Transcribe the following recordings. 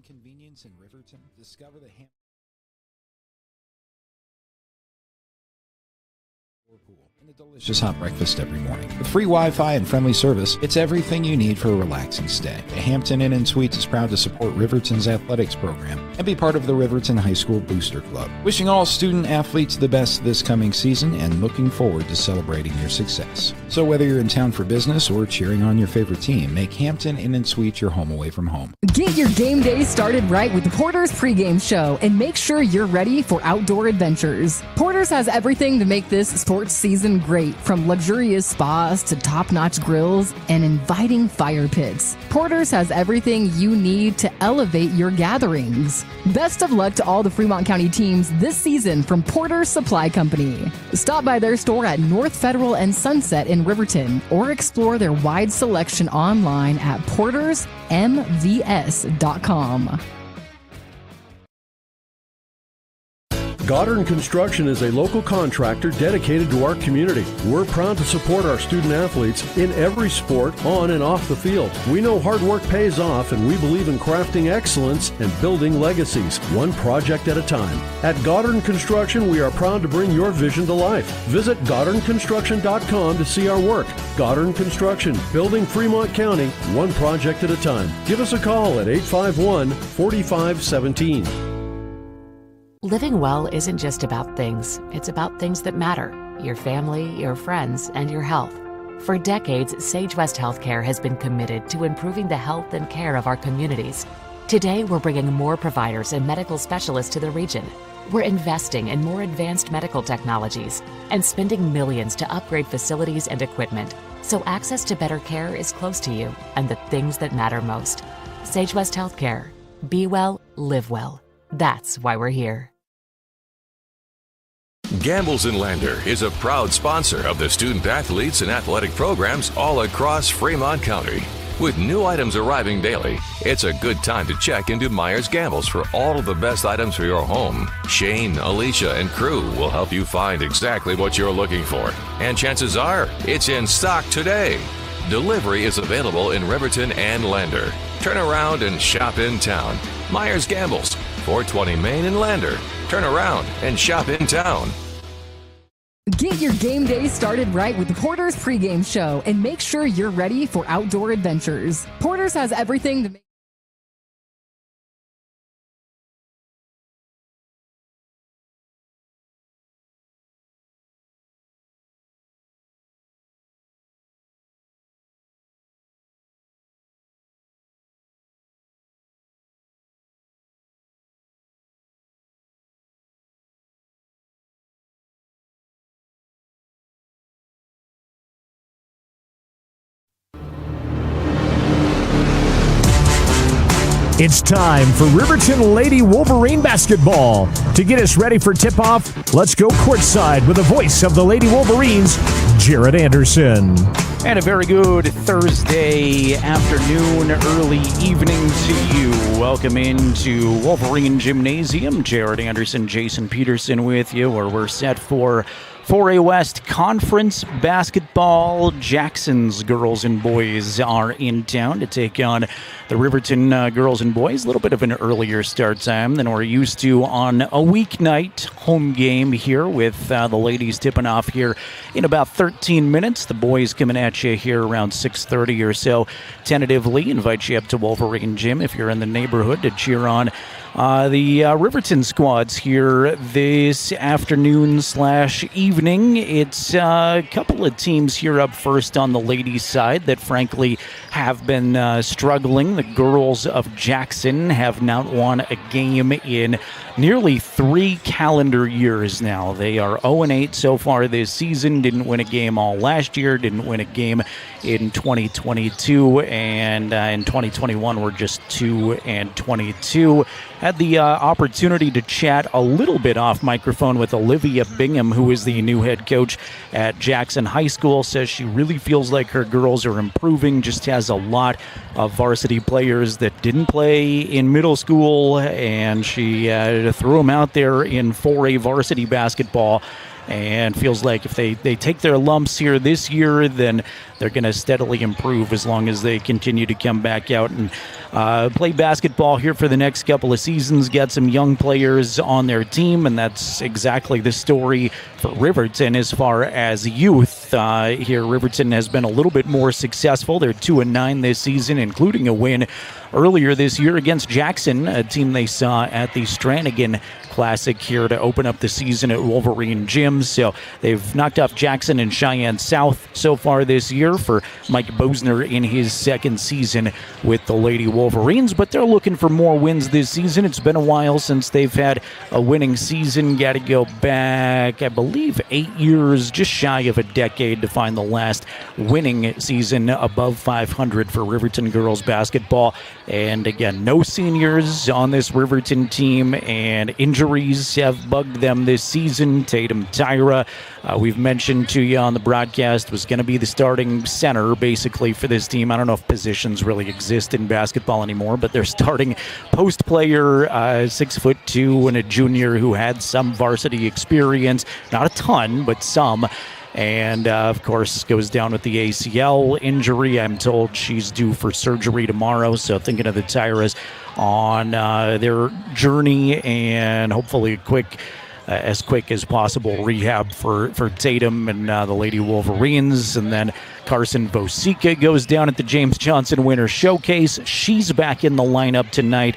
convenience in Riverton? Discover the pool and a delicious hot breakfast every morning. With free Wi-Fi and friendly service, it's everything you need for a relaxing stay. The Hampton Inn and Suites is proud to support Riverton's athletics program and be part of the Riverton High School Booster Club. Wishing all student athletes the best this coming season and looking forward to celebrating your success. So whether you're in town for business or cheering on your favorite team, make Hampton Inn and Suites your home away from home. Get your game day started right with the Porter's pregame show and make sure you're ready for outdoor adventures. Porter's has everything to make this sports season great, from luxurious spas to top-notch grills and inviting fire pits. Porter's has everything you need to elevate your gatherings. Best of luck to all the Fremont County teams this season from Porter's Supply Company. Stop by their store at North Federal and Sunset in Riverton or explore their wide selection online at portersmvs.com. Goddard Construction is a local contractor dedicated to our community. We're proud to support our student athletes in every sport, on and off the field. We know hard work pays off, and we believe in crafting excellence and building legacies, one project at a time. At Goddard Construction, we are proud to bring your vision to life. Visit GoddardConstruction.com to see our work. Goddard Construction, building Fremont County, one project at a time. Give us a call at 851-4517. Living well isn't just about things. It's about things that matter. Your family, your friends, and your health. For decades, Sage West Healthcare has been committed to improving the health and care of our communities. Today, we're bringing more providers and medical specialists to the region. We're investing in more advanced medical technologies and spending millions to upgrade facilities and equipment, so access to better care is close to you and the things that matter most. Sage West Healthcare. Be well, live well. That's why we're here. Gambles & Lander is a proud sponsor of the student athletes and athletic programs all across Fremont County. With new items arriving daily, it's a good time to check into Myers Gambles for all of the best items for your home. Shane, Alicia, and crew will help you find exactly what you're looking for. And chances are, it's in stock today. Delivery is available in Riverton and Lander. Turn around and shop in town. Myers Gambles, 420 Main in Lander. Turn around and shop in town. Get your game day started right with the Porter's pregame show and make sure you're ready for outdoor adventures. Porter's has everything to make It's time for Riverton Lady Wolverine basketball. To get us ready for tip-off, let's go courtside with the voice of the Lady Wolverines, Jared Anderson. And a very good Thursday afternoon, early evening to you. Welcome into Wolverine Gymnasium. Jared Anderson, Jason Peterson with you, where we're set for 4A West Conference basketball. Jackson's girls and boys are in town to take on the Riverton girls and boys. A little bit of an earlier start time than we're used to on a weeknight home game here, with the ladies tipping off here in about 13 minutes. The boys coming at you here around 6:30 or so. Tentatively invite you up to Wolverine Gym if you're in the neighborhood to cheer on the Riverton squads here this afternoon/evening. It's a couple of teams here up first on the ladies' side that frankly have been struggling. The girls of Jackson have not won a game in nearly 3 calendar years now. They are 0-8 so far this season. Didn't win a game all last year. Didn't win a game in 2022. And in 2021, we're just 2-22. Had the opportunity to chat a little bit off microphone with Olivia Bingham, who is the new head coach at Jackson High School. Says she really feels like her girls are improving, just has a lot of varsity players that didn't play in middle school, and she threw them out there in 4A varsity basketball. and feels like if they take their lumps here this year, then they're going to steadily improve as long as they continue to come back out and play basketball here for the next couple of seasons, get some young players on their team, and that's exactly the story for Riverton as far as youth. Here, Riverton has been a little bit more successful. They're 2-9 this season, including a win earlier this year against Jackson, a team they saw at the Stranigan Classic here to open up the season at Wolverine Gym. So they've knocked off Jackson and Cheyenne South so far this year for Mike Bosner in his second season with the Lady Wolverines, but they're looking for more wins this season. It's been a while since they've had a winning season. Got to go back, I believe, 8 years, just shy of a decade, to find the last winning season above 500 for Riverton girls basketball. And again, no seniors on this Riverton team, and injuries have bugged them this season. Tatum Tyra, we've mentioned to you on the broadcast, was going to be the starting center basically for this team. I don't know if positions really exist in basketball anymore, but they're starting post player, 6'2", and a junior who had some varsity experience. Not a ton, but some. And, of course, goes down with the ACL injury. I'm told she's due for surgery tomorrow, so thinking of the Tyras on their journey and hopefully as quick as possible rehab for Tatum and the Lady Wolverines. And then Carson Vosica goes down at the James Johnson Winter Showcase. She's back in the lineup tonight.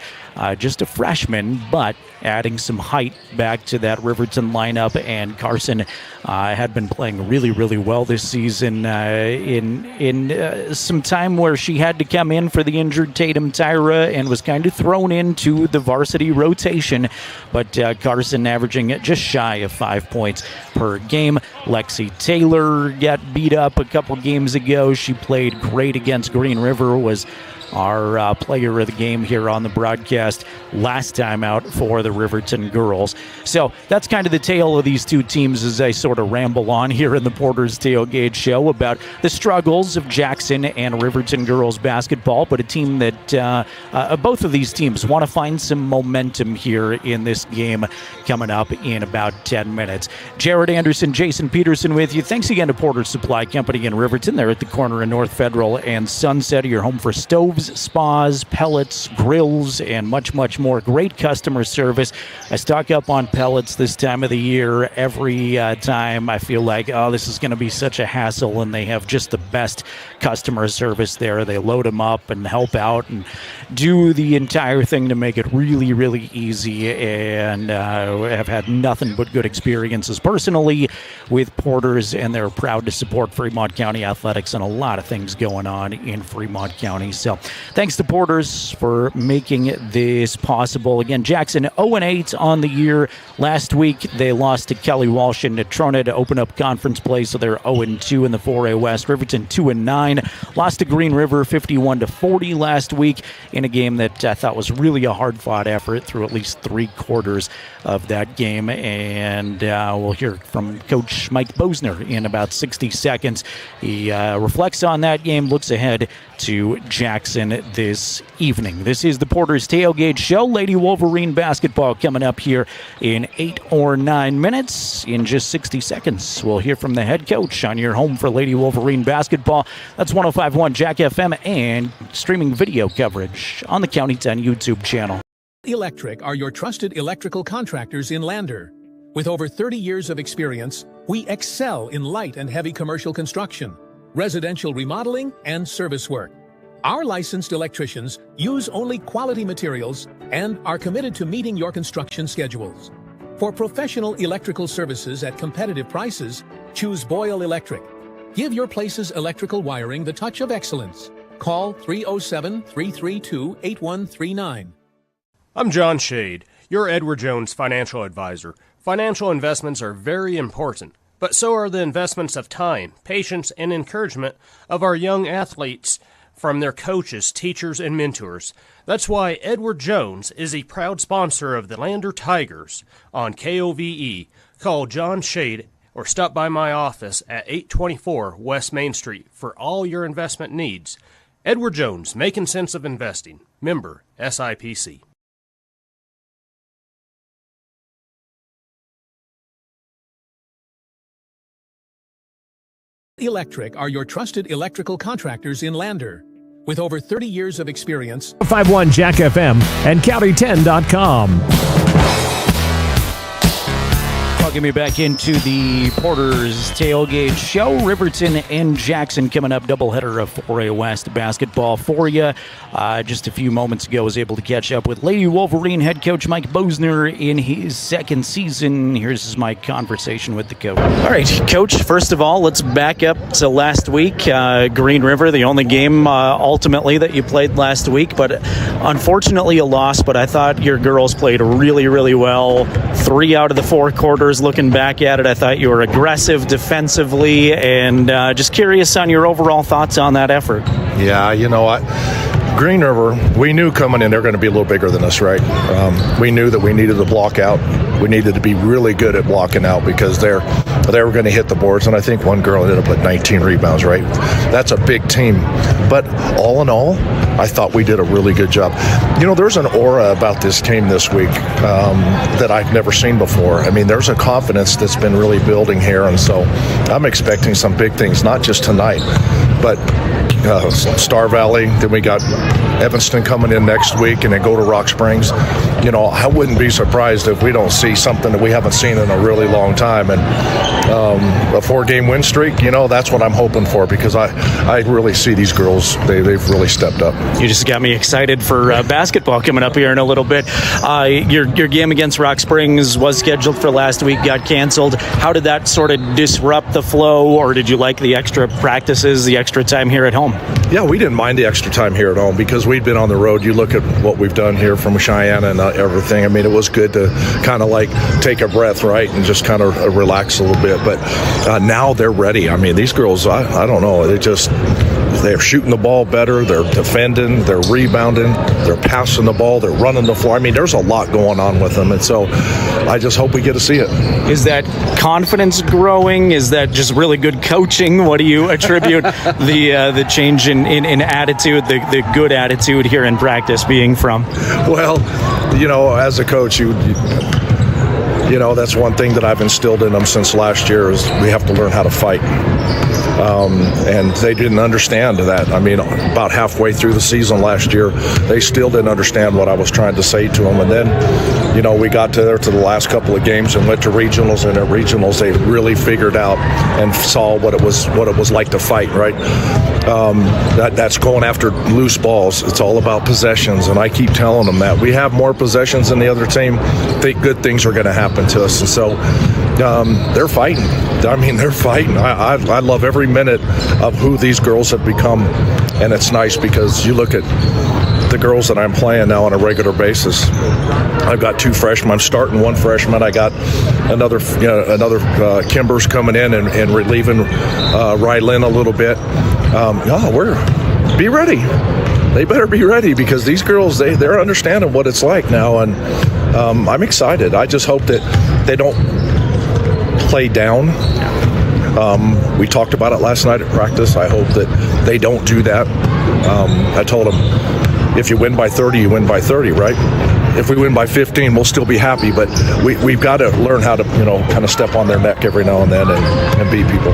Just a freshman, but adding some height back to that Riverton lineup. And Carson had been playing really, really well this season in some time where she had to come in for the injured Tatum Tyra and was kind of thrown into the varsity rotation. But Carson averaging just shy of 5 points per game. Lexi Taylor got beat up a couple games ago. She played great against Green River, was our player of the game here on the broadcast last time out for the Riverton girls. So that's kind of the tale of these two teams as I sort of ramble on here in the Porter's Tailgate Show about the struggles of Jackson and Riverton girls basketball, but a team that both of these teams want to find some momentum here in this game coming up in about 10 minutes. Jared Anderson, Jason Peterson with you. Thanks again to Porter's Supply Company in Riverton. They're at the corner of North Federal and Sunset. Your home for stoves, spas, pellets, grills, and much, much more. Great customer service. I stock up on pellets this time of the year. Every time I feel like, oh, this is going to be such a hassle, and they have just the best customer service there. They load them up and help out and do the entire thing to make it really, really easy, and have had nothing but good experiences personally with Porter's, and they're proud to support Fremont County Athletics and a lot of things going on in Fremont County. So thanks to Porter's for making this possible. Again, Jackson 0-8 on the year. Last week, they lost to Kelly Walsh and Natrona to open up conference play, so they're 0-2 in the 4A West. Riverton 2-9. Lost to Green River 51-40 last week in a game that I thought was really a hard-fought effort through at least 3 quarters of that game. And we'll hear from Coach Mike Bosner in about 60 seconds. He reflects on that game, looks ahead to Jackson this evening. This is the Porter's Tailgate Show. Lady Wolverine basketball coming up here in 8 or 9 minutes. In just 60 seconds, we'll hear from the head coach on your home for Lady Wolverine basketball. That's 105.1 Jack FM and streaming video coverage on the County 10 YouTube channel. Electric are your trusted electrical contractors in Lander. With over 30 years of experience, we excel in light and heavy commercial construction, residential remodeling, and service work. Our licensed electricians use only quality materials and are committed to meeting your construction schedules. For professional electrical services at competitive prices, choose Boyle Electric. Give your place's electrical wiring the touch of excellence. Call 307-332-8139. I'm John Shade, your Edward Jones financial advisor. Financial investments are very important, but so are the investments of time, patience, and encouragement of our young athletes from their coaches, teachers, and mentors. That's why Edward Jones is a proud sponsor of the Lander Tigers on KOVE. Call John Shade or stop by my office at 824 West Main Street for all your investment needs. Edward Jones, making sense of investing. Member SIPC. Electric are your trusted electrical contractors in Lander. With over 30 years of experience, 51 Jack FM and County10.com. Welcome you back into the Porter's Tailgate Show. Riverton and Jackson coming up. Doubleheader of 4A West basketball for you. Just a few moments ago, I was able to catch up with Lady Wolverine head coach Mike Bosner in his second season. Here's my conversation with the coach. All right, Coach, first of all, let's back up to last week. Green River, the only game ultimately that you played last week, but unfortunately a loss, but I thought your girls played really, really well. 3 out of the 4 quarters. Looking back at it, I thought you were aggressive defensively, and just curious on your overall thoughts on that effort. Yeah, Green River, we knew coming in they're going to be a little bigger than us, right? We knew that we needed to block out. We needed to be really good at blocking out because they were going to hit the boards, and I think one girl ended up with 19 rebounds, right? That's a big team. But all in all, I thought we did a really good job. There's an aura about this team this week that I've never seen before. I mean, there's a confidence that's been really building here, and so I'm expecting some big things, not just tonight, but Star Valley. Then we got Evanston coming in next week, and then go to Rock Springs. I wouldn't be surprised if we don't see something that we haven't seen in a really long time. And a 4-game win streak, that's what I'm hoping for, because I really see these girls, they've really stepped up. You just got me excited for basketball coming up here in a little bit. Your game against Rock Springs was scheduled for last week, got canceled. How did that sort of disrupt the flow, or did you like the extra practices, the extra time here at home? Yeah, we didn't mind the extra time here at home because we'd been on the road. You look at what we've done here from Cheyenne and everything. I mean, it was good to kind of like take a breath, right, and just kind of relax a little bit. But now they're ready. I mean, these girls, I don't know, they're shooting the ball better, they're defending, they're rebounding, they're passing the ball, they're running the floor. I mean, there's a lot going on with them, and so I just hope we get to see it. Is that confidence growing? Is that just really good coaching? What do you attribute the change in attitude, the good attitude here in practice being from? Well, as a coach, that's one thing that I've instilled in them since last year is we have to learn how to fight. And they didn't understand that. I mean, about halfway through the season last year, they still didn't understand what I was trying to say to them. And then, we got to the last couple of games and went to regionals, and at regionals they really figured out and saw what it was like to fight, right? That's going after loose balls. It's all about possessions, and I keep telling them that. We have more possessions than the other team. Good things are going to happen to us, and so they're fighting. I mean, they're fighting. I love every minute of who these girls have become, and it's nice because you look at the girls that I'm playing now on a regular basis. I've got 2 freshmen. I'm starting 1 freshman. I got another Kimbers coming in and relieving Rylin a little bit. Be ready. They better be ready because these girls, they're understanding what it's like now, and I'm excited. I just hope that they don't play down. We talked about it last night at practice. I hope that they don't do that. I told them, if you win by 30, you win by 30, right? If we win by 15, we'll still be happy, but we've got to learn how to, kind of step on their neck every now and then and beat people.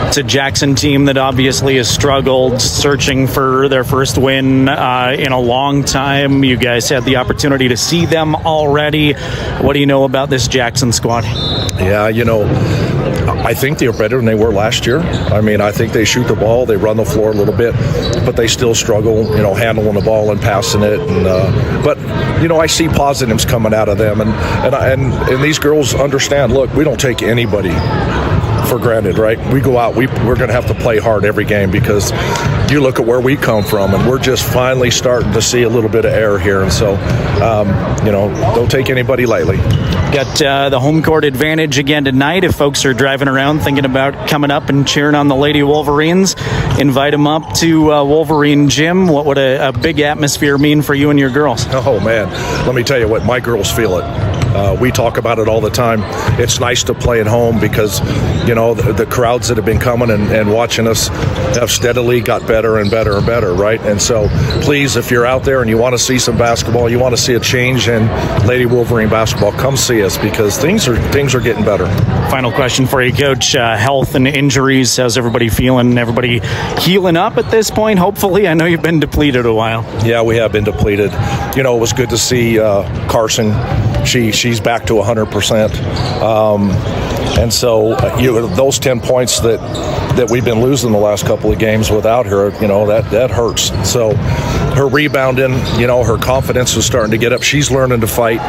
It's a Jackson team that obviously has struggled, searching for their first win in a long time. You guys had the opportunity to see them already. What do you know about this Jackson squad? Yeah, I think they're better than they were last year. I mean, I think they shoot the ball, they run the floor a little bit, but they still struggle, handling the ball and passing it. But I see positives coming out of them, and these girls understand. Look, we don't take anybody for granted, right? We go out, we're going to have to play hard every game because you look at where we come from, and we're just finally starting to see a little bit of error here. And so, don't take anybody lightly. Got the home court advantage again tonight. If folks are driving around thinking about coming up and cheering on the Lady Wolverines, invite them up to Wolverine Gym. What would a big atmosphere mean for you and your girls? Oh, man. Let me tell you what, my girls feel it. We talk about it all the time. It's nice to play at home because, the crowds that have been coming and watching us have steadily got better and better and better, right? And so please, if you're out there and you want to see some basketball, you want to see a change in Lady Wolverine basketball, come see us because things are getting better. Final question for you, Coach. Health and injuries, how's everybody feeling? Everybody healing up at this point, hopefully? I know you've been depleted a while. Yeah, we have been depleted. It was good to see Carson. She's back to 100%. And so those 10 points that we've been losing the last couple of games without her, that hurts. So her rebounding, her confidence is starting to get up. She's learning to fight.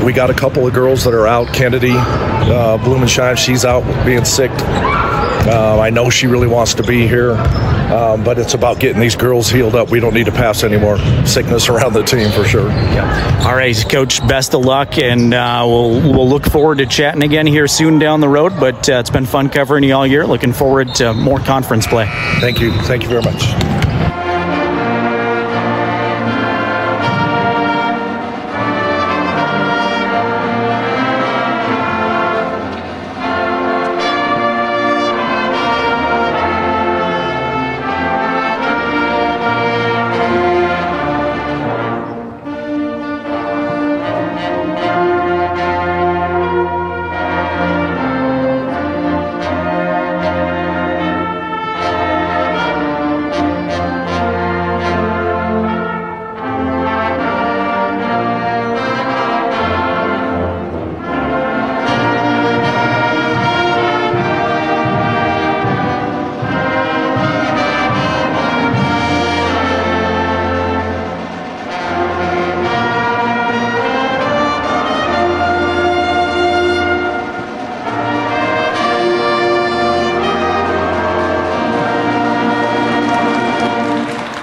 We got a couple of girls that are out. Kennedy Blumenschein, she's out being sick. I know she really wants to be here, but it's about getting these girls healed up. We don't need to pass any more sickness around the team for sure. Yeah. All right, Coach, best of luck, and we'll look forward to chatting again here soon down the road, but it's been fun covering you all year. Looking forward to more conference play. Thank you. Thank you very much.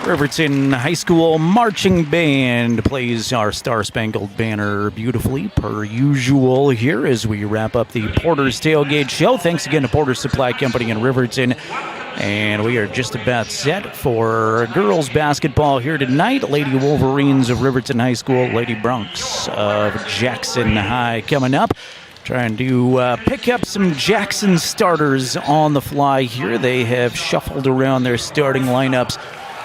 Riverton High School Marching Band plays our Star-Spangled Banner beautifully, per usual, here as we wrap up the Porter's Tailgate Show. Thanks again to Porter's Supply Company in Riverton. And we are just about set for girls basketball here tonight. Lady Wolverines of Riverton High School, Lady Bronx of Jackson High coming up. Trying to pick up some Jackson starters on the fly here. They have shuffled around their starting lineups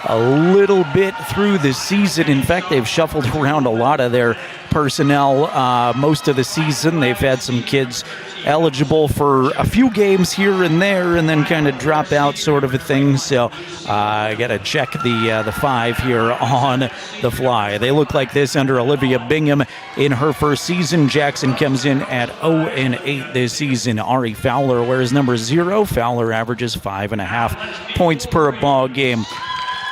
a little bit through the season. In fact, they've shuffled around a lot of their personnel most of the season. They've had some kids eligible for a few games here and there and then kind of drop out sort of a thing. So I got to check the five here on the fly. They look like this under Olivia Bingham in her first season. Jackson comes in at 0-8 this season. Ari Fowler wears number 0. Fowler averages 5.5 points per ball game.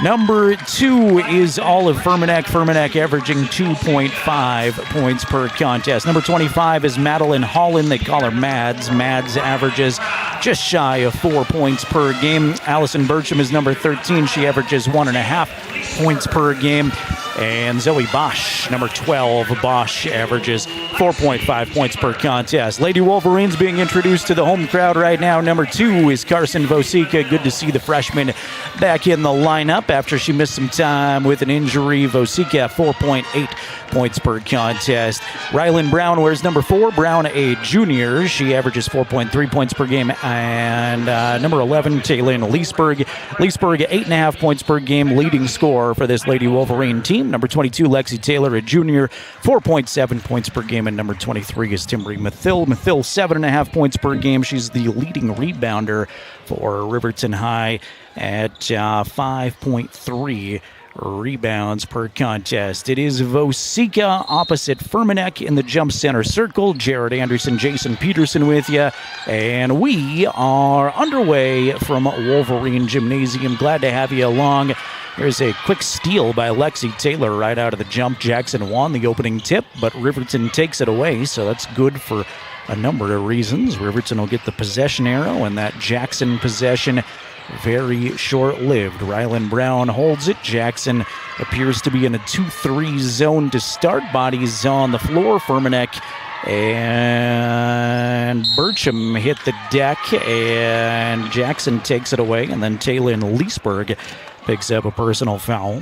Number 2 is Olive Fermanek. Fermanek averaging 2.5 points per contest. Number 25 is Madeline Holland. They call her Mads. Mads averages just shy of 4 points per game. Allison Burcham is number 13. She averages 1.5 points per game. And Zoe Bosch, number 12. Bosch averages 4.5 points per contest. Lady Wolverines being introduced to the home crowd right now. Number 2 is Carson Vosika. Good to see the freshman back in the lineup after she missed some time with an injury. Vosika, 4.8 points per contest. Rylan Brown wears number 4. Brown, a junior. She averages 4.3 points per game. And number 11, Taylin Leesburg. Leesburg, 8.5 points per game, leading scorer for this Lady Wolverine team. Number 22, Lexi Taylor, a junior, 4.7 points per game. And number 23 is Timbery Mathill. Mathill, 7.5 points per game. She's the leading rebounder for Riverton High at 5.3 rebounds per contest. It is Vosika opposite Fermanek in the jump center circle. Jared Anderson, Jason Peterson with you. And we are underway from Wolverine Gymnasium. Glad to have you along. Here's a quick steal by Lexi Taylor right out of the jump. Jackson won the opening tip, but Riverton takes it away, so that's good for a number of reasons. Riverton will get the possession arrow, and that Jackson possession very short-lived. Rylan Brown holds it. Jackson appears to be in a 2-3 zone to start. Bodies on the floor. Fermanek and Burcham hit the deck, and Jackson takes it away, and then Taylin Leesburg picks up a personal foul.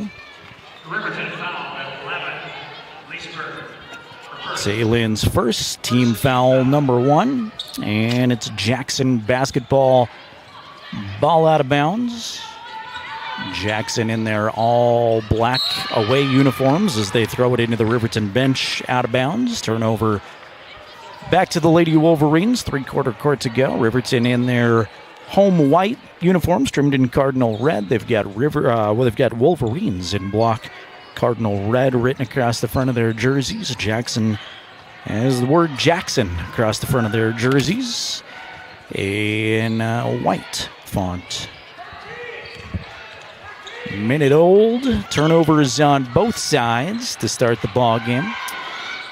Riverton foul at 11. Leesburg, Saylin's first, team foul number 1, and it's Jackson basketball. Ball out of bounds. Jackson in their all black away uniforms as they throw it into the Riverton bench out of bounds. Turnover back to the Lady Wolverines. 3/4 court to go. Riverton in their home white uniforms trimmed in cardinal red. They've got they've got Wolverines in block cardinal red written across the front of their jerseys. Jackson has the word Jackson across the front of their jerseys in white font. Minute old. Turnovers on both sides to start the ball game.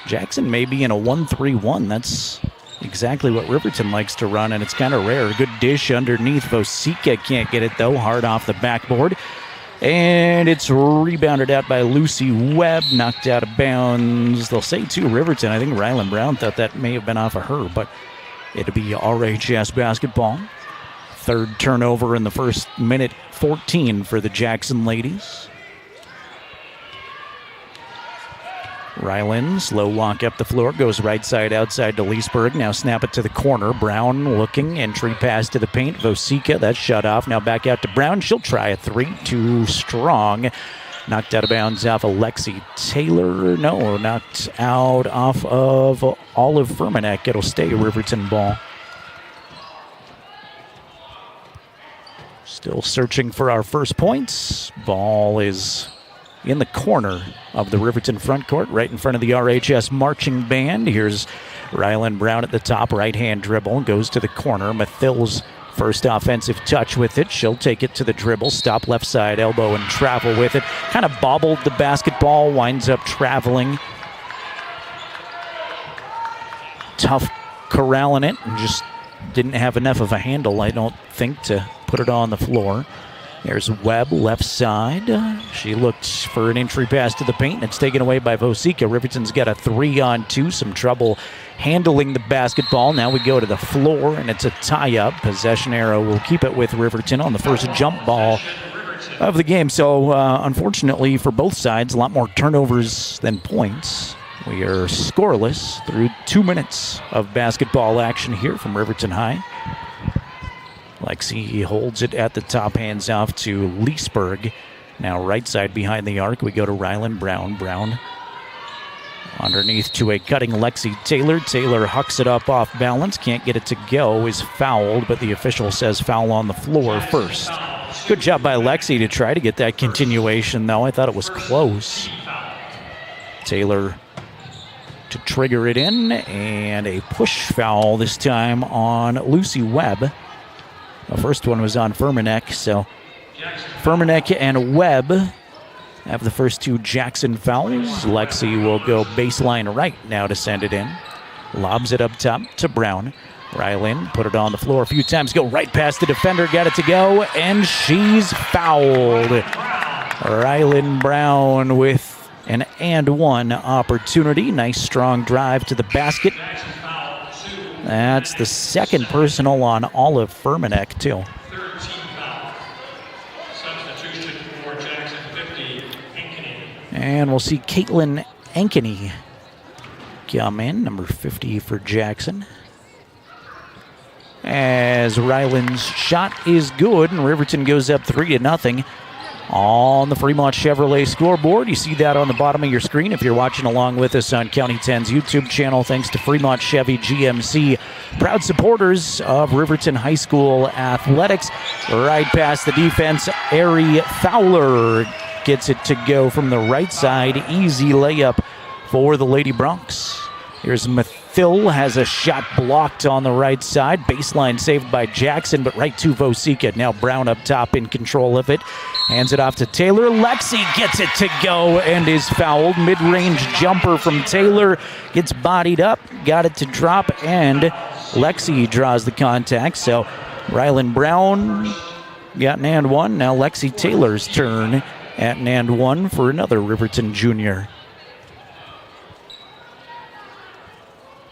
Jackson may be in a 1-3-1. That's exactly what Riverton likes to run, and it's kind of rare. Good dish underneath. Vosika can't get it, though. Hard off the backboard. And it's rebounded out by Lucy Webb. Knocked out of bounds. They'll say, too, Riverton. I think Rylan Brown thought that may have been off of her, but it'll be RHS basketball. Third turnover in the first minute 14 for the Jackson ladies. Ryland, slow walk up the floor, goes right side outside to Leesburg. Now snap it to the corner. Brown looking, entry pass to the paint. Vosika, that's shut off. Now back out to Brown. She'll try a 3, too strong. Knocked out of bounds off of Lexi Taylor. No, knocked out off of Olive Furmanek. It'll stay Riverton ball. Still searching for our first points. Ball is in the corner of the Riverton front court, right in front of the RHS marching band. Here's Rylan Brown at the top, right-hand dribble, goes to the corner. Mathil's first offensive touch with it. She'll take it to the dribble, stop left side elbow and travel with it. Kind of bobbled the basketball, winds up traveling. Tough corralling it, and just didn't have enough of a handle, I don't think, to put it on the floor. There's Webb, left side. She looked for an entry pass to the paint, and it's taken away by Vosika. Riverton's got a 3-on-2, some trouble handling the basketball. Now we go to the floor, and it's a tie-up. Possession arrow will keep it with Riverton on the first jump ball of the game. So, unfortunately for both sides, a lot more turnovers than points. We are scoreless through 2 minutes of basketball action here from Riverton High. Lexi holds it at the top, hands off to Leesburg. Now right side behind the arc, we go to Rylan Brown. Brown underneath to a cutting Lexi Taylor. Taylor hucks it up off balance, can't get it to go, is fouled, but the official says foul on the floor first. Good job by Lexi to try to get that continuation, though. I thought it was close. Taylor to trigger it in, and a push foul this time on Lucy Webb. The first one was on Furmanek, so Furmanek and Webb have the first 2 Jackson fouls. Lexi will go baseline right now to send it in. Lobs it up top to Brown. Rylan put it on the floor a few times, go right past the defender, got it to go, and she's fouled. Rylan Brown with an and-one opportunity. Nice strong drive to the basket. That's the second personal on Olive Furmanek, too. And we'll see Caitlin Ankeny come in, number 50 for Jackson. As Ryland's shot is good, and Riverton goes up 3-0 on the Fremont Chevrolet scoreboard. You see that on the bottom of your screen if you're watching along with us on County 10's YouTube channel. Thanks to Fremont Chevy GMC, proud supporters of Riverton High School athletics. Right past the defense, Ari Fowler gets it to go from the right side. Easy layup for the Lady Broncs. Here's Mathil, has a shot blocked on the right side. Baseline saved by Jackson, but right to Vosika. Now Brown up top in control of it. Hands it off to Taylor. Lexi gets it to go and is fouled. Mid-range jumper from Taylor gets bodied up. Got it to drop, and Lexi draws the contact. So Rylan Brown got an and one. Now Lexi Taylor's turn at an and one for another Riverton junior.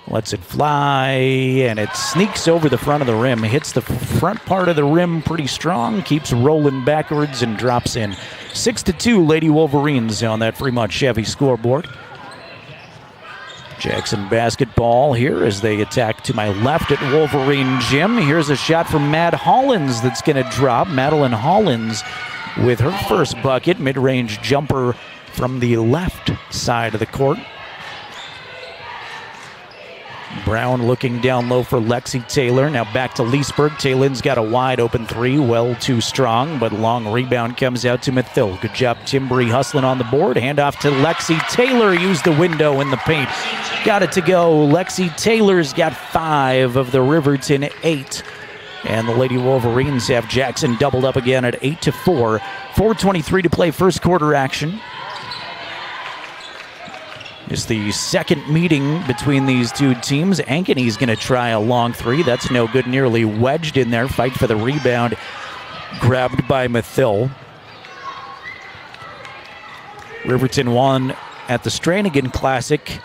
Lets it fly, and it sneaks over the front of the rim. Hits the front part of the rim pretty strong, keeps rolling backwards, and drops in. 6-2 Lady Wolverines on that Fremont Chevy scoreboard. Jackson basketball here as they attack to my left at Wolverine Gym. Here's a shot from Matt Hollins that's going to drop. Madeline Hollins with her first bucket. Mid-range jumper from the left side of the court. Brown looking down low for Lexi Taylor. Now back to Leesburg. Taylin's got a wide open three. Well too strong, but long rebound comes out to Mathil. Good job Timbri hustling on the board. Handoff to Lexi Taylor. Used the window in the paint. Got it to go. Lexi Taylor's got 5 of the Riverton 8. And the Lady Wolverines have Jackson doubled up again at 8-4. 4:23 to play first quarter action. It's the second meeting between these two teams. Ankeny's going to try a long three. That's no good. Nearly wedged in there. Fight for the rebound. Grabbed by Mathil. Riverton won at the Stranigan Classic.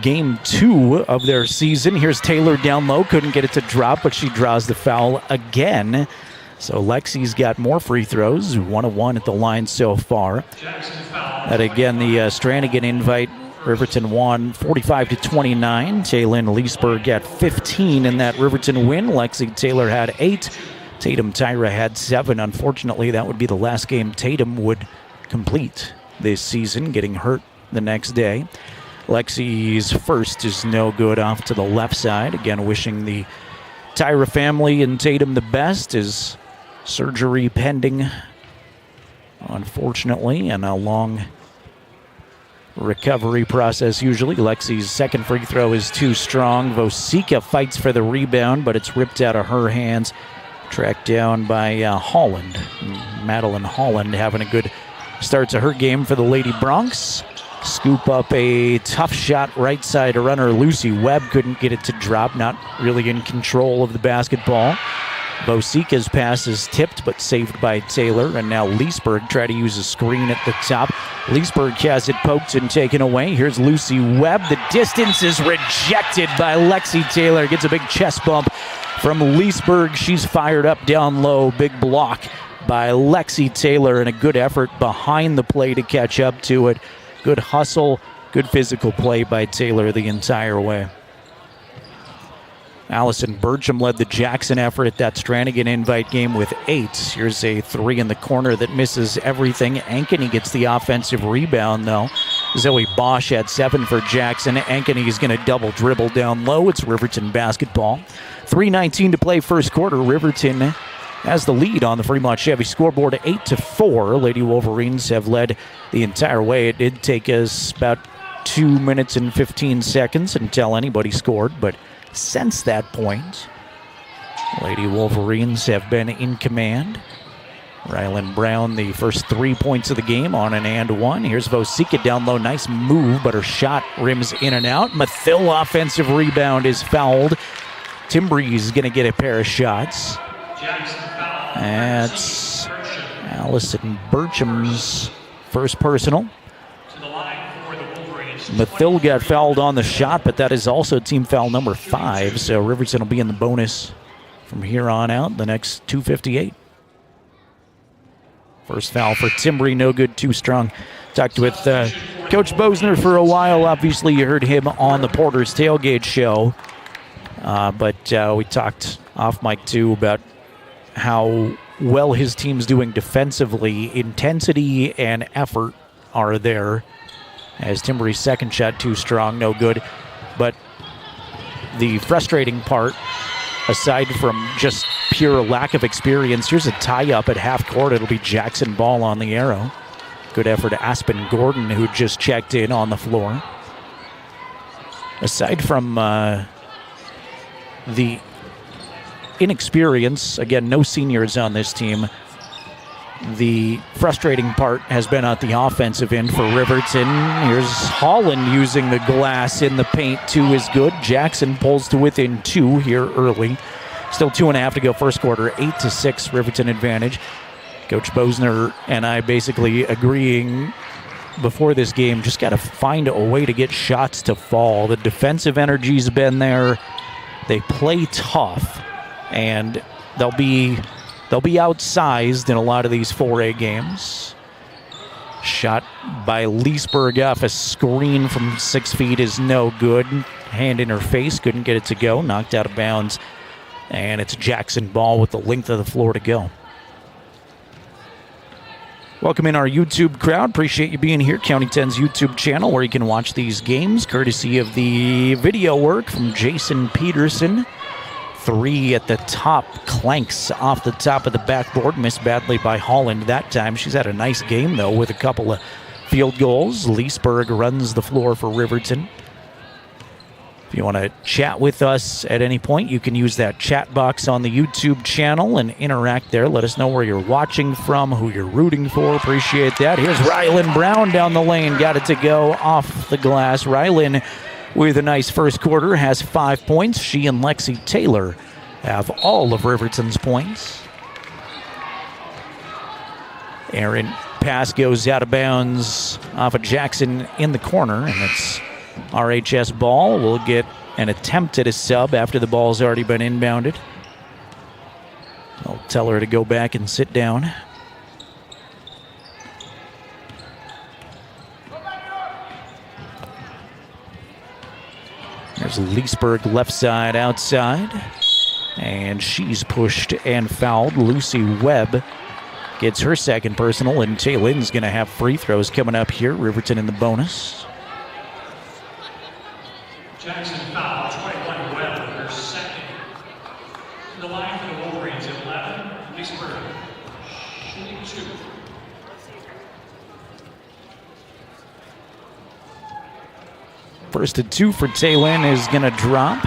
Game 2 of their season. Here's Taylor down low. Couldn't get it to drop, but she draws the foul again. So Lexi's got more free throws. 1 of 1 at the line so far. And again, the Stranigan invite. Riverton won 45-29. Taylin Leesburg got 15 in that Riverton win. Lexi Taylor had 8. Tatum Tyra had 7. Unfortunately, that would be the last game Tatum would complete this season, getting hurt the next day. Lexi's first is no good off to the left side. Again, wishing the Tyra family and Tatum the best. Is surgery pending, unfortunately, and a long recovery process usually. Lexi's second free throw is too strong. Vosika fights for the rebound, but it's ripped out of her hands. Tracked down by Holland. Madeline Holland having a good start to her game for the Lady Bronx. Scoop up a tough shot right side runner. Lucy Webb couldn't get it to drop. Not really in control of the basketball. Vosika's pass is tipped but saved by Taylor, and now Leesburg try to use a screen at the top. Leesburg has it poked and taken away. Here's Lucy Webb. The distance is rejected by Lexi Taylor. Gets a big chest bump from Leesburg. She's fired up down low. Big block by Lexi Taylor, and a good effort behind the play to catch up to it. Good hustle, good physical play by Taylor the entire way. Allison Burcham led the Jackson effort at that Stranigan invite game with 8. Here's a 3 in the corner that misses everything. Ankeny gets the offensive rebound, though. Zoe Bosch had 7 for Jackson. Ankeny is going to double dribble down low. It's Riverton basketball. 3:19 to play first quarter. Riverton has the lead on the Fremont Chevy scoreboard at 8-4. Lady Wolverines have led the entire way. It did take us about 2 minutes and 15 seconds until anybody scored, but since that point, Lady Wolverines have been in command. Rylan Brown, the first 3 points of the game on an and one. Here's Vosika down low. Nice move, but her shot rims in and out. Mathil offensive rebound is fouled. Timbre's going to get a pair of shots. That's Allison Burcham's first personal. Mathil got fouled on the shot, but that is also team foul number 5. So Riverton will be in the bonus from here on out, the next 2:58. First foul for Timbri, no good, too strong. Talked with Coach Bosner for a while. Obviously, you heard him on the Porter's Tailgate show. But we talked off mic, too, about how well his team's doing defensively. Intensity and effort are there. As Timbre's second shot too strong, no good. But the frustrating part, aside from just pure lack of experience, here's a tie-up at half court. It'll be Jackson ball on the arrow. Good effort to Aspen Gordon, who just checked in on the floor. Aside from the inexperience, again, no seniors on this team, the frustrating part has been at the offensive end for Riverton. Here's Holland using the glass in the paint. 2 is good. Jackson pulls to within 2 here early. Still 2.5 to go first quarter. 8-6 Riverton advantage. Coach Bosner and I basically agreeing before this game, just got to find a way to get shots to fall. The defensive energy's been there. They play tough, and they'll be outsized in a lot of these 4A games. Shot by Leesburg off a screen from 6 feet is no good. Hand in her face, couldn't get it to go. Knocked out of bounds. And it's Jackson ball with the length of the floor to go. Welcome in our YouTube crowd. Appreciate you being here. County 10's YouTube channel where you can watch these games courtesy of the video work from Jason Peterson. 3 at the top, clanks off the top of the backboard. Missed badly by Holland that time. She's had a nice game, though, with a couple of field goals. Leesburg runs the floor for Riverton. If you want to chat with us at any point, you can use that chat box on the YouTube channel and interact there. Let us know where you're watching from, who you're rooting for. Appreciate that. Here's Rylan Brown down the lane. Got it to go off the glass. Rylan with a nice first quarter, has 5 points. She and Lexi Taylor have all of Riverton's points. Aaron pass goes out of bounds off of Jackson in the corner, and it's RHS ball. We'll get an attempt at a sub after the ball's already been inbounded. I'll tell her to go back and sit down. There's Leesburg left side outside. And she's pushed and fouled. Lucy Webb gets her second personal, and Taylin's going to have free throws coming up here. Riverton in the bonus. Jackson foul, 21 Webb, her second. The line for the Wolverines at 11, Leesburg shooting 2. First and 2 for Taylin is going to drop.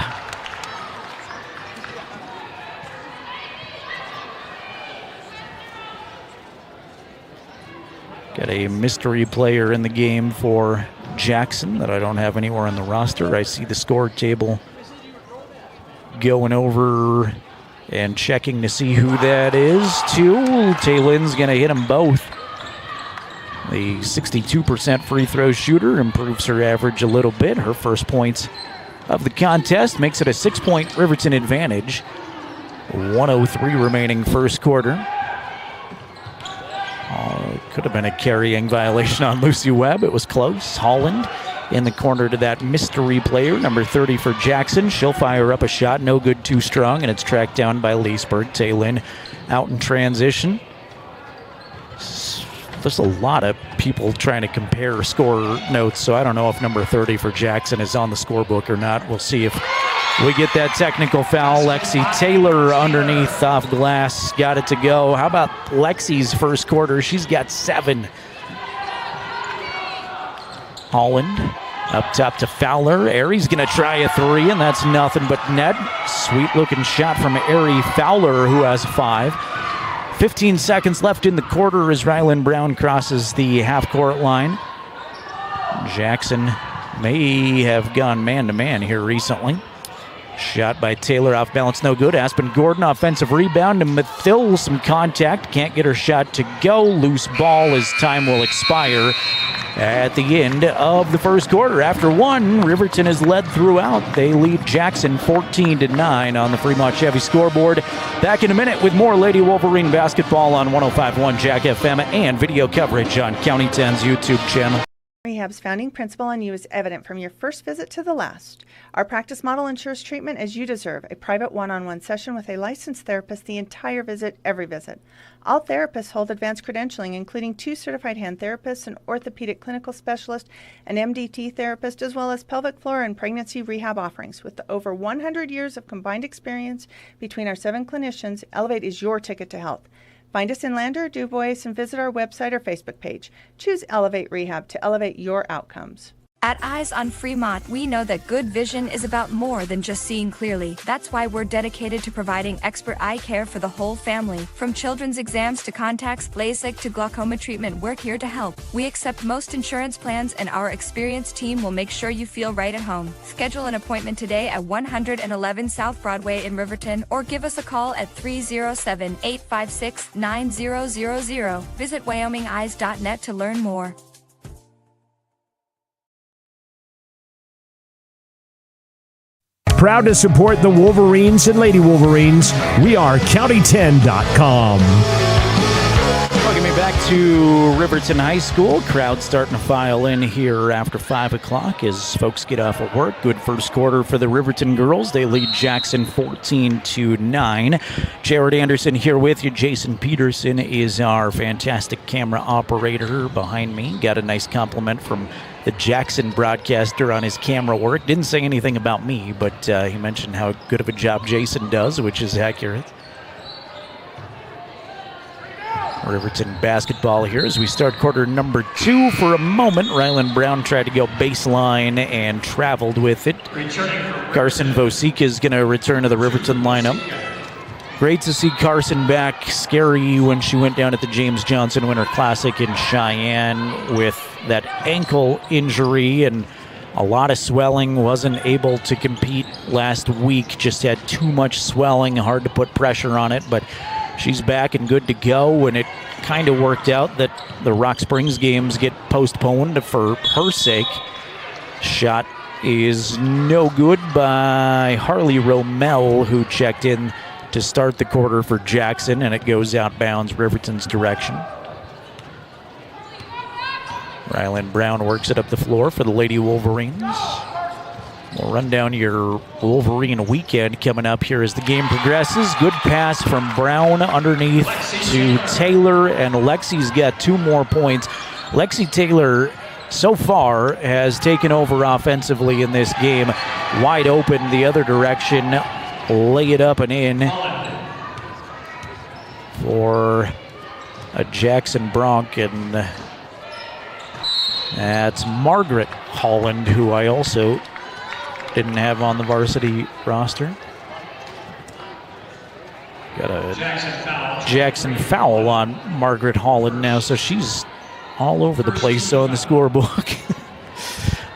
Got a mystery player in the game for Jackson that I don't have anywhere on the roster. I see the score table going over and checking to see who that is. Taylin's going to hit them both. The 62% free throw shooter improves her average a little bit. Her first points of the contest makes it a 6-point Riverton advantage. 1:03 remaining first quarter. Could have been a carrying violation on Lucy Webb. It was close. Holland in the corner to that mystery player, number 30 for Jackson. She'll fire up a shot. No good, too strong, and it's tracked down by Leesburg. Taylin out in transition. There's a lot of people trying to compare score notes, so I don't know if number 30 for Jackson is on the scorebook or not. We'll see if we get that technical foul. Lexi Taylor underneath off glass. Got it to go. How about Lexi's first quarter? She's got 7. Holland up top to Fowler. Aries going to try a 3, and that's nothing but net. Sweet-looking shot from Ari Fowler, who has 5. 15 seconds left in the quarter as Rylan Brown crosses the half-court line. Jackson may have gone man-to-man here recently. Shot by Taylor off balance, no good. Aspen Gordon, offensive rebound, and Mathill some contact. Can't get her shot to go. Loose ball as time will expire at the end of the first quarter. After 1, Riverton is led throughout. They lead Jackson 14-9 on the Fremont Chevy scoreboard. Back in a minute with more Lady Wolverine basketball on 105.1 Jack FM and video coverage on County 10's YouTube channel. Rehab's founding principle on you is evident from your first visit to the last. Our practice model ensures treatment as you deserve, a private one-on-one session with a licensed therapist the entire visit, every visit. All therapists hold advanced credentialing, including 2 certified hand therapists, an orthopedic clinical specialist, an MDT therapist, as well as pelvic floor and pregnancy rehab offerings. With over 100 years of combined experience between our 7 clinicians, Elevate is your ticket to health. Find us in Lander, DuBois, and visit our website or Facebook page. Choose Elevate Rehab to elevate your outcomes. At Eyes on Fremont, we know that good vision is about more than just seeing clearly. That's why we're dedicated to providing expert eye care for the whole family. From children's exams to contacts, LASIK to glaucoma treatment, we're here to help. We accept most insurance plans, and our experienced team will make sure you feel right at home. Schedule an appointment today at 111 South Broadway in Riverton, or give us a call at 307-856-9000. Visit WyomingEyes.net to learn more. Proud to support the Wolverines and Lady Wolverines. We are County10.com. Welcome me back to Riverton High School. Crowd starting to file in here after 5 o'clock as folks get off of work. Good first quarter for the Riverton girls. They lead Jackson 14-9. Jared Anderson here with you. Jason Peterson is our fantastic camera operator behind me. Got a nice compliment from the Jackson broadcaster on his camera work. Didn't say anything about me, but he mentioned how good of a job Jason does, which is accurate. Riverton basketball here as we start quarter number 2. For a moment, Ryland Brown tried to go baseline and traveled with it. Carson Vosika is going to return to the Riverton lineup. Great to see Carson back. Scary when she went down at the James Johnson Winter Classic in Cheyenne with that ankle injury and a lot of swelling. Wasn't able to compete last week. Just had too much swelling. Hard to put pressure on it, but she's back and good to go, and it kind of worked out that the Rock Springs games get postponed for her sake. Shot is no good by Harley Romel, who checked in to start the quarter for Jackson, and it goes out bounds Riverton's direction. Ryland Brown works it up the floor for the Lady Wolverines. We'll run down your Wolverine weekend coming up here as the game progresses. Good pass from Brown underneath to Taylor, and Lexi's got 2 more points. Lexi Taylor so far has taken over offensively in this game. Wide open the other direction. Lay it up and in for a Jackson Bronc, and that's Margaret Holland, who I also didn't have on the varsity roster. Got a Jackson foul on Margaret Holland now, so she's all over the place on the scorebook.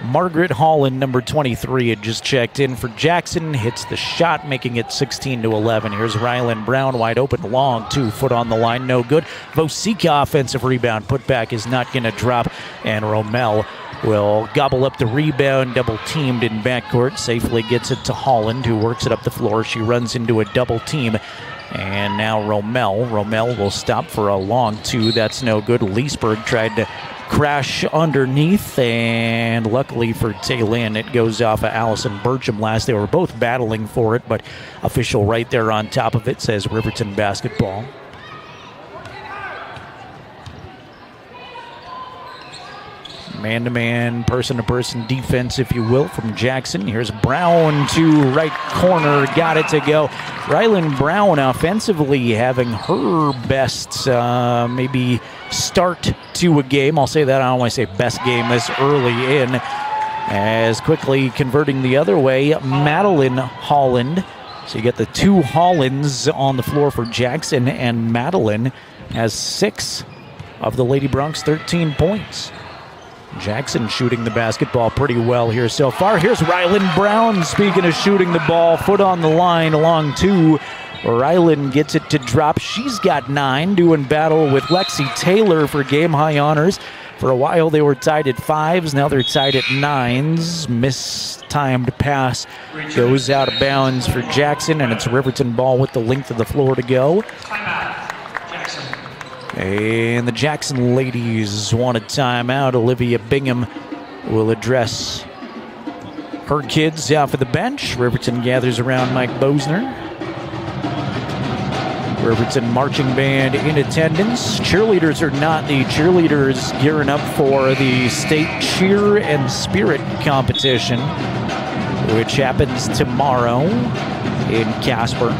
Margaret Holland, number 23, had just checked in for Jackson. Hits the shot, making it 16-11. Here's Ryland Brown, wide open, long 2 foot on the line, no good. Vosika offensive rebound, putback is not going to drop, and Romel will gobble up the rebound, double teamed in backcourt, safely gets it to Holland, who works it up the floor. She runs into a double team, and now Romel will stop for a long 2. That's no good. Leesburg tried to crash underneath, and luckily for Taylin, it goes off of Allison Burcham last. They were both battling for it, but official right there on top of it says Riverton basketball. Man-to-man, person-to-person defense, if you will, from Jackson. Here's Brown to right corner, got it to go. Ryland Brown offensively having her best maybe start to a game. I'll say that. I don't want to say best game this early in, as quickly converting the other way, Madeline Holland. So you get the 2 Hollands on the floor for Jackson, and Madeline has 6 of the Lady Broncs 13 points. Jackson shooting the basketball pretty well here so far. Here's Ryland Brown, speaking of shooting the ball, foot on the line, along 2. Ryland gets it to drop. She's got 9, doing battle with Lexi Taylor for game-high honors. For a while, they were tied at 5s. Now they're tied at 9s. Mistimed pass goes out of bounds for Jackson, and it's a Riverton ball with the length of the floor to go. And the Jackson ladies want a timeout. Olivia Bingham will address her kids off of the bench. Riverton gathers around Mike Bosner. Riverton marching band in attendance. Cheerleaders are not. The cheerleaders gearing up for the state cheer and spirit competition, which happens tomorrow in Casper.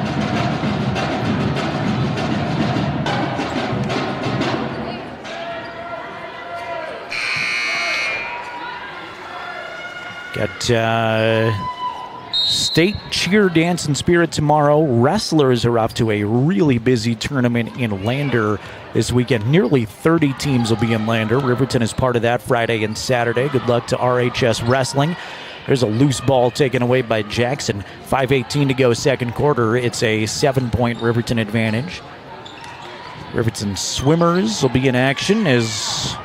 Got state cheer, dance, and spirit tomorrow. Wrestlers are off to a really busy tournament in Lander this weekend. Nearly 30 teams will be in Lander. Riverton is part of that Friday and Saturday. Good luck to RHS Wrestling. There's a loose ball taken away by Jackson. 5:18 to go second quarter. It's a 7-point Riverton advantage. Riverton swimmers will be in action as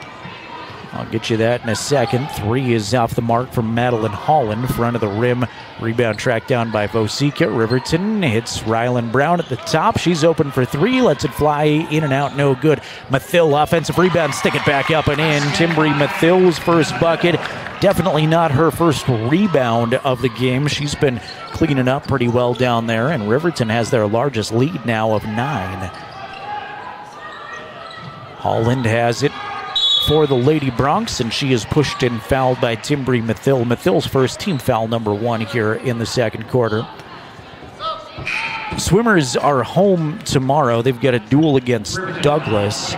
I'll get you that in a second. 3 is off the mark from Madeline Holland, front of the rim. Rebound tracked down by Vosica. Riverton hits Rylan Brown at the top. She's open for 3, lets it fly in and out, no good. Mathill, offensive rebound, stick it back up and in. Timbri Mathill's first bucket. Definitely not her first rebound of the game. She's been cleaning up pretty well down there, and Riverton has their largest lead now of 9. Holland has it for the Lady Bronx, and she is pushed and fouled by Timbri Mathill. Mathill's first team foul number 1 here in the second quarter. Swimmers are home tomorrow. They've got a duel against Douglas.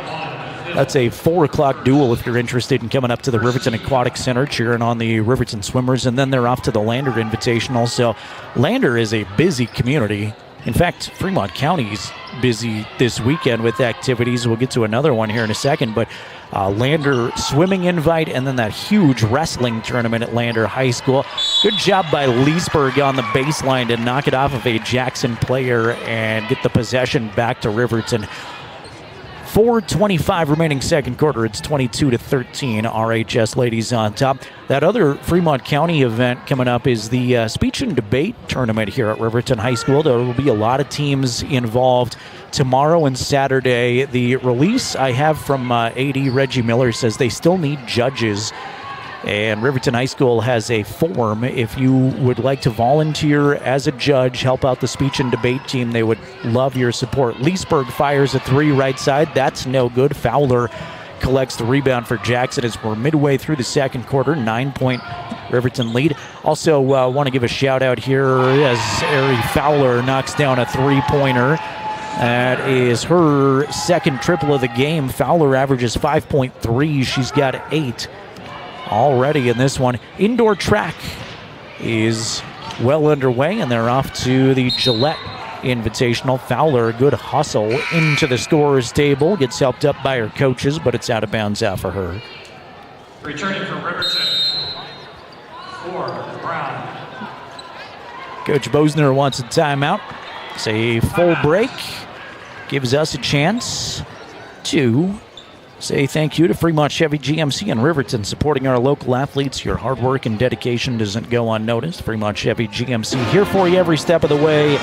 That's a 4 o'clock duel if you're interested in coming up to the Riverton Aquatic Center, cheering on the Riverton Swimmers, and then they're off to the Lander Invitational. So Lander is a busy community. In fact, Fremont County's busy this weekend with activities. We'll get to another one here in a second, but Lander swimming invite, and then that huge wrestling tournament at Lander High School. Good job by Leesburg on the baseline to knock it off of a Jackson player and get the possession back to Riverton. 4:25 remaining second quarter. It's 22-13. RHS ladies on top. That other Fremont County event coming up is the speech and debate tournament here at Riverton High School. There will be a lot of teams involved tomorrow and Saturday. The release I have from AD Reggie Miller says they still need judges. And Riverton High School has a form. If you would like to volunteer as a judge, help out the speech and debate team, they would love your support. Leesburg fires a 3 right side. That's no good. Fowler collects the rebound for Jackson as we're midway through the second quarter. 9-point Riverton lead. Also want to give a shout out here as Ari Fowler knocks down a 3-pointer. That is her second triple of the game. Fowler averages 5.3. She's got 8. Already in this one. Indoor track is well underway, and they're off to the Gillette Invitational. Fowler, a good hustle into the scorer's table, gets helped up by her coaches, but it's out of bounds out for her. Returning from Riverton, 4, Brown. Coach Bosner wants a timeout. It's a full break. Gives us a chance to say thank you to Fremont Chevy GMC and Riverton, supporting our local athletes. Your hard work and dedication doesn't go unnoticed. Fremont Chevy GMC here for you every step of the way.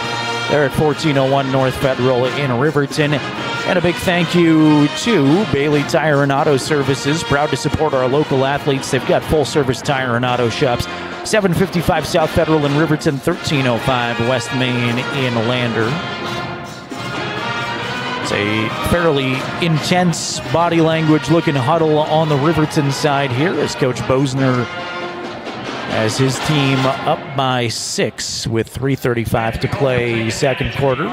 They're at 1401 North Federal in Riverton. And a big thank you to Bailey Tire and Auto Services, proud to support our local athletes. They've got full-service tire and auto shops. 755 South Federal in Riverton, 1305 West Main in Lander. It's a fairly intense body language looking huddle on the Riverton side here as Coach Bosner has his team up by 6 with 3:35 to play second quarter.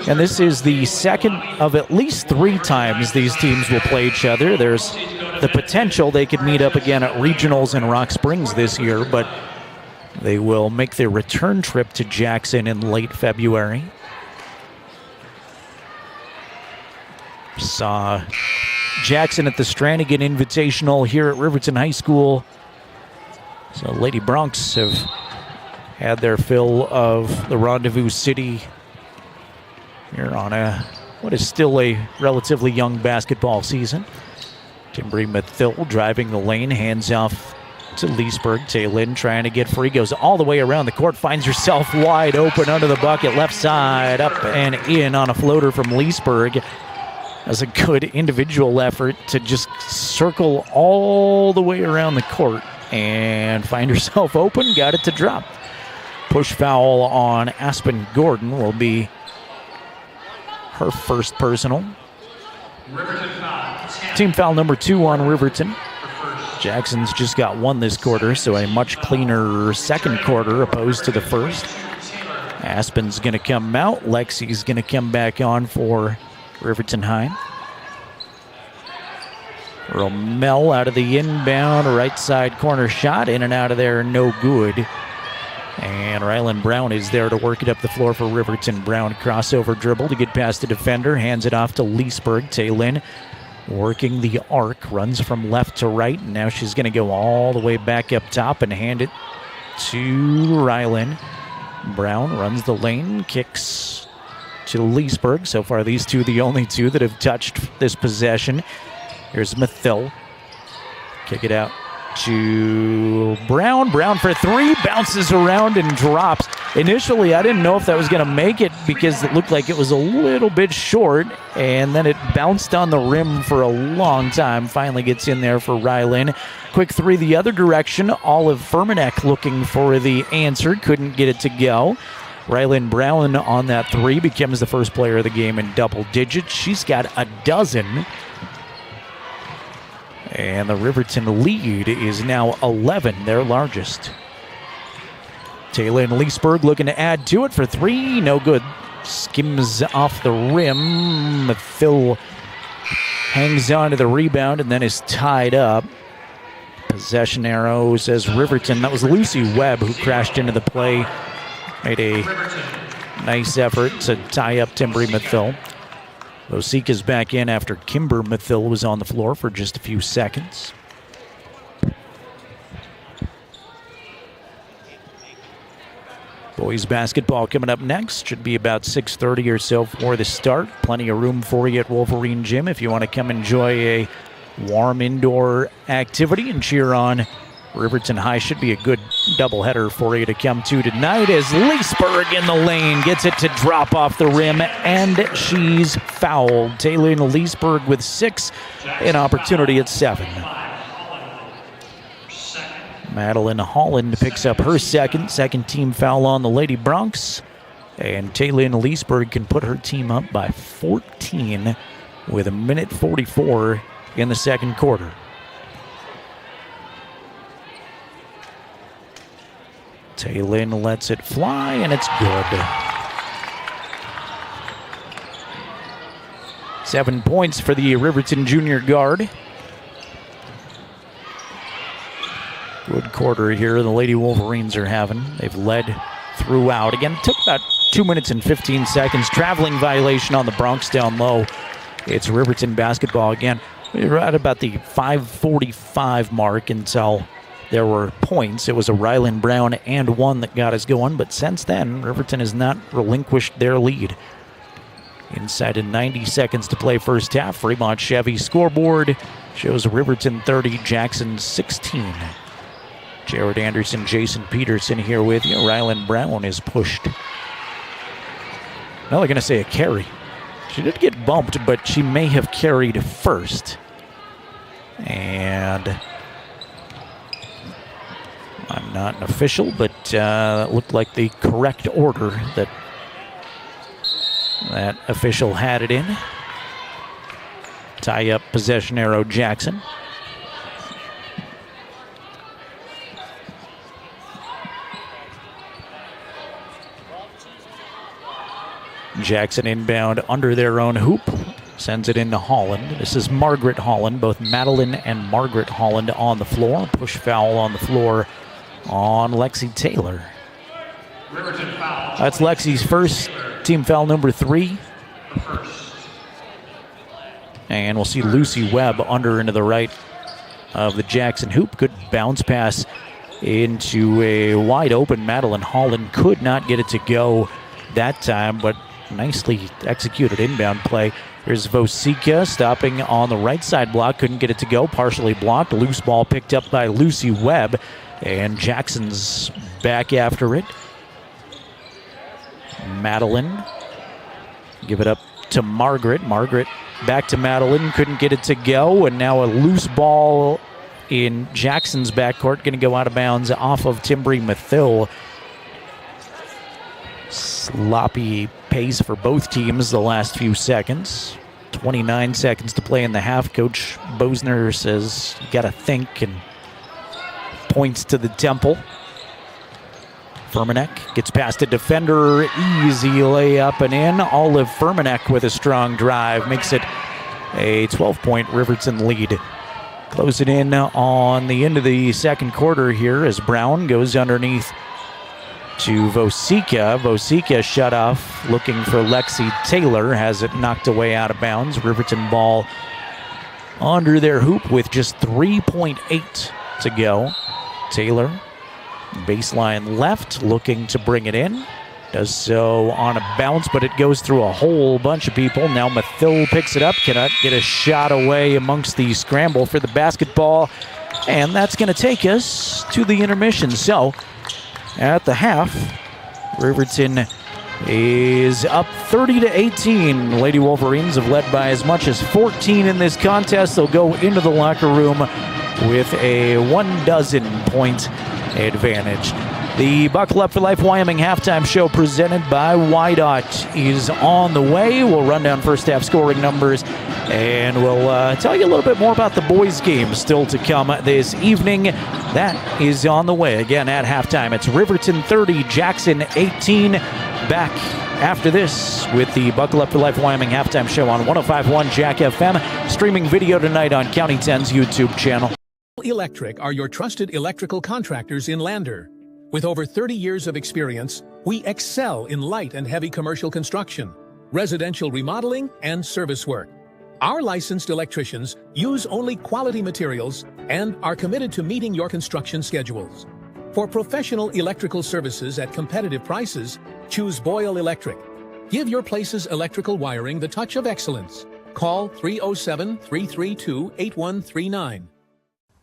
And this is the second of at least 3 times these teams will play each other. There's the potential they could meet up again at regionals in Rock Springs this year, but they will make their return trip to Jackson in late February. Saw Jackson at the Stranigan Invitational here at Riverton High School. So Lady Bronx have had their fill of the Rendezvous City here on what is still a relatively young basketball season. Timbri Mathill driving the lane, hands off to Leesburg. Taylin trying to get free, goes all the way around the court, finds herself wide open under the bucket, left side, up and in on a floater from Leesburg. That's a good individual effort to just circle all the way around the court and find herself open. Got it to drop. Push foul on Aspen Gordon will be her first personal. Team foul number 2 on Riverton. Jackson's just got 1 this quarter, so a much cleaner second quarter opposed to the first. Aspen's going to come out. Lexi's going to come back on for Riverton High. Rommel out of the inbound, right side corner shot, in and out of there, no good. And Rylan Brown is there to work it up the floor for Riverton. Brown crossover dribble to get past the defender, hands it off to Leesburg. Taylin working the arc, runs from left to right, and now she's going to go all the way back up top and hand it to Rylan. Brown runs the lane, kicks to Leesburg. So far, these two the only two that have touched this possession. Here's Mathill. Kick it out to Brown. Brown for three, bounces around and drops. Initially, I didn't know if that was going to make it because it looked like it was a little bit short, and then it bounced on the rim for a long time. Finally gets in there for Rylan. Quick three the other direction. Olive Furmanek looking for the answer. Couldn't get it to go. Rylan Brown on that three becomes the first player of the game in double digits. She's got a dozen. And the Riverton lead is now 11, their largest. Taylor and Leesburg looking to add to it for three. No good. Skims off the rim. Phil hangs on to the rebound and then is tied up. Possession arrow says Riverton. That was Lucy Webb who crashed into the play. Made a nice effort to tie up Timbri Mathil. Osika's back in after Kimber Mathil was on the floor for just a few seconds. Boys basketball coming up next. Should be about 6:30 or so for the start. Plenty of room for you at Wolverine Gym if you want to come enjoy a warm indoor activity and cheer on Riverton High. Should be a good doubleheader for you to come to tonight as Leesburg in the lane gets it to drop off the rim, and she's fouled. Taylor Leesburg with 6, an opportunity at 7. Madeline Holland picks up her second team foul on the Lady Bronx, and Taylor Leesburg can put her team up by 14 with 1:44 in the second quarter. Taylor lets it fly, and it's good. 7 points for the Riverton junior guard. Good quarter here the Lady Wolverines are having. They've led throughout. Again, took about 2 minutes and 15 seconds. Traveling violation on the Bronx down low. It's Riverton basketball again. We were at about the 5:45 mark until there were points. It was a Rylan Brown and one that got us going, but since then, Riverton has not relinquished their lead. Inside of 90 seconds to play first half. Fremont Chevy scoreboard shows Riverton 30, Jackson 16. Jared Anderson, Jason Peterson here with you. Rylan Brown is pushed. Now they're going to say a carry. She did get bumped, but she may have carried first. And I'm not an official, but it looked like the correct order that official had it in. Tie up possession arrow Jackson. Jackson inbound under their own hoop. Sends it into Holland. This is Margaret Holland. Both Madeline and Margaret Holland on the floor. Push foul on the floor on Lexi Taylor. That's Lexi's first, team foul number 3. And we'll see Lucy Webb under into the right of the Jackson hoop. Good bounce pass into a wide open Madeline Holland. Could not get it to go that time, but nicely executed inbound play. Here's Vosika stopping on the right side block. Couldn't get it to go. Partially blocked. Loose ball picked up by Lucy Webb. And Jackson's back after it. Madeline. Give it up to Margaret. Margaret back to Madeline. Couldn't get it to go. And now a loose ball in Jackson's backcourt. Going to go out of bounds off of Timbri Mathil. Sloppy pace for both teams the last few seconds. 29 seconds to play in the half. Coach Bosner says, you got to think, and points to the temple. Furmanek gets past a defender. Easy layup and in. Olive Furmanek with a strong drive makes it a 12-point Riverton lead. Close it in on the end of the second quarter here as Brown goes underneath to Vosika. Vosika shut off, looking for Lexi Taylor, has it knocked away out of bounds. Riverton ball under their hoop with just 3.8 to go. Taylor, baseline left, looking to bring it in. Does so on a bounce, but it goes through a whole bunch of people. Now Mathil picks it up, cannot get a shot away amongst the scramble for the basketball. And that's going to take us to the intermission. So, at the half, Riverton is up 30-18. Lady Wolverines have led by as much as 14 in this contest. They'll go into the locker room with a 12-point advantage. The Buckle Up for Life Wyoming halftime show presented by YDOT is on the way. We'll run down first half scoring numbers, and we'll tell you a little bit more about the boys' game still to come this evening. That is on the way. Again, at halftime, it's Riverton 30, Jackson 18. Back after this with the Buckle Up for Life Wyoming halftime show on 105.1 Jack FM. Streaming video tonight on County 10's YouTube channel. Electric are your trusted electrical contractors in Lander. With over 30 years of experience, we excel in light and heavy commercial construction, residential remodeling, and service work. Our licensed electricians use only quality materials and are committed to meeting your construction schedules. For professional electrical services at competitive prices, choose Boyle Electric. Give your place's electrical wiring the touch of excellence. Call 307-332-8139.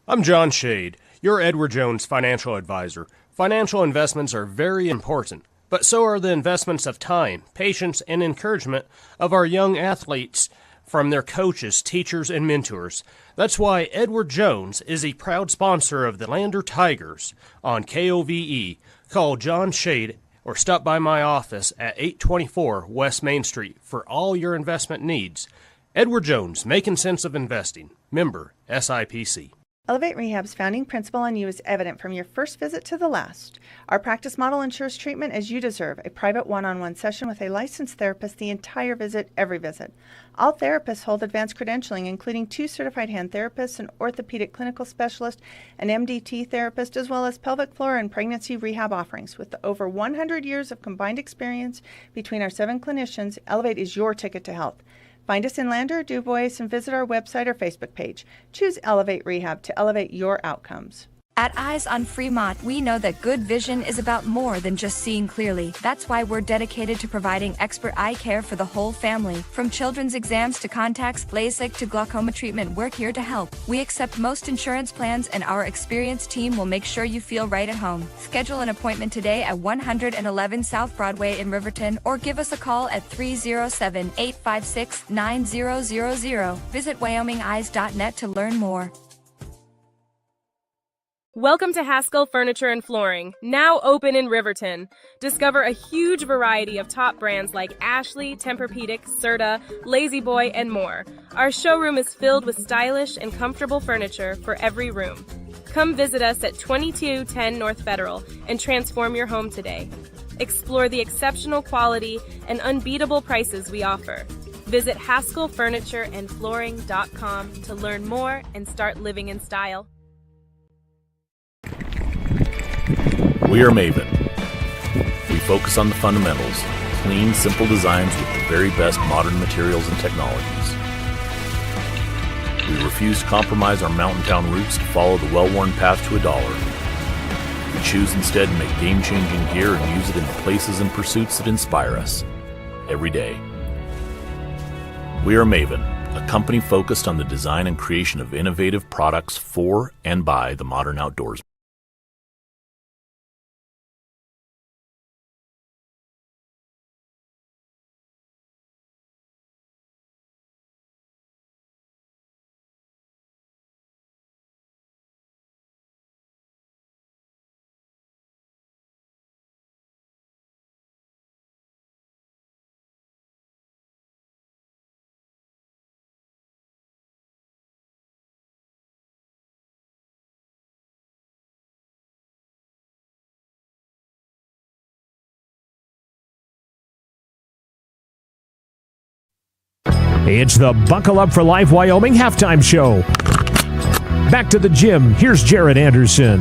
I'm John Shade, your Edward Jones financial advisor. Financial investments are very important, but so are the investments of time, patience, and encouragement of our young athletes from their coaches, teachers, and mentors. That's why Edward Jones is a proud sponsor of the Lander Tigers on KOVE. Call John Shade or stop by my office at 824 West Main Street for all your investment needs. Edward Jones, making sense of investing. Member SIPC. Elevate Rehab's founding principle on you is evident from your first visit to the last. Our practice model ensures treatment as you deserve, a private one-on-one session with a licensed therapist the entire visit, every visit. All therapists hold advanced credentialing, including 2 certified hand therapists, an orthopedic clinical specialist, an MDT therapist, as well as pelvic floor and pregnancy rehab offerings. With over 100 years of combined experience between our 7 clinicians, Elevate is your ticket to health. Find us in Lander or DuBois and visit our website or Facebook page. Choose Elevate Rehab to elevate your outcomes. At Eyes on Fremont, we know that good vision is about more than just seeing clearly. That's why we're dedicated to providing expert eye care for the whole family. From children's exams to contacts, LASIK to glaucoma treatment, we're here to help. We accept most insurance plans, and our experienced team will make sure you feel right at home. Schedule an appointment today at 111 South Broadway in Riverton, or give us a call at 307-856-9000. Visit WyomingEyes.net to learn more. Welcome to Haskell Furniture and Flooring, now open in Riverton. Discover a huge variety of top brands like Ashley, Tempur-Pedic, Serta, Lazy Boy, and more. Our showroom is filled with stylish and comfortable furniture for every room. Come visit us at 2210 North Federal and transform your home today. Explore the exceptional quality and unbeatable prices we offer. Visit HaskellFurnitureandFlooring.com to learn more and start living in style. We are Maven. We focus on the fundamentals, clean, simple designs with the very best modern materials and technologies. We refuse to compromise our mountain town roots to follow the well-worn path to $1. We choose instead to make game-changing gear and use it in the places and pursuits that inspire us every day. We are Maven, a company focused on the design and creation of innovative products for and by the modern outdoors. It's the Buckle Up for Life Wyoming halftime show. Back to the gym. Here's Jared Anderson.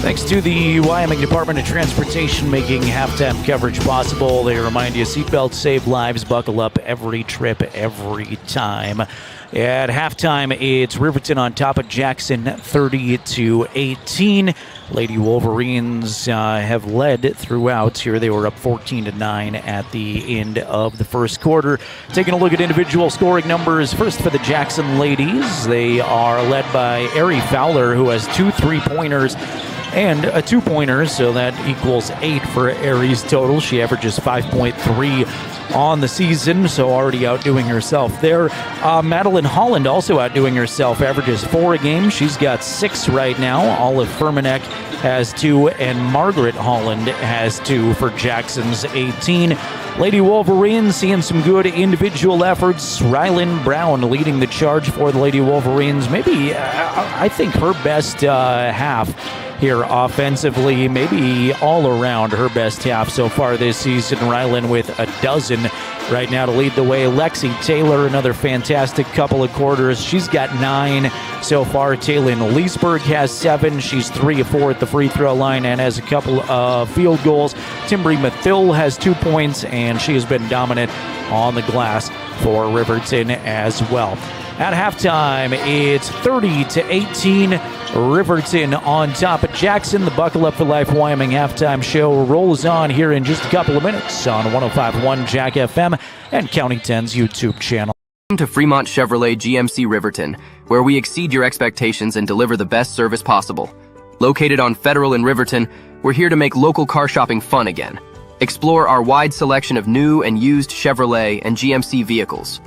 Thanks to the Wyoming Department of Transportation making halftime coverage possible. They remind you, seatbelts save lives, buckle up every trip, every time. At halftime, it's Riverton on top of Jackson 30-18. Lady Wolverines have led throughout here. They were up 14-9 at the end of the first quarter. Taking a look at individual scoring numbers. First for the Jackson ladies, they are led by Ari Fowler, who has 2 3-pointers and a 2-pointer, so that equals 8 for Ari's total. She averages 5.3 on the season, so already outdoing herself there. Madeline Holland also outdoing herself, averages 4 a game. She's got 6 right now. Olive Furmanek has 2, and Margaret Holland has 2 for Jackson's 18. Lady Wolverines seeing some good individual efforts. Rylan Brown leading the charge for the Lady Wolverines. Maybe, I think, her best half here offensively, maybe all around her best half so far this season. Rylan with a dozen right now to lead the way. Lexi Taylor, another fantastic couple of quarters. She's got 9 so far. Taylin Leesburg has 7. She's 3 of 4 at the free throw line and has a couple of field goals. Timbri Mathill has 2 points, and she has been dominant on the glass for Riverton as well. At halftime, it's 30-18. Riverton on top of Jackson. The Buckle Up for Life Wyoming halftime show rolls on here in just a couple of minutes on 105.1 Jack FM and County 10's YouTube channel. Welcome to Fremont Chevrolet GMC Riverton, where we exceed your expectations and deliver the best service possible. Located on Federal in Riverton, we're here to make local car shopping fun again. Explore our wide selection of new and used Chevrolet and GMC vehicles.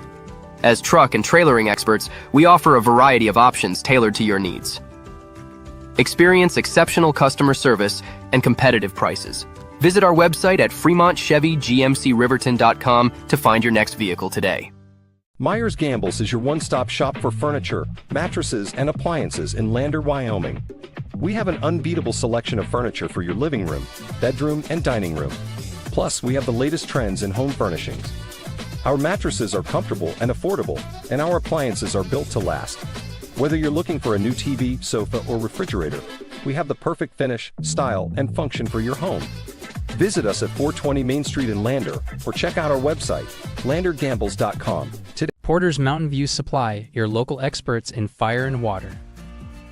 As truck and trailering experts, we offer a variety of options tailored to your needs. Experience exceptional customer service and competitive prices. Visit our website at FremontChevyGMCRiverton.com to find your next vehicle today. Myers Gambles is your one-stop shop for furniture, mattresses, and appliances in Lander, Wyoming. We have an unbeatable selection of furniture for your living room, bedroom, and dining room. Plus, we have the latest trends in home furnishings. Our mattresses are comfortable and affordable, and our appliances are built to last. Whether you're looking for a new TV, sofa, or refrigerator, we have the perfect finish, style, and function for your home. Visit us at 420 Main Street in Lander, or check out our website, landergambles.com. Today. Porter's Mountain View Supply, your local experts in fire and water.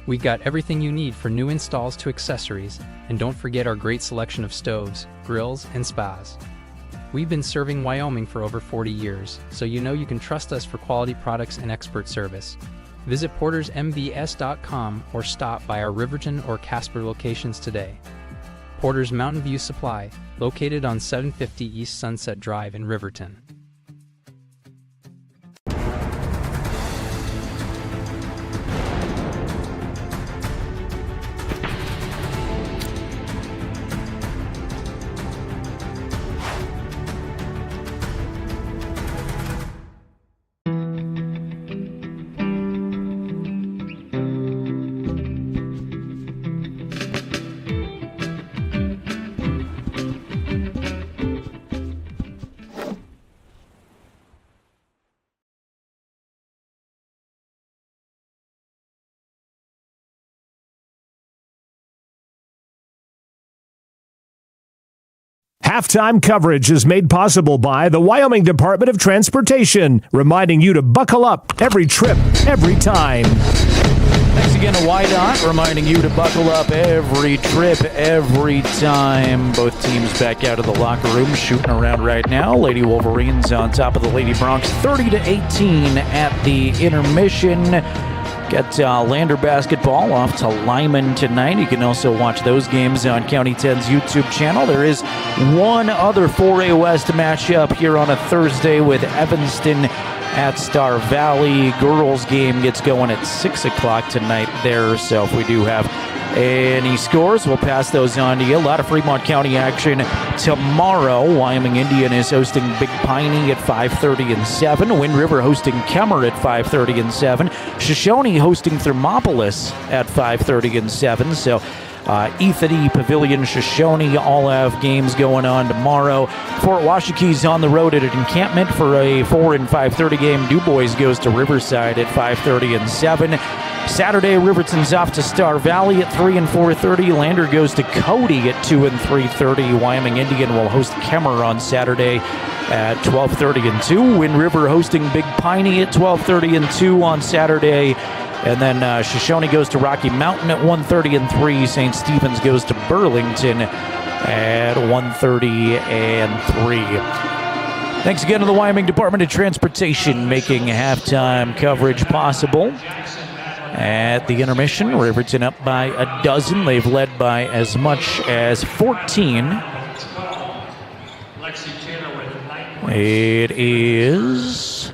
We got everything you need for new installs to accessories, and don't forget our great selection of stoves, grills, and spas. We've been serving Wyoming for over 40 years, so you know you can trust us for quality products and expert service. Visit portersmbs.com or stop by our Riverton or Casper locations today. Porter's Mountain View Supply, located on 750 East Sunset Drive in Riverton. Halftime coverage is made possible by the Wyoming Department of Transportation, reminding you to buckle up every trip, every time. Thanks again to YDOT, reminding you to buckle up every trip, every time. Both teams back out of the locker room, shooting around right now. Lady Wolverines on top of the Lady Bronx, 30-18 at the intermission. Got Lander basketball off to Lyman tonight. You can also watch those games on County 10's YouTube channel. There is one other 4A West matchup here on a Thursday with Evanston at Star Valley. Girls game gets going at 6 o'clock tonight there. So if we do have any scores, we'll pass those on to you. A lot of Fremont County action tomorrow. Wyoming Indian is hosting Big Piney at 5:30 and 7. Wind River hosting Kemmer at 5:30 and 7. Shoshone hosting Thermopolis at 5:30 and 7. So Ethity, Pavilion, Shoshone all have games going on tomorrow. Fort Washakee's on the road at an encampment for a 4 and 5:30 game. Du Bois goes to Riverside at 5:30 and 7. Saturday, Riverton's off to Star Valley at 3 and 4:30. Lander goes to Cody at 2 and 3:30. Wyoming Indian will host Kemmer on Saturday at 12:30 and 2. Wind River hosting Big Piney at 12:30 and 2 on Saturday. And then Shoshone goes to Rocky Mountain at 1:30 and 3. St. Stephen's goes to Burlington at 1:30 and 3. Thanks again to the Wyoming Department of Transportation making halftime coverage possible. At the intermission, Riverton up by a dozen. They've led by as much as 14. It is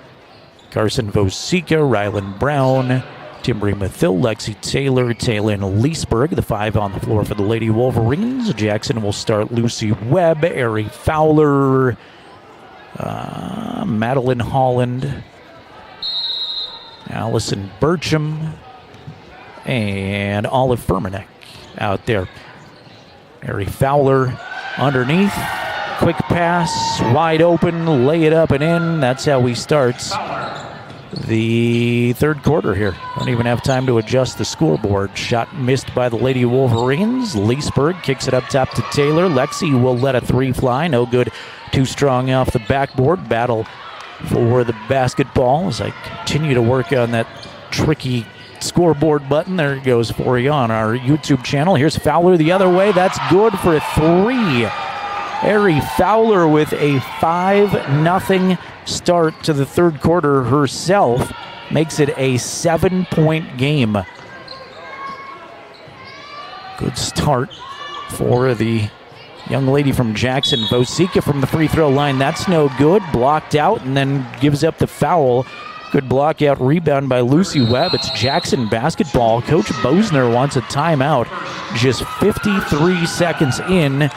Carson Vosica, Rylan Brown, Timbri Mathill, Lexi Taylor, Taylin Leesburg, the 5 on the floor for the Lady Wolverines. Jackson will start Lucy Webb, Ari Fowler, Madeline Holland, Allison Burcham, and Olive Furmanek out there. Ari Fowler underneath. Quick pass, wide open, lay it up and in. That's how we start the third quarter here. Don't even have time to adjust the scoreboard. Shot missed by the Lady Wolverines. Leesburg kicks it up top to Taylor. Lexi will let a 3 fly. No good. Too strong off the backboard. Battle for the basketball as I continue to work on that tricky scoreboard button. There it goes for you on our YouTube channel. Here's Fowler the other way. That's good for a 3. Ari Fowler with a 5-0 start to the third quarter herself. Makes it a 7-point game. Good start for the young lady from Jackson. Vosica from the free throw line. That's no good. Blocked out and then gives up the foul. Good block out rebound by Lucy Webb. It's Jackson basketball. Coach Bosner wants a timeout. Just 53 seconds in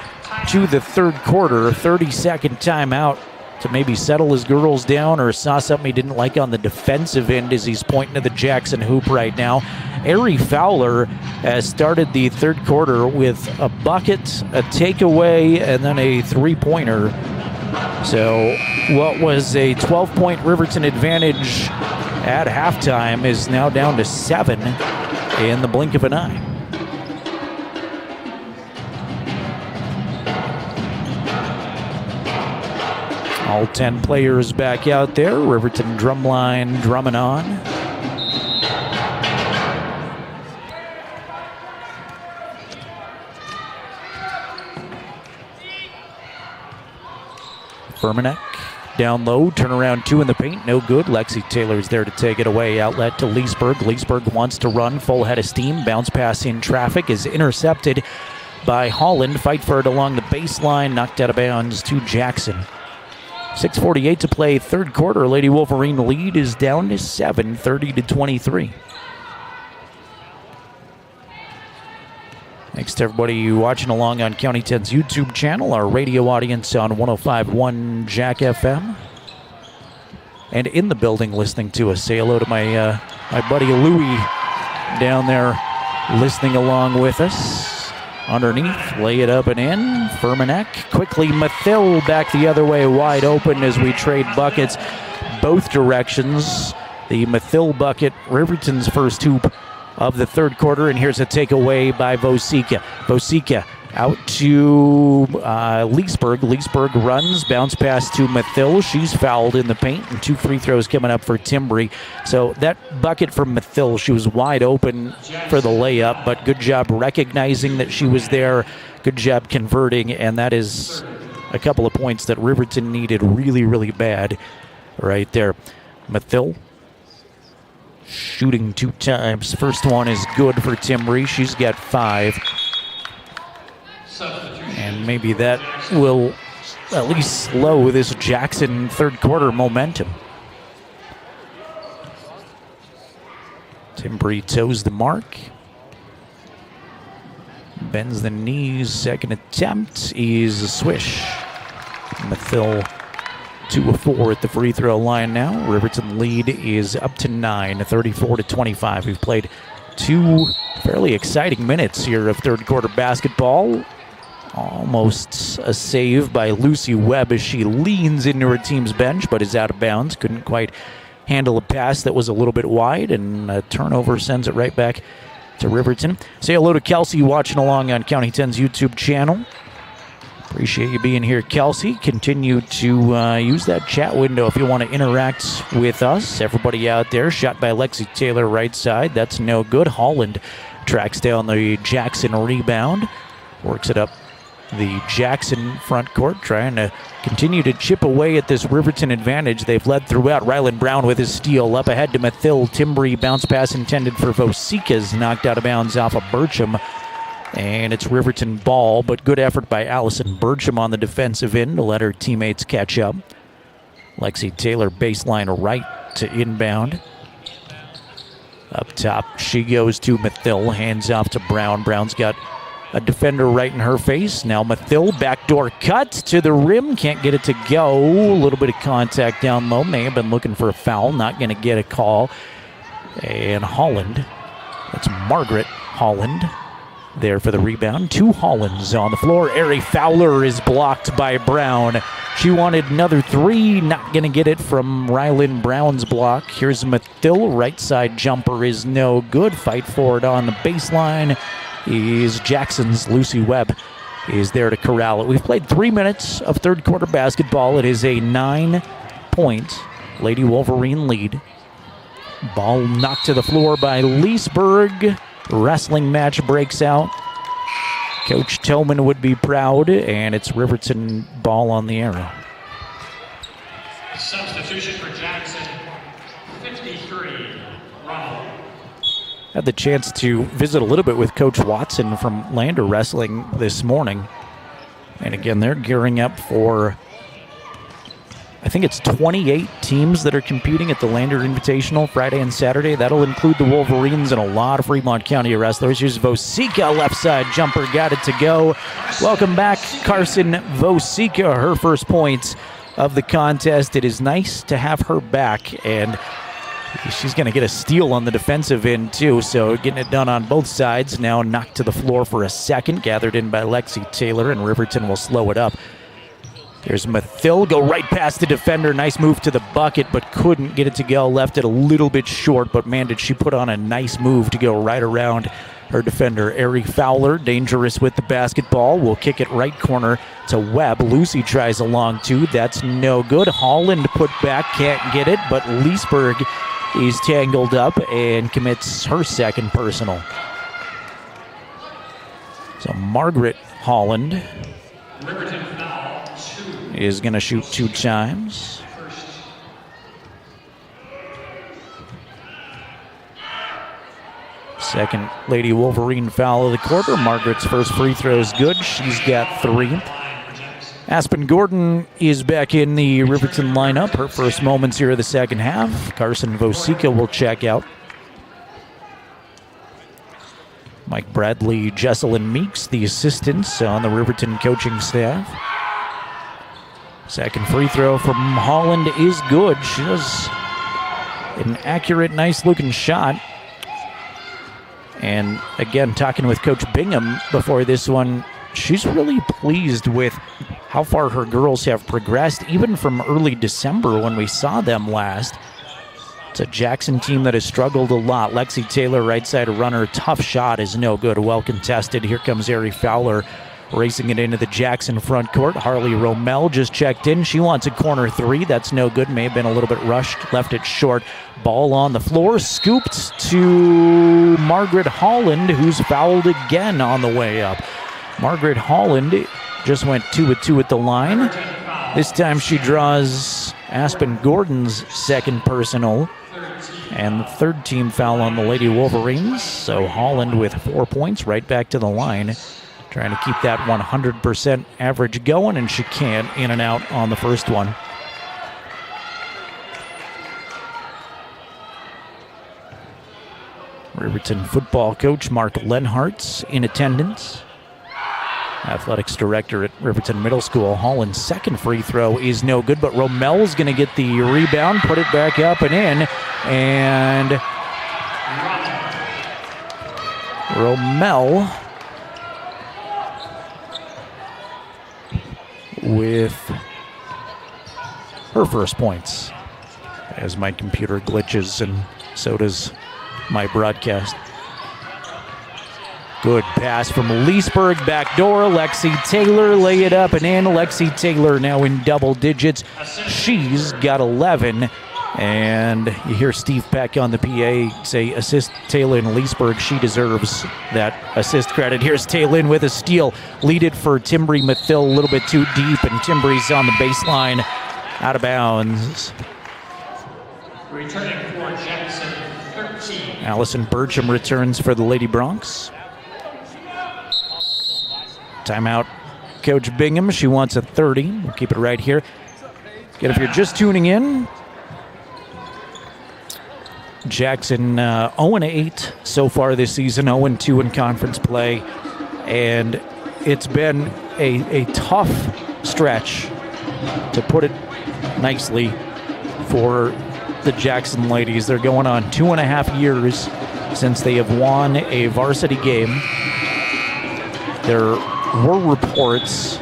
to the third quarter. 30-second timeout to maybe settle his girls down or saw something he didn't like on the defensive end as he's pointing to the Jackson hoop right now. Ari Fowler has started the third quarter with a bucket, a takeaway, and then a three-pointer. So what was a 12-point Riverton advantage at halftime is now down to 7 in the blink of an eye. All 10 players back out there. Riverton drumline drumming on. Furmanek down low, turnaround 2 in the paint, no good. Lexi Taylor's there to take it away. Outlet to Leesburg. Leesburg wants to run, full head of steam. Bounce pass in traffic is intercepted by Holland. Fight for it along the baseline, knocked out of bounds to Jackson. 6:48 to play, third quarter. Lady Wolverine lead is down to 7, 30-23. Thanks to everybody watching along on County 10's YouTube channel, our radio audience on 105.1 Jack FM, and in the building listening to us. Say hello to my buddy Louie down there listening along with us. Underneath, lay it up and in. Furmanek quickly. Mathill back the other way, wide open as we trade buckets both directions. The Mathill bucket, Riverton's first hoop of the third quarter, and here's a takeaway by Vosica. Vosica out to Leesburg. Leesburg runs, bounce pass to Mathill. She's fouled in the paint, and 2 free throws coming up for Timbri. So that bucket from Mathill, she was wide open for the layup, but good job recognizing that she was there. Good job converting, and that is a couple of points that Riverton needed really, really bad right there. Mathill shooting 2 times. First one is good for Timbri. She's got 5. And maybe that will at least slow this Jackson third quarter momentum. Timbri toes the mark. Bends the knees. Second attempt is a swish. Mathill 2 of 4 at the free throw line now. Riverton lead is up to 9, 34-25. We've played 2 fairly exciting minutes here of third quarter basketball. Almost a save by Lucy Webb as she leans into her team's bench, but is out of bounds. Couldn't quite handle a pass that was a little bit wide, and a turnover sends it right back to Riverton. Say hello to Kelsey watching along on County 10's YouTube channel. Appreciate you being here, Kelsey. Continue to use that chat window if you want to interact with us. Everybody out there, shot by Lexi Taylor right side. That's no good. Holland tracks down the Jackson rebound. Works it up the Jackson front court, trying to continue to chip away at this Riverton advantage. They've led throughout. Rylan Brown with his steal. Up ahead to Mathil Timbry. Bounce pass intended for Vosika's. Knocked out of bounds off of Burcham. And it's Riverton ball, but good effort by Allison Burcham on the defensive end to let her teammates catch up. Lexi Taylor baseline right to inbound. Up top, she goes to Mathil, hands off to Brown. Brown's got a defender right in her face. Now Mathil, backdoor cut to the rim. Can't get it to go. A little bit of contact down low. May have been looking for a foul. Not going to get a call. And Holland, that's Margaret Holland, there for the rebound. Two Hollands on the floor. Ari Fowler is blocked by Brown. She wanted another three. Not going to get it from Rylan Brown's block. Here's Mathil. Right side jumper is no good. Fight for it on the baseline is Jackson's Lucy Webb is there to corral it. We've played 3 minutes of third quarter basketball. It is a 9-point Lady Wolverine lead. Ball knocked to the floor by Leesburg. Wrestling match breaks out. Coach Tillman would be proud, and it's Riverton ball on the arrow. Substitution for Jackson, 53, Ronald. Had the chance to visit a little bit with Coach Watson from Lander Wrestling this morning. And again, they're gearing up for, I think it's 28 teams that are competing at the Lander Invitational Friday and Saturday. That'll include the Wolverines and a lot of Fremont County wrestlers. Here's Vosika, left side jumper, got it to go. Welcome back, Carson Vosika, her first points of the contest. It is nice to have her back, and she's going to get a steal on the defensive end, too, so getting it done on both sides. Now knocked to the floor for a second, gathered in by Lexi Taylor, and Riverton will slow it up. There's Mathil, go right past the defender. Nice move to the bucket, but couldn't get it to go. Left it a little bit short, but man, did she put on a nice move to go right around her defender. Ari Fowler, dangerous with the basketball. Will kick it right corner to Webb. Lucy tries a long two. That's no good. Holland put back, can't get it, but Leesburg is tangled up and commits her second personal. So Margaret Holland is going to shoot 2 times. Second Lady Wolverine foul of the quarter. Margaret's first free throw is good. She's got 3. Aspen Gordon is back in the Riverton lineup. Her first moments here of the second half. Carson Vosika will check out. Mike Bradley, Jesselyn Meeks, the assistants on the Riverton coaching staff. Second free throw from Holland is good. She does an accurate, nice-looking shot. And again, talking with Coach Bingham before this one, she's really pleased with how far her girls have progressed, even from early December when we saw them last. It's a Jackson team that has struggled a lot. Lexi Taylor, right side runner, tough shot is no good. Well contested. Here comes Ari Fowler racing it into the Jackson front court. Harley Romel just checked in. She wants a corner 3. That's no good. May have been a little bit rushed. Left it short. Ball on the floor. Scooped to Margaret Holland, who's fouled again on the way up. Margaret Holland just went 2-2 at the line. This time she draws Aspen Gordon's second personal and the third team foul on the Lady Wolverines. So Holland with 4 points, right back to the line, trying to keep that 100% average going, and she can, in and out on the first one. Riverton football coach Mark Lenhart's in attendance. Athletics director at Riverton Middle School. Holland's second free throw is no good, but Romel's going to get the rebound, put it back up and in, and Romel with her first points as my computer glitches, and so does my broadcast. Good pass from Leesburg, back door. Lexi Taylor lay it up and in. Lexi Taylor now in double digits. She's got 11. And you hear Steve Peck on the PA say, assist Taylin Leesburg. She deserves that assist credit. Here's Taylin with a steal. Lead it for Timbri Mathill, a little bit too deep, and Timbri's on the baseline, out of bounds. Returning for Jackson, 13. Allison Burcham returns for the Lady Bronx. Timeout, Coach Bingham. She wants a 30. We'll keep it right here. Again, if you're just tuning in, Jackson 0-8 so far this season, 0-2 in conference play. And it's been a tough stretch, to put it nicely, for the Jackson ladies. They're going on 2.5 years since they have won a varsity game. There were reports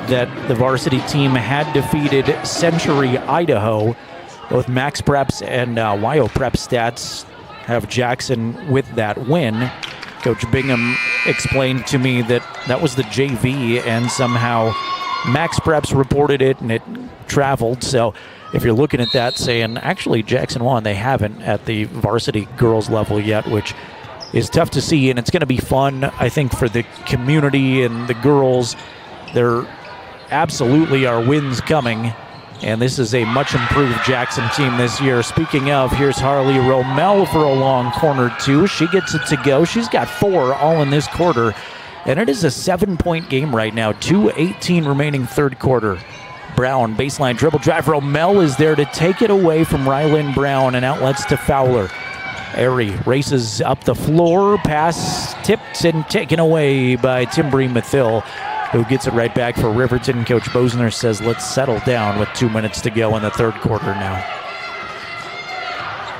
that the varsity team had defeated Century, Idaho. Both Max Preps and Wyo Prep stats have Jackson with that win. Coach Bingham explained to me that that was the JV, and somehow Max Preps reported it and it traveled. So if you're looking at that saying, actually Jackson won, they haven't at the varsity girls level yet, which is tough to see. And it's going to be fun, I think, for the community and the girls. There absolutely are wins coming. And this is a much improved Jackson team this year. Speaking of, here's Harley Romel for a long corner two. She gets it to go. She's got 4 all in this quarter. And it is a 7-point game right now. 2:18 remaining third quarter. Brown, baseline dribble drive. Romel is there to take it away from Rylan Brown, and outlets to Fowler. Airy races up the floor. Pass tipped and taken away by Timbri Mathill, who gets it right back for Riverton. Coach Bosner says, let's settle down with 2 minutes to go in the third quarter now.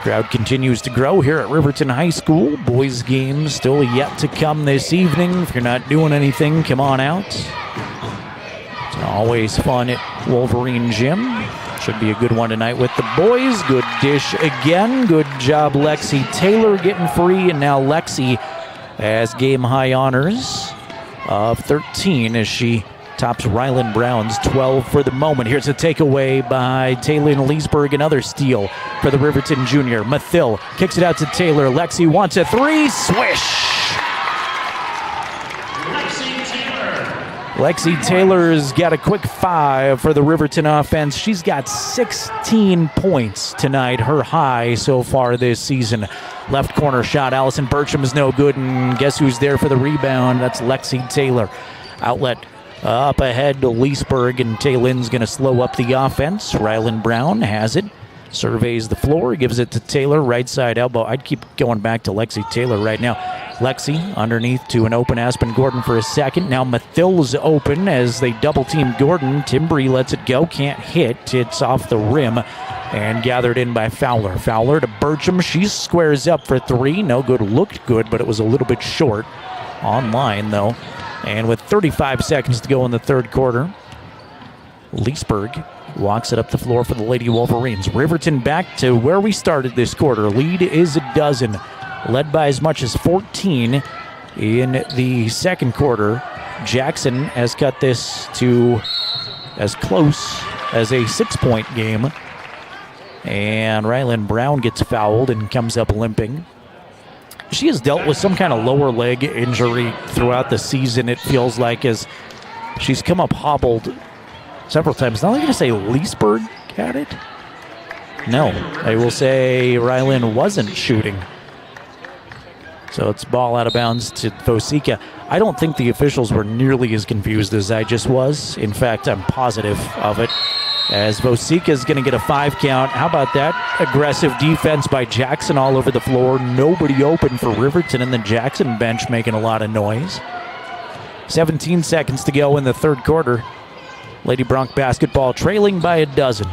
Crowd continues to grow here at Riverton High School. Boys game still yet to come this evening. If you're not doing anything, come on out. It's always fun at Wolverine Gym. Should be a good one tonight with the boys. Good dish again. Good job, Lexi Taylor getting free. And now Lexi has game high honors of 13 as she tops Rylan Brown's 12 for the moment. Here's a takeaway by Taylor Leesburg. Another steal for the Riverton junior. Mathill kicks it out to Taylor. Lexi wants a 3. Swish! Lexi Taylor's got a quick 5 for the Riverton offense. She's got 16 points tonight, her high so far this season. Left corner shot. Allison Burcham is no good, and guess who's there for the rebound? That's Lexi Taylor. Outlet up ahead to Leesburg, and Taylin's going to slow up the offense. Rylan Brown has it. Surveys the floor, gives it to Taylor, right side elbow. I'd keep going back to Lexi Taylor right now. Lexi underneath to an open Aspen Gordon for a second. Now Mathill's open as they double team Gordon. Timbri lets it go, can't hit. It's off the rim and gathered in by Fowler. Fowler to Burcham. She squares up for 3. No good, looked good, but it was a little bit short. Online though. And with 35 seconds to go in the third quarter, Leesburg walks it up the floor for the Lady Wolverines. Riverton back to where we started this quarter. Lead is a dozen, led by as much as 14 in the second quarter. Jackson has cut this to as close as a 6-point game. And Rylan Brown gets fouled and comes up limping. She has dealt with some kind of lower leg injury throughout the season, it feels like, as she's come up hobbled several times. Now I'm going to say Leesburg had it. No, I will say Rylan wasn't shooting. So it's ball out of bounds to Vosica. I don't think the officials were nearly as confused as I just was. In fact, I'm positive of it, as Vosica is going to get a 5 count. How about that? Aggressive defense by Jackson all over the floor. Nobody open for Riverton, and the Jackson bench making a lot of noise. 17 seconds to go in the third quarter. Lady Bronx basketball trailing by a dozen.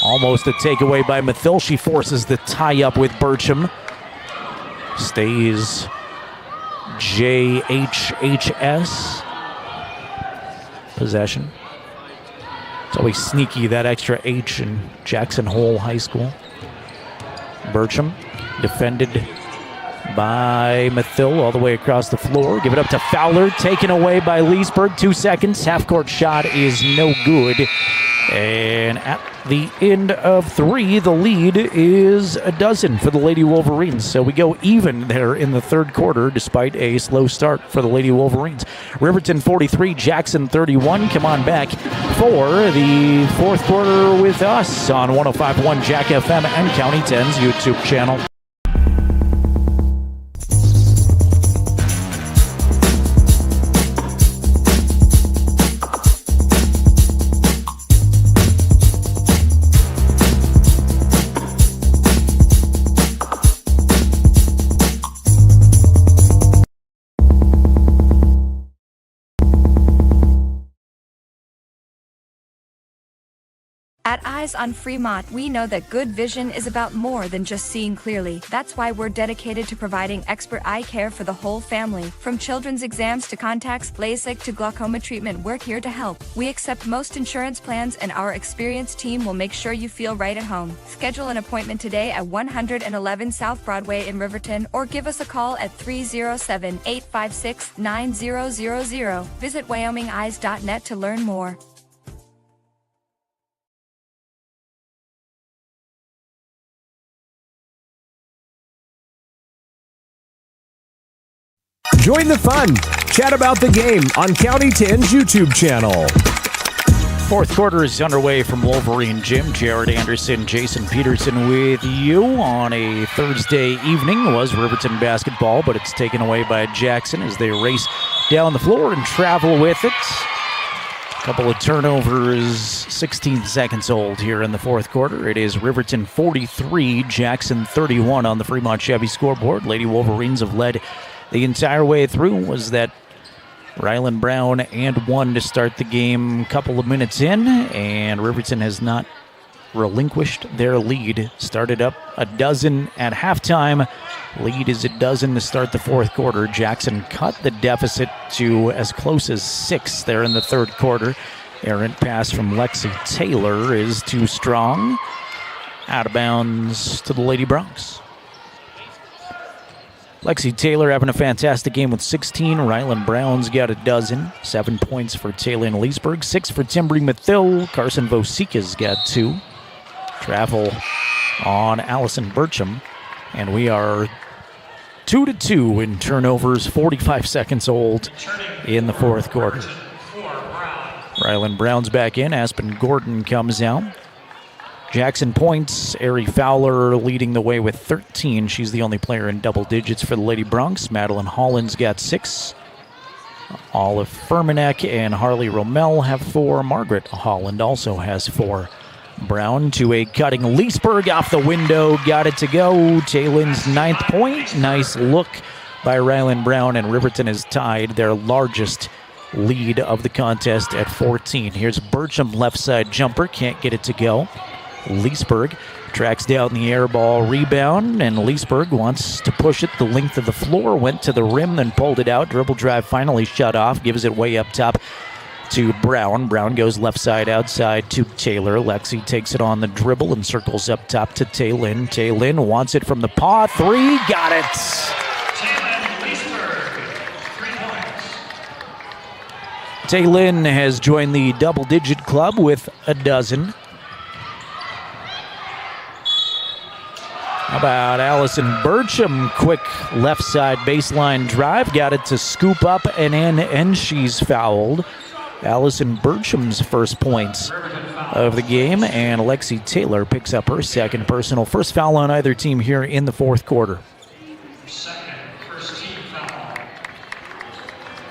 Almost a takeaway by Mathill. She forces the tie-up with Burcham. Stays JHHS. Possession. It's always sneaky, that extra H in Jackson Hole High School. Burcham defended by Mathill all the way across the floor. Give it up to Fowler, taken away by Leesburg. 2 seconds. Half-court shot is no good. And at the end of 3, the lead is a dozen for the Lady Wolverines. So we go even there in the third quarter despite a slow start for the Lady Wolverines. Riverton 43, Jackson 31. Come on back for the fourth quarter with us on 105.1 Jack FM and County 10's YouTube channel. At Eyes on Fremont, we know that good vision is about more than just seeing clearly. That's why we're dedicated to providing expert eye care for the whole family. From children's exams to contacts, LASIK to glaucoma treatment, we're here to help. We accept most insurance plans, and our experienced team will make sure you feel right at home. Schedule an appointment today at 111 South Broadway in Riverton, or give us a call at 307-856-9000. Visit WyomingEyes.net to learn more. Join the fun. Chat about the game on County 10's YouTube channel. Fourth quarter is underway from Wolverine Gym. Jared Anderson, Jason Peterson with you on a Thursday evening. It was Riverton basketball, but it's taken away by Jackson as they race down the floor and travel with it. A couple of turnovers, 16 seconds old here in the fourth quarter. It is Riverton 43, Jackson 31 on the Fremont Chevy scoreboard. Lady Wolverines have led the entire way through. Was that Rylan Brown and one to start the game a couple of minutes in, and Riverton has not relinquished their lead. Started up a dozen at halftime. Lead is a dozen to start the fourth quarter. Jackson cut the deficit to as close as 6 there in the third quarter. Errant pass from Lexi Taylor is too strong. Out of bounds to the Lady Bronx. Lexi Taylor having a fantastic game with 16. Rylan Brown's got a dozen. 7 points for Taylor and Leesburg. 6 for Timbri Mathill. Carson Vosika's got 2. Travel on Allison Burcham. And we are 2-2 in turnovers. 45 seconds old in the fourth quarter. Rylan Brown's back in. Aspen Gordon comes out. Jackson points. Ari Fowler leading the way with 13. She's the only player in double digits for the Lady Bronx. Madeline Holland's got 6. Olive Furmanek and Harley Rommel have 4. Margaret Holland also has 4. Brown to a cutting Leesburg off the window. Got it to go. Taylor's 9th point. Nice look by Rylan Brown, and Riverton has tied their largest lead of the contest at 14. Here's Burcham, left side jumper. Can't get it to go. Leesburg tracks down the air ball rebound, and Leesburg wants to push it the length of the floor. Went to the rim, then pulled it out. Dribble drive finally shut off. Gives it way up top to Brown. Brown goes left side outside to Taylor. Lexi takes it on the dribble and circles up top to Taylin. Taylin wants it from the paw. 3. Got it. Taylin has joined the double-digit club with a dozen. How about Allison Burcham? Quick left side baseline drive. Got it to scoop up and in, and she's fouled. Allison Burcham's first points of the game, and Alexi Taylor picks up her second personal. First foul on either team here in the fourth quarter.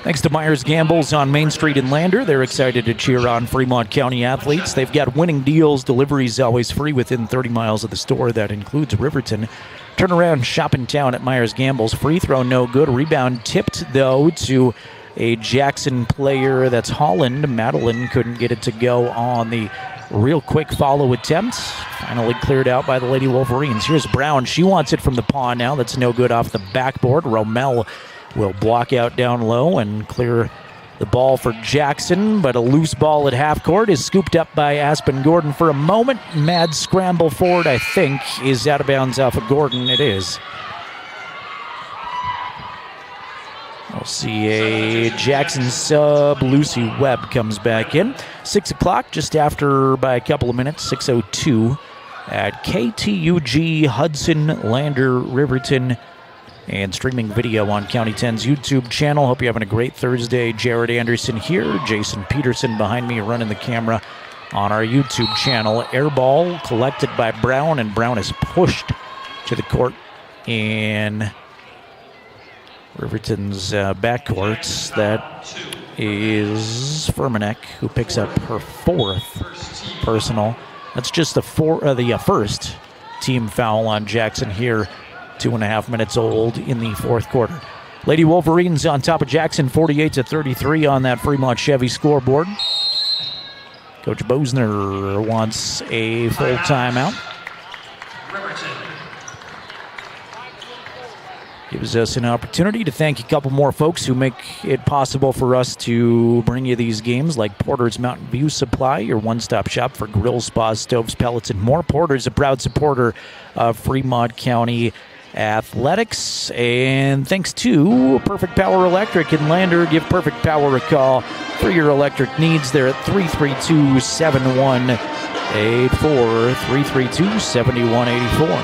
Thanks to Myers Gambles on Main Street in Lander. They're excited to cheer on Fremont County athletes. They've got winning deals. Deliveries always free within 30 miles of the store. That includes Riverton. Turn around, shop in town at Myers Gambles. Free throw, no good. Rebound tipped, though, to a Jackson player. That's Holland. Madeline couldn't get it to go on the real quick follow attempt. Finally cleared out by the Lady Wolverines. Here's Brown. She wants it from the paw now. That's no good off the backboard. Rommel will block out down low and clear The ball for Jackson, but a loose ball at half court is scooped up by Aspen Gordon for a moment. Mad scramble forward, I think, is out of bounds off of Gordon. It is. We'll see a Jackson sub. Lucy Webb comes back in. 6 o'clock, just after by a couple of minutes, 6:02 at KTUG Hudson, Lander, Riverton, and streaming video on County 10's YouTube channel. Hope you're having a great Thursday. Jared Anderson here. Jason Peterson behind me running the camera on our YouTube channel. Air ball collected by Brown, and Brown is pushed to the court in Riverton's backcourt. That is Furmanek, who picks up her 4th personal. That's just the first team foul on Jackson here. 2.5 minutes old in the 4th quarter. Lady Wolverines on top of Jackson, 48-33 on that Fremont Chevy scoreboard. Coach Bosner wants a full timeout. Gives us an opportunity to thank a couple more folks who make it possible for us to bring you these games, like Porter's Mountain View Supply, your one-stop shop for grills, spas, stoves, pellets, and more. Porter's a proud supporter of Fremont County Athletics. And thanks to Perfect Power Electric in Lander. Give Perfect Power a call for your electric needs. They're at 332-7184, 332-7184.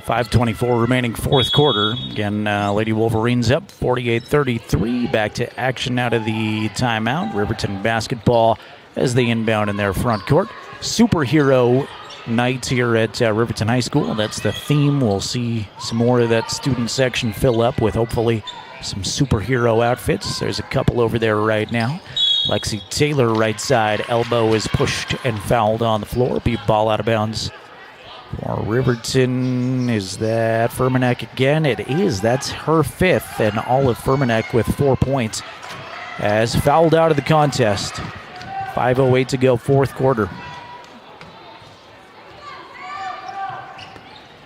5:24 remaining 4th quarter. Again, Lady Wolverines up 48-33. Back to action out of the timeout. Riverton basketball as they inbound in their front court. Superhero night here at Riverton High School. That's the theme. We'll see some more of that student section fill up with hopefully some superhero outfits. There's a couple over there right now. Lexi Taylor, right side, elbow is pushed and fouled on the floor. Be ball out of bounds for Riverton. Is that Furmanek again? It is. That's her 5th, and Olive Furmanek with 4 points as fouled out of the contest. 5:08 to go, 4th quarter.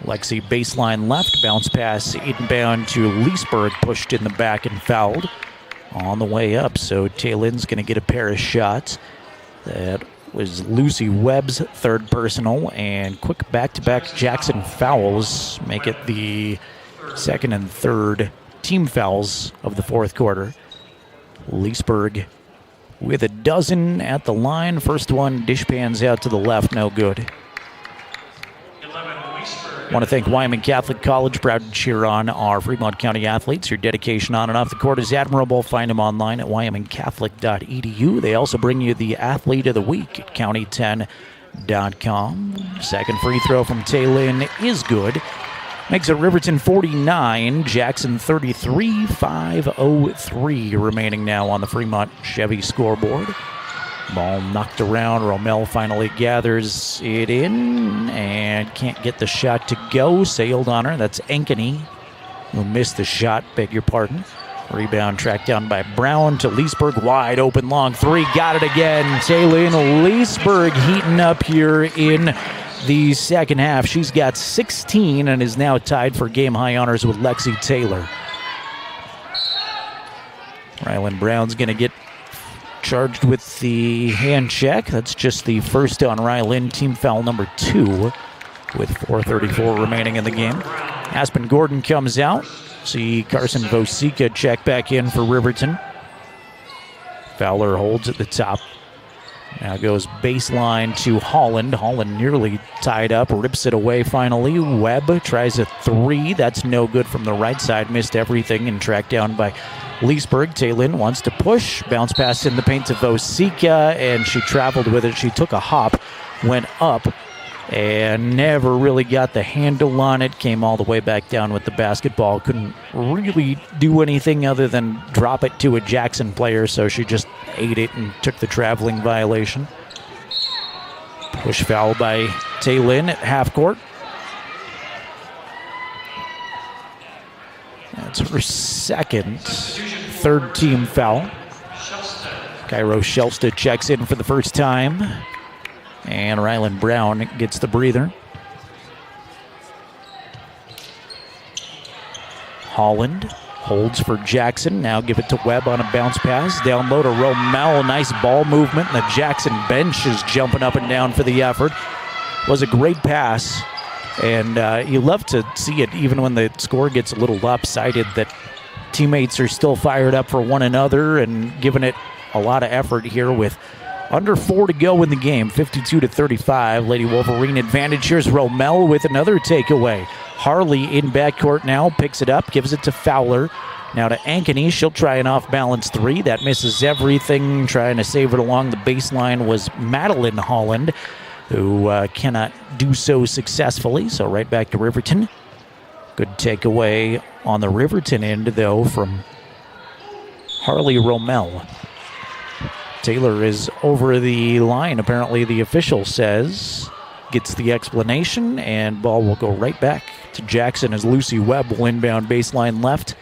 Lexi baseline left, bounce pass inbound to Leesburg, pushed in the back and fouled on the way up. So Taylin's going to get a pair of shots. That was Lucy Webb's 3rd personal, and quick back-to-back Jackson fouls make it the 2nd and 3rd team fouls of the 4th quarter. Leesburg with a dozen at the line. First one, dishpans out to the left, no good. I want to thank Wyoming Catholic College, proud to cheer on our Fremont County athletes. Your dedication on and off the court is admirable. Find them online at wyomingcatholic.edu. They also bring you the Athlete of the Week at county10.com. Second free throw from Taylin is good. Makes it Riverton 49, Jackson 33, 5:03 remaining now on the Fremont Chevy scoreboard. Ball knocked around. Rommel finally gathers it in and can't get the shot to go. Sailed on her. That's Ankeny, who missed the shot. Beg your pardon. Rebound tracked down by Brown to Leesburg. Wide open long three. Got it again. Taylin Leesburg heating up here in the second half. She's got 16 and is now tied for game high honors with Lexi Taylor. Rylan Brown's going to get charged with the hand check. That's just the first on Rylan. Team foul number 2 with 4:34 remaining in the game. Aspen Gordon comes out. See Carson Vosica check back in for Riverton. Fowler holds at the top. Now goes baseline to Holland. Holland nearly tied up, rips it away finally. Webb tries a 3. That's no good from the right side. Missed everything and tracked down by Leesburg. Taylin wants to push. Bounce pass in the paint to Vosica, and she traveled with it. She took a hop, went up, and never really got the handle on it. Came all the way back down with the basketball. Couldn't really do anything other than drop it to a Jackson player, so she just ate it and took the traveling violation. Push foul by Taylin at half court. That's her second, third team foul. Cairo Shelsta checks in for the first time. And Rylan Brown gets the breather. Holland holds for Jackson. Now give it to Webb on a bounce pass. Down low to Romel. Nice ball movement. And the Jackson bench is jumping up and down for the effort. Was a great pass. And you love to see it even when the score gets a little lopsided, that teammates are still fired up for one another and giving it a lot of effort here with under 4 to go in the game. 52-35. Lady Wolverine advantage. Here's Romel with another takeaway. Harley in backcourt now. Picks it up. Gives it to Fowler. Now to Ankeny. She'll try an off-balance three. That misses everything. Trying to save it along the baseline was Madeline Holland, who cannot do so successfully. So right back to Riverton. Good takeaway on the Riverton end, though, from Harley Romel. Taylor is over the line, apparently the official says. Gets the explanation, and ball will go right back to Jackson as Lucy Webb will inbound baseline left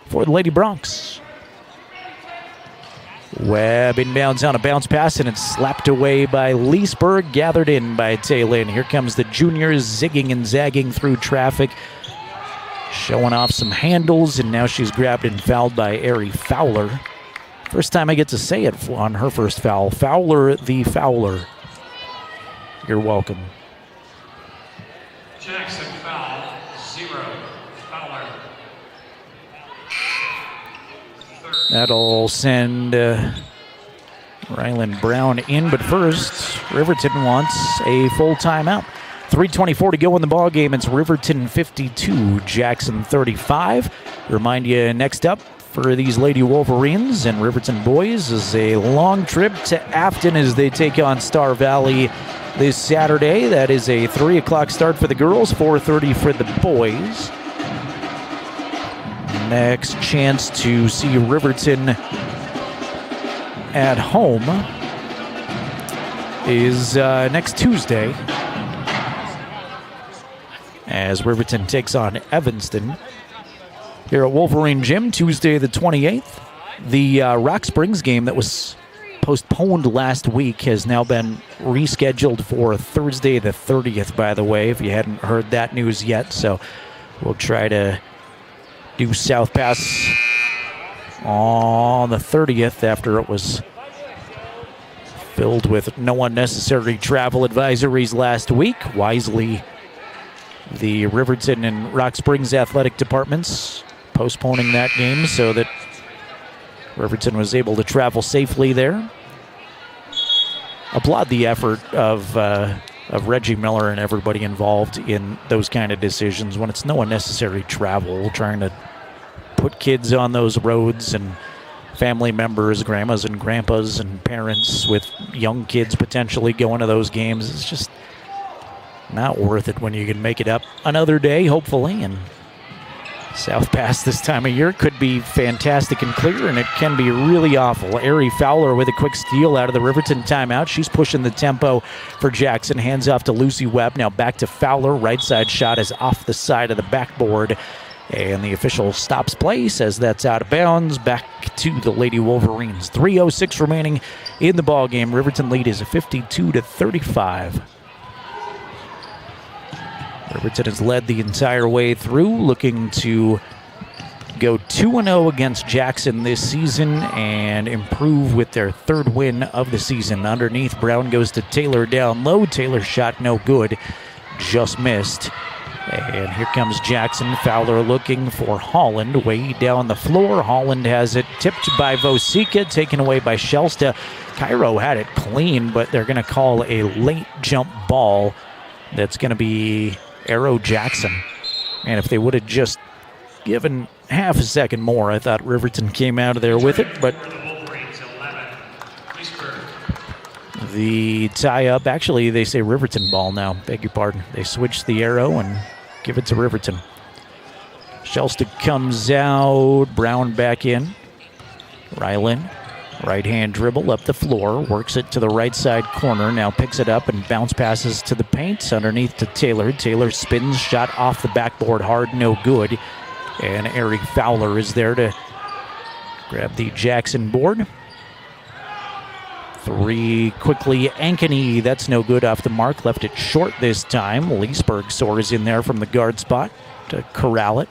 for the Lady Bronx. Webb inbounds on a bounce pass, and it's slapped away by Leesburg, gathered in by Taylin. Here comes the juniors zigging and zagging through traffic, showing off some handles, and now she's grabbed and fouled by Ari Fowler. First time I get to say it on her first foul. Fowler the Fowler. You're welcome. Jackson foul, 0. Fowler. That'll send Rylan Brown in, but first, Riverton wants a full timeout. 3:24 to go in the ball game. It's Riverton 52, Jackson 35. Remind you, next up for these Lady Wolverines and Riverton boys is a long trip to Afton as they take on Star Valley this Saturday. That is a 3 o'clock start for the girls, 4:30 for the boys. Next chance to see Riverton at home is next Tuesday, as Riverton takes on Evanston here at Wolverine Gym, Tuesday the 28th. The Rock Springs game that was postponed last week has now been rescheduled for Thursday the 30th, by the way, if you hadn't heard that news yet. So we'll try to do South Pass on the 30th after it was filled with no unnecessary travel advisories last week. Wisely, the Riverton and Rock Springs athletic departments postponing that game so that Riverton was able to travel safely there. Applaud the effort of Reggie Miller and everybody involved in those kind of decisions when it's no unnecessary travel, trying to put kids on those roads and family members, grandmas and grandpas and parents with young kids potentially going to those games. It's just not worth it when you can make it up another day, hopefully. And South Pass this time of year could be fantastic and clear, and it can be really awful. Ari Fowler with a quick steal out of the Riverton timeout. She's pushing the tempo for Jackson. Hands off to Lucy Webb. Now back to Fowler. Right side shot is off the side of the backboard. And the official stops play, says that's out of bounds. Back to the Lady Wolverines. 3:06 remaining in the ball game. Riverton lead is 52-35. Riverton has led the entire way through, looking to go 2-0 against Jackson this season and improve with their third win of the season. Underneath, Brown goes to Taylor down low. Taylor's shot no good, just missed. And here comes Jackson. Fowler looking for Holland way down the floor. Holland has it tipped by Vosika, taken away by Shelsta. Cairo had it clean, but they're going to call a late jump ball. That's going to be Arrow Jackson. And if they would have just given half a second more, I thought Riverton came out of there with it. But the tie-up. Actually, they say Riverton ball now. Beg your pardon. They switched the arrow and give it to Riverton. Shelston comes out. Brown back in. Ryland. Right-hand dribble up the floor. Works it to the right side corner. Now picks it up and bounce passes to the paint. Underneath to Taylor. Taylor spins. Shot off the backboard hard. No good. And Eric Fowler is there to grab the Jackson board. 3 quickly. Ankeny, that's no good off the mark. Left it short this time. Leesburg soars in there from the guard spot to corral it.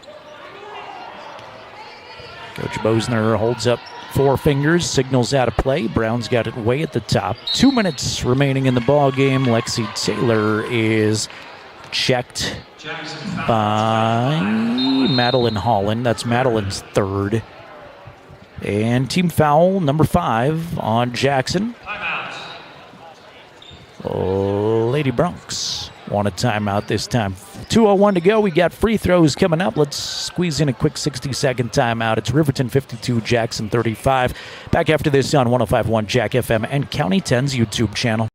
Coach Bosner holds up 4 fingers, signals out of play. Brown's got it way at the top. 2 minutes remaining in the ball game. Lexi Taylor is checked by Madeline Holland. That's Madeline's 3rd. And team foul number 5 on Jackson. Lady Bronx want a timeout this time. 2:01 to go. We got free throws coming up. Let's squeeze in a quick 60-second timeout. It's Riverton 52, Jackson 35. Back after this on 105.1 Jack FM and County 10's YouTube channel.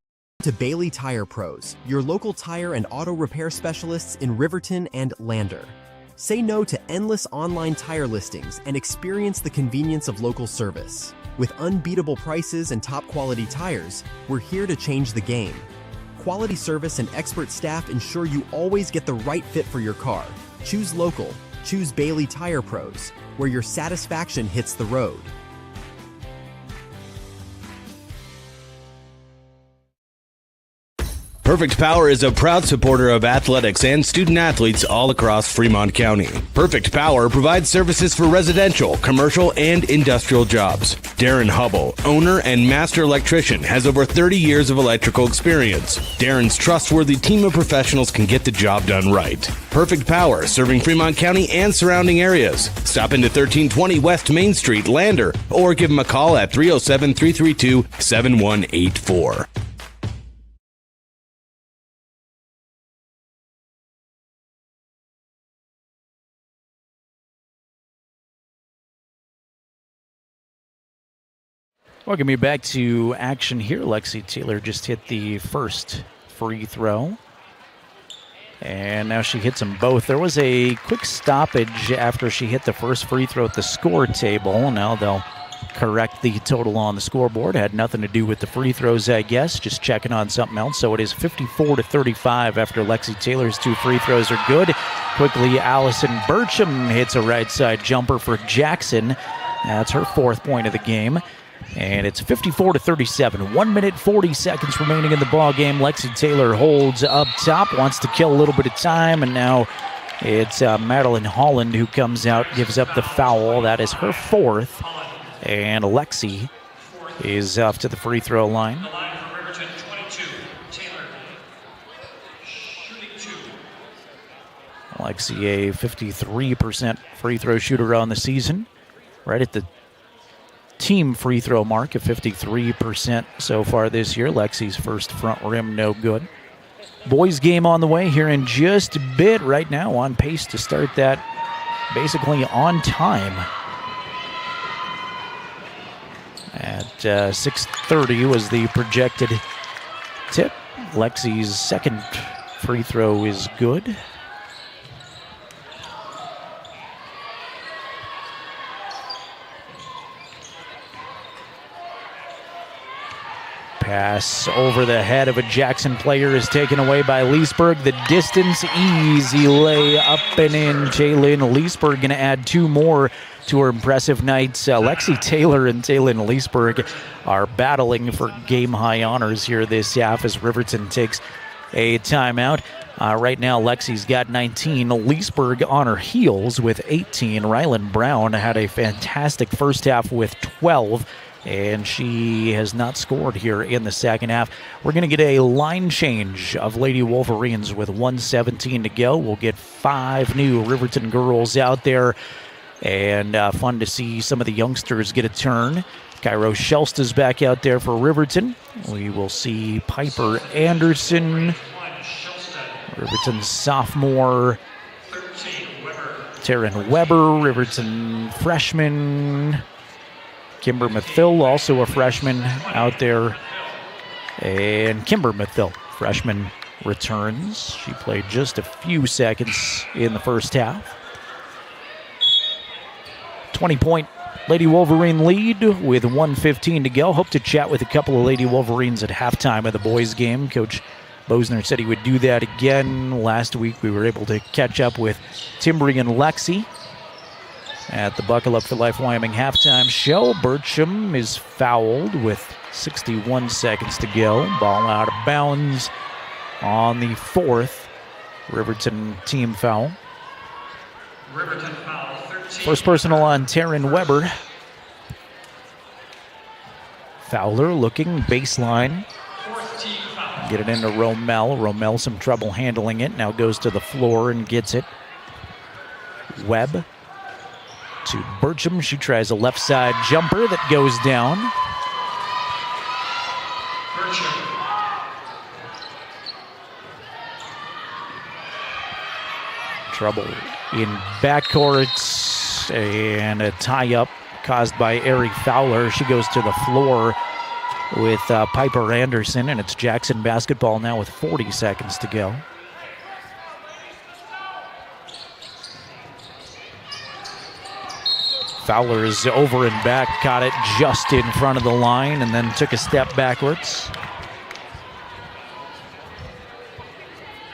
To Bailey Tire Pros, your local tire and auto repair specialists in Riverton and Lander. Say no to endless online tire listings and experience the convenience of local service. With unbeatable prices and top quality tires, we're here to change the game. Quality service and expert staff ensure you always get the right fit for your car. Choose local. Choose Bailey Tire Pros, where your satisfaction hits the road. Perfect Power is a proud supporter of athletics and student athletes all across Fremont County. Perfect Power provides services for residential, commercial, and industrial jobs. Darren Hubble, owner and master electrician, has over 30 years of electrical experience. Darren's trustworthy team of professionals can get the job done right. Perfect Power, serving Fremont County and surrounding areas. Stop into 1320 West Main Street, Lander, or give him a call at 307-332-7184. Welcome you back to action here. Lexi Taylor just hit the first free throw. And now she hits them both. There was a quick stoppage after she hit the first free throw at the score table. Now they'll correct the total on the scoreboard. Had nothing to do with the free throws, I guess. Just checking on something else. So it is 54-35 after Lexi Taylor's 2 free throws are good. Quickly, Allison Burcham hits a right side jumper for Jackson. That's her 4th point of the game. And it's 54-37. 1 minute, 40 seconds remaining in the ball game. Lexi Taylor holds up top, wants to kill a little bit of time, and now it's Madeline Holland who comes out, gives up the foul. That is her 4th, and Lexi is off to the free throw line. Lexi, a 53% free throw shooter on the season, right at the team free throw mark of 53% so far this year. Lexi's first front rim, no good. Boys game on the way here in just a bit. Right now on pace to start that basically on time. At 6:30 was the projected tip. Lexi's second free throw is good. Pass over the head of a Jackson player is taken away by Leesburg. The distance, easy lay up and in. Jaylin Leesburg going to add 2 more to her impressive nights. Lexi Taylor and Jaylin Leesburg are battling for game-high honors here this half as Riverton takes a timeout. Right now, Lexi's got 19. Leesburg on her heels with 18. Ryland Brown had a fantastic first half with 12. And she has not scored here in the second half. We're going to get a line change of Lady Wolverines with 1:17 to go. We'll get 5 new Riverton girls out there. And fun to see some of the youngsters get a turn. Cairo Shelsta's back out there for Riverton. We will see Piper Anderson, Riverton sophomore, Taryn Weber, Riverton freshman, Kimber Mathill, also a freshman out there And Kimber Mathil, freshman, returns. She played just a few seconds in the first half. 20-point Lady Wolverine lead with 1:15 to go. Hope to chat with a couple of Lady Wolverines at halftime of the boys' game. Coach Bosner said he would do that again. Last week we were able to catch up with Timbry and Lexi at the Buckle Up for Life Wyoming halftime show. Burcham is fouled with 61 seconds to go. Ball out of bounds on the fourth Riverton team foul. Riverton foul, 13. First personal on Taryn Weber. Fowler looking baseline. Get it into Romel. Romel some trouble handling it. Now goes to the floor and gets it. Webb to Burcham. She tries a left side jumper that goes down. Trouble in backcourt and a tie-up caused by Ari Fowler. She goes to the floor with Piper Anderson, and it's Jackson basketball now with 40 seconds to go. Fowler is over and back, caught it just in front of the line, and then took a step backwards.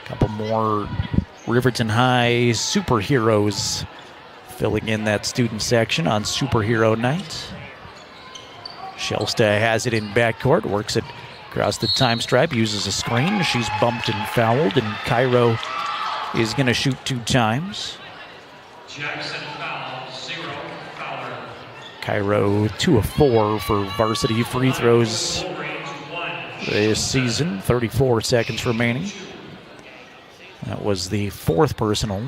Couple more Riverton High superheroes filling in that student section on Superhero Night. Shelsta has it in backcourt, works it across the time stripe, uses a screen. She's bumped and fouled, and Cairo is going to shoot 2 times. Jackson foul, 0, Fowler. Cairo 2 of 4 for varsity free throws this season. 34 seconds remaining. That was the 4th personal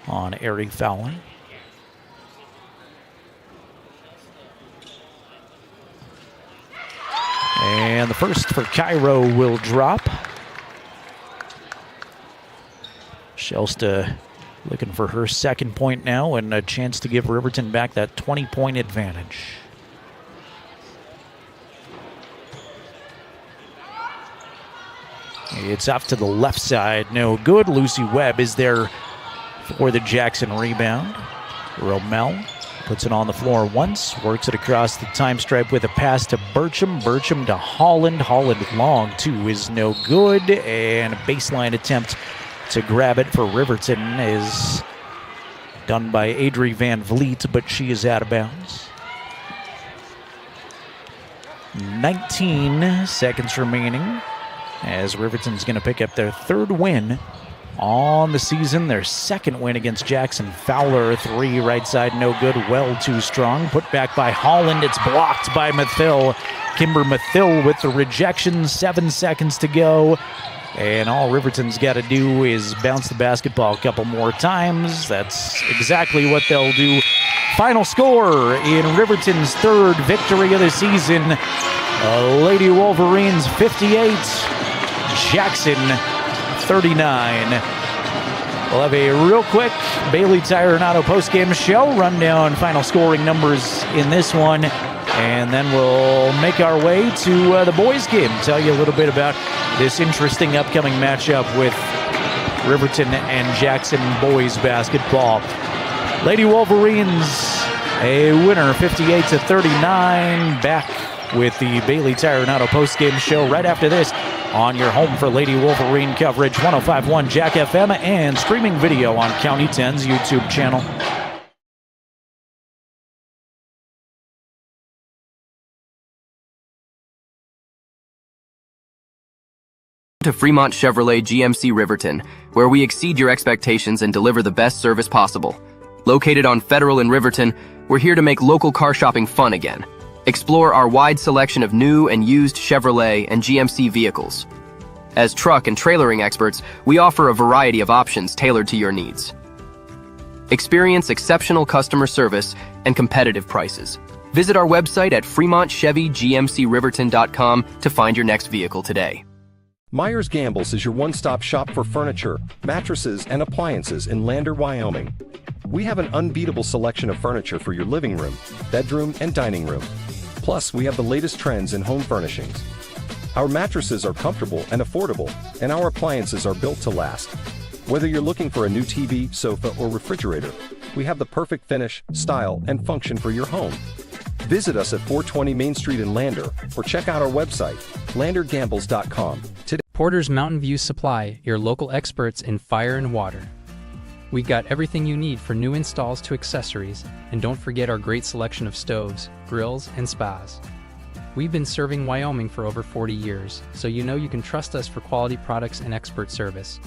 on Ari Fowler. And the first for Cairo will drop. Shelsta looking for her 2nd point now and a chance to give Riverton back that 20-point advantage. It's off to the left side. No good. Lucy Webb is there for the Jackson rebound. Romel puts it on the floor once, works it across the time stripe with a pass to Burcham. Burcham to Holland. Holland long, 2 is no good. And a baseline attempt to grab it for Riverton is done by Adri Van Vliet, but she is out of bounds. 19 seconds remaining as Riverton's going to pick up their 3rd win on the season, their 2nd win against Jackson. Fowler, 3, right side, no good, well too strong. Put back by Holland, it's blocked by Mathil. Kimber Mathil with the rejection, 7 seconds to go. And all Riverton's got to do is bounce the basketball a couple more times. That's exactly what they'll do. Final score in Riverton's 3rd victory of the season. Lady Wolverines 58, Jackson 39. We'll have a real quick Bailey Tire and Auto postgame show, run down final scoring numbers in this one, and then we'll make our way to the boys' game. Tell you a little bit about this interesting upcoming matchup with Riverton and Jackson boys basketball. Lady Wolverines, a winner, 58-39. Back with the Bailey Tire and Auto postgame show right after this on your home for Lady Wolverine coverage, 105.1 Jack FM, and streaming video on County 10's YouTube channel. To Fremont Chevrolet GMC Riverton, where we exceed your expectations and deliver the best service possible. Located on Federal in Riverton, we're here to make local car shopping fun again. Explore our wide selection of new and used Chevrolet and GMC vehicles. As truck and trailering experts, we offer a variety of options tailored to your needs. Experience exceptional customer service and competitive prices. Visit our website at FremontChevyGMCRiverton.com to find your next vehicle today. Myers Gambles is your one-stop shop for furniture, mattresses, and appliances in Lander, Wyoming. We have an unbeatable selection of furniture for your living room, bedroom, and dining room. Plus, we have the latest trends in home furnishings. Our mattresses are comfortable and affordable, and our appliances are built to last. Whether you're looking for a new TV, sofa, or refrigerator, we have the perfect finish, style, and function for your home. Visit us at 420 Main Street in Lander, or check out our website, landergambles.com. Today. Porter's Mountain View Supply, your local experts in fire and water. We got everything you need for new installs to accessories, and don't forget our great selection of stoves, grills, and spas. We've been serving Wyoming for over 40 years, so you know you can trust us for quality products and expert service.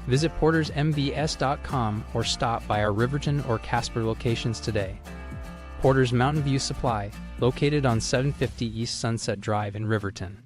Visit portersmvs.com or stop by our Riverton or Casper locations today. Porter's Mountain View Supply, located on 750 East Sunset Drive in Riverton.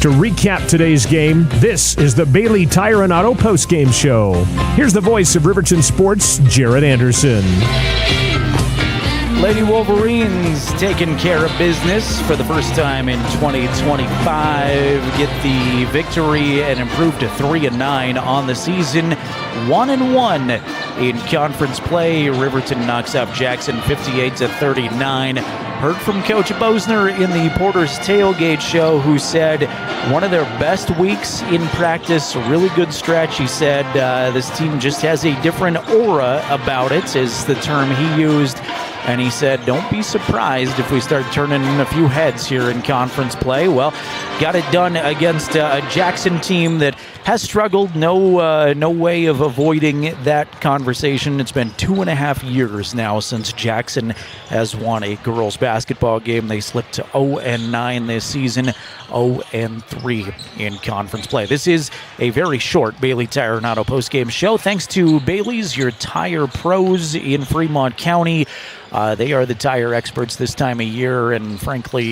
To recap today's game, this is the Bailey Tire and Auto postgame show. Here's the voice of Riverton Sports, Jared Anderson. Lady Wolverines taking care of business for the first time in 2025. Get the victory and improve to 3-9 on the season. 1-1 in conference play. Riverton knocks off Jackson 58-39. Heard from Coach Bosner in the Porter's Tailgate show, who said one of their best weeks in practice, a really good stretch. He said this team just has a different aura about it, is the term he used. And he said, don't be surprised if we start turning a few heads here in conference play. Well, got it done against a Jackson team that has struggled. No way of avoiding that conversation. It's been 2.5 years now since Jackson has won a girls basketball game. They slipped to 0-9 this season, 0-3 in conference play. This is a very short Bailey Tire and Auto postgame show. Thanks to Bailey's, your tire pros in Fremont County. They are the tire experts this time of year and, frankly,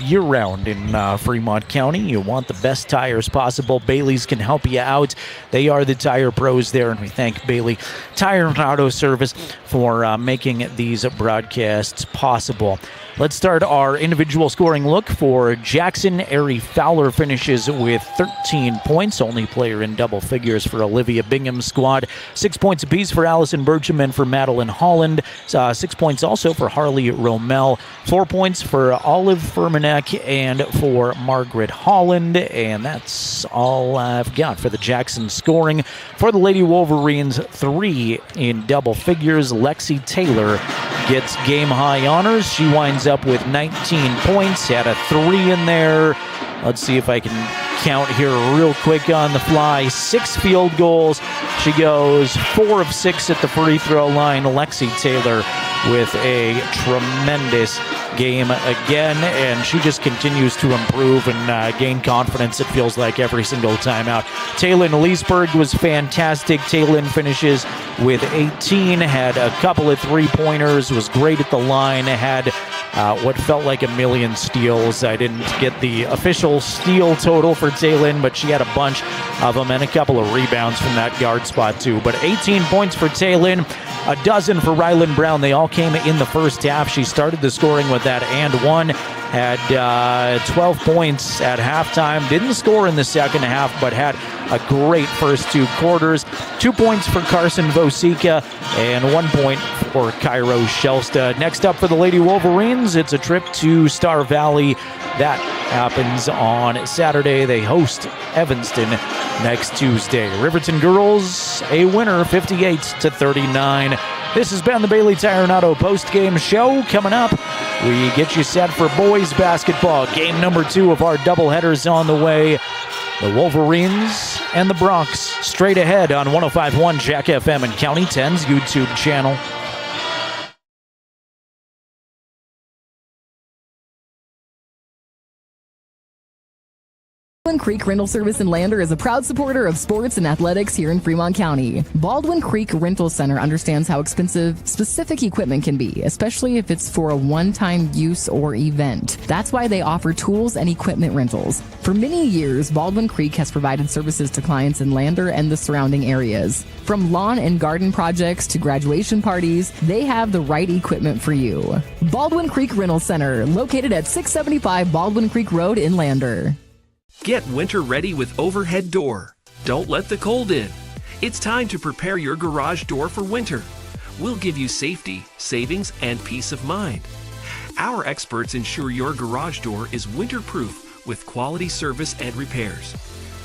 year-round in Fremont County. You want the best tires possible. Bailey's can help you out. They are the tire pros there, and we thank Bailey Tire and Auto Service for making these broadcasts possible. Let's start our individual scoring look for Jackson. Ari Fowler finishes with 13 points, only player in double figures for Olivia Bingham's squad. 6 points apiece for Allison Burcham and for Madeline Holland. 6 points also for Harley Romel. 4 points for Olive Furmanek and for Margaret Holland. And that's all I've got for the Jackson scoring. For the Lady Wolverines, 3 in double figures. Lexi Taylor gets game-high honors. She winds up with 19 points, had a 3 in there. Let's see if I can count here real quick on the fly. 6 field goals. She goes 4 of 6 at the free throw line. Lexi Taylor with a tremendous game again, and she just continues to improve and gain confidence, it feels like, every single time out. Taylin Leesburg was fantastic. Taylin finishes with 18, had a couple of three-pointers, was great at the line, had what felt like a million steals. I didn't get the official steal total for Taylin, but she had a bunch of them and a couple of rebounds from that guard spot too. But 18 points for Taylin, a dozen for Rylan Brown. They all came in the first half. She started the scoring with that and one. Had 12 points at halftime. Didn't score in the second half, but had a great first 2 quarters. 2 points for Carson Vosica and 1 point for Cairo Shelsta. Next up for the Lady Wolverines, it's a trip to Star Valley. That happens on Saturday. They host Evanston next Tuesday. Riverton girls, a winner, 58-39. This has been the Bailey Tire and Auto postgame show. Coming up, we get you set for boys basketball. Game number 2 of our doubleheaders on the way. The Wolverines and the Bronx straight ahead on 105.1 Jack FM and County 10's YouTube channel. Baldwin Creek Rental Service in Lander is a proud supporter of sports and athletics here in Fremont County. Baldwin Creek Rental Center understands how expensive specific equipment can be, especially if it's for a one-time use or event. That's why they offer tools and equipment rentals. For many years, Baldwin Creek has provided services to clients in Lander and the surrounding areas. From lawn and garden projects to graduation parties, they have the right equipment for you. Baldwin Creek Rental Center, located at 675 Baldwin Creek Road in Lander. Get winter ready with Overhead Door. Don't let the cold in. It's time to prepare your garage door for winter. We'll give you safety, savings, and peace of mind. Our experts ensure your garage door is winter-proof with quality service and repairs.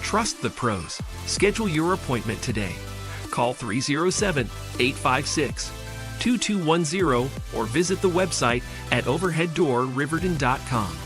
Trust the pros. Schedule your appointment today. Call 307-856-2210 or visit the website at overheaddoorriverton.com.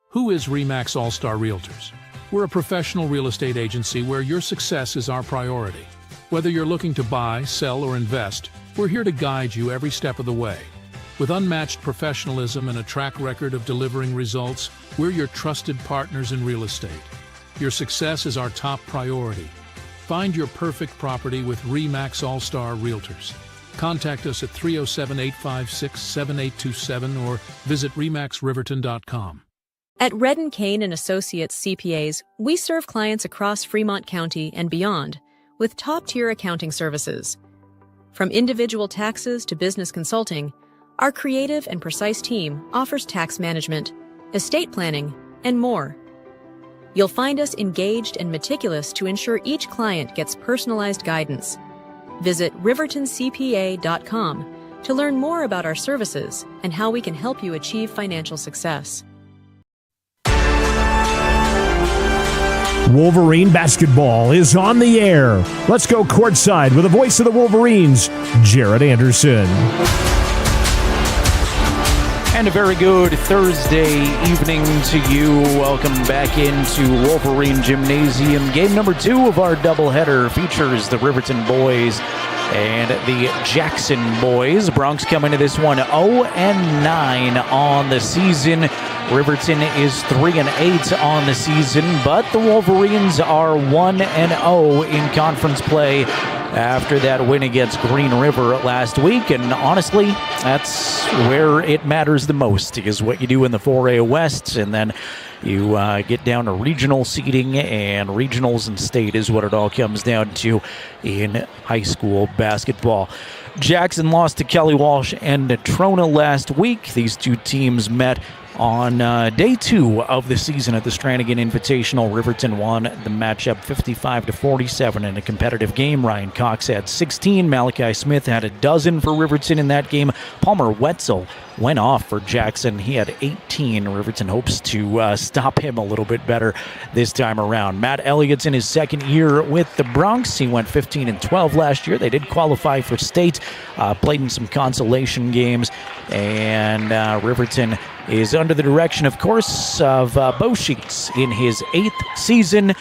Who is RE/MAX All-Star Realtors? We're a professional real estate agency where your success is our priority. Whether you're looking to buy, sell, or invest, we're here to guide you every step of the way. With unmatched professionalism and a track record of delivering results, we're your trusted partners in real estate. Your success is our top priority. Find your perfect property with RE/MAX All-Star Realtors. Contact us at 307-856-7827 or visit remaxriverton.com. At Redden Kane & Associates CPAs, we serve clients across Fremont County and beyond with top-tier accounting services. From individual taxes to business consulting, our creative and precise team offers tax management, estate planning, and more. You'll find us engaged and meticulous to ensure each client gets personalized guidance. Visit rivertoncpa.com to learn more about our services and how we can help you achieve financial success. Wolverine basketball is on the air. Let's go courtside with the voice of the Wolverines, Jared Anderson. And a very good Thursday evening to you. Welcome back into Wolverine Gymnasium. Game number 2 of our doubleheader features the Riverton boys and the Jackson boys. Bronx come into this one 0-9 on the season. Riverton is 3-8 on the season, but the Wolverines are 1-0 in conference play after that win against Green River last week. And honestly, that's where it matters the most, is what you do in the 4A West, and then you get down to regional seeding, and regionals and state is what it all comes down to in high school basketball. Jackson lost to Kelly Walsh and Natrona last week. These two teams met on day 2 of the season at the Stranigan Invitational. Riverton won the matchup 55-47 in a competitive game. Ryan Cox had 16. Malachi Smith had a dozen for Riverton in that game. Palmer Wetzel went off for Jackson. He had 18. Riverton hopes to stop him a little bit better this time around. Matt Elliott's in his second year with the Bronx. He went 15-12 last year. They did qualify for state, played in some consolation games, and Riverton is under the direction, of course, of Bo Sheets in his 8th season.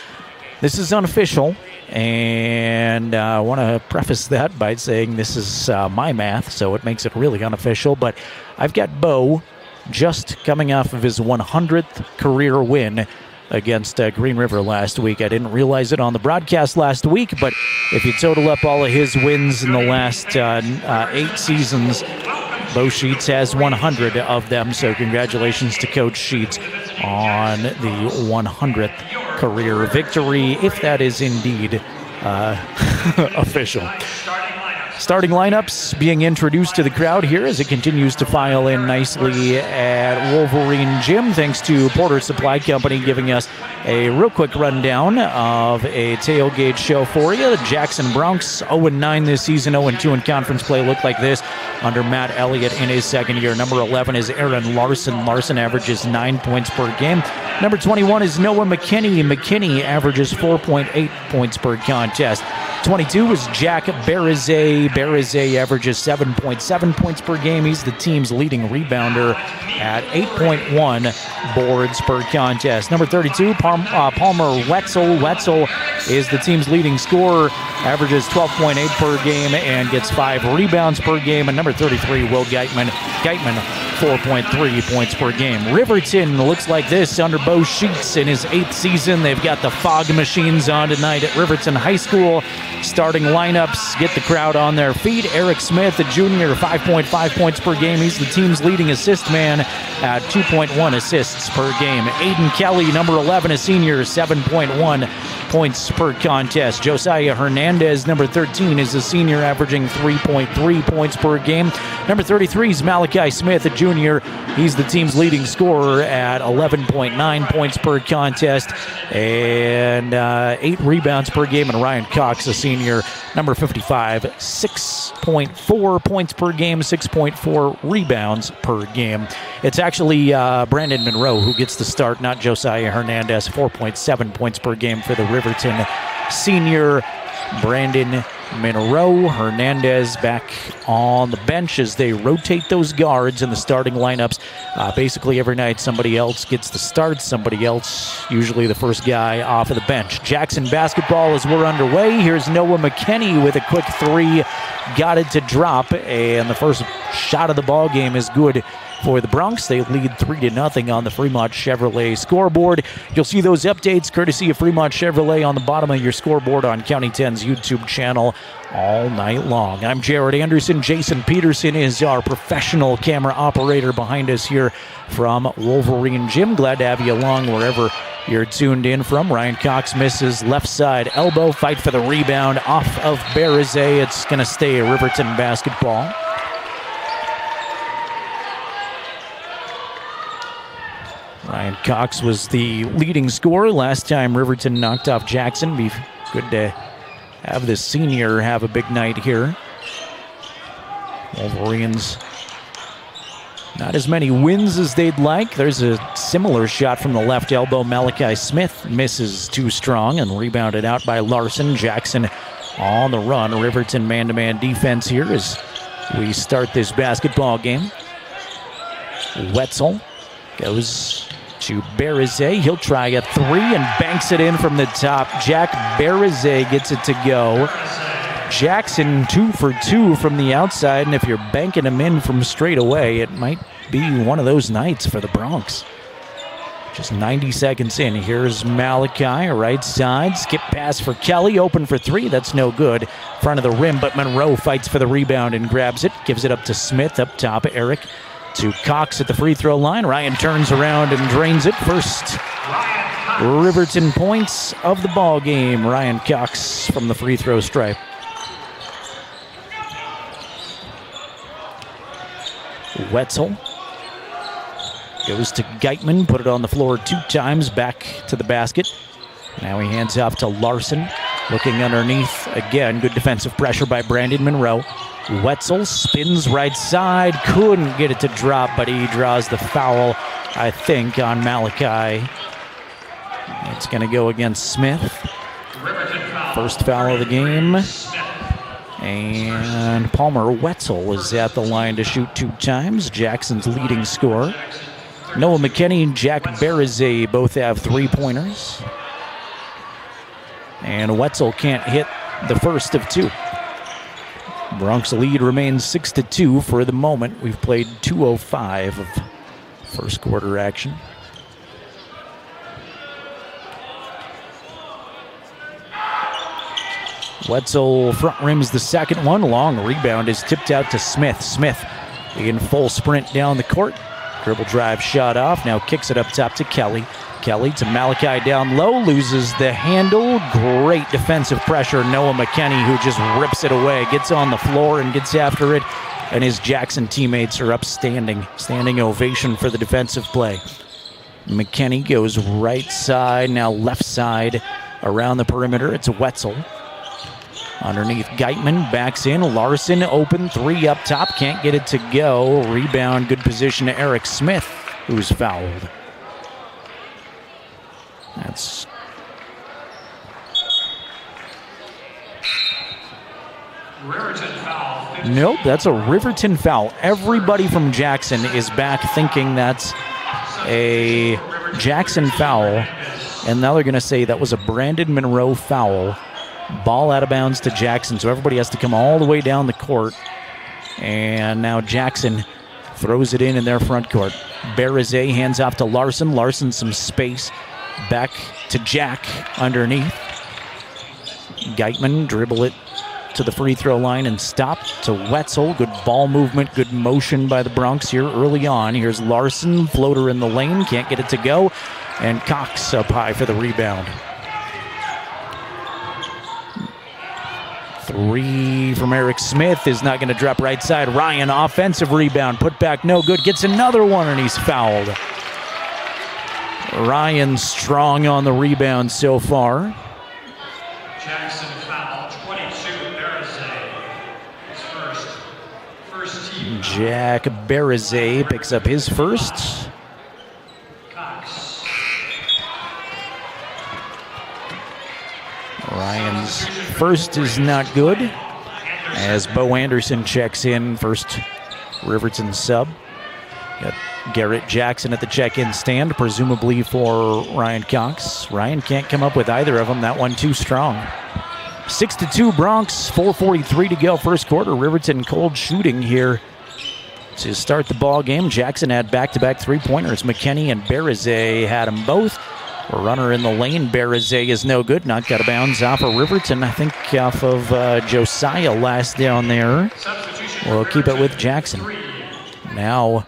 This is unofficial, and I want to preface that by saying this is my math, so it makes it really unofficial, but I've got Bo just coming off of his 100th career win against Green River last week. I didn't realize it on the broadcast last week, but if you total up all of his wins in the last 8 seasons, Bo Sheets has 100 of them, so congratulations to Coach Sheets on the 100th career victory, if that is indeed official. Starting lineups being introduced to the crowd here as it continues to file in nicely at Wolverine Gym, thanks to Porter Supply Company giving us a real quick rundown of a tailgate show for you. The Jackson Bronx 0-9 this season, 0-2 in conference play, look like this under Matt Elliott in his second year. Number 11 is Aaron Larson. Larson averages 9 points per game. Number 21 is Noah McKinney. McKinney averages 4.8 points per contest. 22 is Jack Barazay. Barazay averages 7.7 points per game. He's the team's leading rebounder at 8.1 boards per contest. Number 32, Palmer Wetzel. Wetzel is the team's leading scorer, averages 12.8 per game and gets 5 rebounds per game. And number 33, Will Geitman. Geitman, 4.3 points per game. Riverton looks like this under Bo Sheets in his 8th season. They've got the fog machines on tonight at Riverton High School. Starting lineups get the crowd on their feet. Eric Smith, a junior, 5.5 points per game. He's the team's leading assist man at 2.1 assists per game. Aiden Kelly, number 11, a senior, 7.1 points per contest. Josiah Hernandez, number 13, is a senior, averaging 3.3 points per game. Number 33 is Malachi Smith, a junior. He's the team's leading scorer at 11.9 points per contest and 8 rebounds per game. And Ryan Cox, a senior, number 55, 6.4 points per game, 6.4 rebounds per game. It's actually Brandon Monroe who gets the start, not Josiah Hernandez. 4.7 points per game for the Riverton senior Brandon Monroe. Hernandez back on the bench as they rotate those guards in the starting lineups. Basically every night somebody else gets the start, somebody else, usually the first guy, off of the bench. Jackson basketball as we're underway. Here's Noah McKinney with a quick 3. Got it to drop, and the first shot of the ball game is good for the Bronx. They lead 3-0 on the Fremont Chevrolet scoreboard. You'll see those updates courtesy of Fremont Chevrolet on the bottom of your scoreboard on County 10's YouTube channel all night long. I'm Jared Anderson. Jason Peterson is our professional camera operator behind us here from Wolverine Gym. Glad to have you along wherever you're tuned in from. Ryan Cox misses left side elbow. Fight for the rebound off of Barazay. It's going to stay a Riverton basketball. Ryan Cox was the leading scorer last time Riverton knocked off Jackson. Be good to have this senior have a big night here. Wolverines not as many wins as they'd like. There's a similar shot from the left elbow. Malachi Smith misses too strong and rebounded out by Larson. Jackson on the run. Riverton man-to-man defense here as we start this basketball game. Wetzel goes to Barazay. He'll try a 3 and banks it in from the top. Jack Barazay gets it to go. Jackson 2 for 2 from the outside, and if you're banking him in from straight away, it might be one of those nights for the Bronx. Just 90 seconds in. Here's Malachi, right side. Skip pass for Kelly, open for 3. That's no good. Front of the rim, but Monroe fights for the rebound and grabs it. Gives it up to Smith up top. Eric to Cox at the free throw line. Ryan turns around and drains it. First Riverton points of the ball game. Ryan Cox from the free throw stripe. Wetzel goes to Geitman, put it on the floor 2 times, back to the basket. Now he hands off to Larson, looking underneath. Again, good defensive pressure by Brandon Monroe. Wetzel spins right side, couldn't get it to drop, but he draws the foul, I think, on Malachi. It's going to go against Smith. First foul of the game. And Palmer Wetzel is at the line to shoot 2 times. Jackson's leading scorer. Noah McKinney and Jack Barazay both have 3-pointers. And Wetzel can't hit the first of 2. Bronx lead remains 6-2 for the moment. We've played 2:05 of first quarter action. Wetzel front rims the second one. Long rebound is tipped out to Smith. Smith in full sprint down the court. Dribble drive shot off. Now kicks it up top to Kelly. Kelly to Malachi down low. Loses the handle. Great defensive pressure. Noah McKinney, who just rips it away. Gets on the floor and gets after it. And his Jackson teammates are upstanding. Standing ovation for the defensive play. McKinney goes right side. Now left side around the perimeter. It's Wetzel. Underneath Geitman, backs in. Larson open, 3 up top. Can't get it to go. Rebound, good position to Eric Smith, who's fouled. That's Riverton foul. Nope, that's a Riverton foul. Everybody from Jackson is back thinking that's a Jackson foul, and now they're going to say that was a Brandon Monroe foul. Ball out of bounds to Jackson, so everybody has to come all the way down the court. And now Jackson throws it in their front court. Berizet hands off to Larson. Larson some space. Back to Jack underneath. Geitman dribble it to the free throw line and stop to Wetzel. Good ball movement, good motion by the Bronx here early on. Here's Larson, floater in the lane, can't get it to go. And Cox up high for the rebound. 3 from Eric Smith is not going to drop right side. Ryan, offensive rebound, put back, no good. Gets another one and he's fouled. Ryan strong on the rebound so far. Jackson foul, 22, Berizet. His first team. Jack Berizet picks up his first. Cox. Ryan's first is not good as Bo Anderson checks in, first Riverton sub. Got Garrett Jackson at the check-in stand, presumably for Ryan Cox. Ryan can't come up with either of them. That one too strong. 6-2 Bronx, 4:43 to go first quarter. Riverton cold shooting here to start the ball game. Jackson had back-to-back three-pointers. McKinney and Berizet had them both. A runner in the lane. Berizet is no good. Knocked out of bounds off of Riverton. I think off of Josiah last down there. We'll keep it with Jackson. Now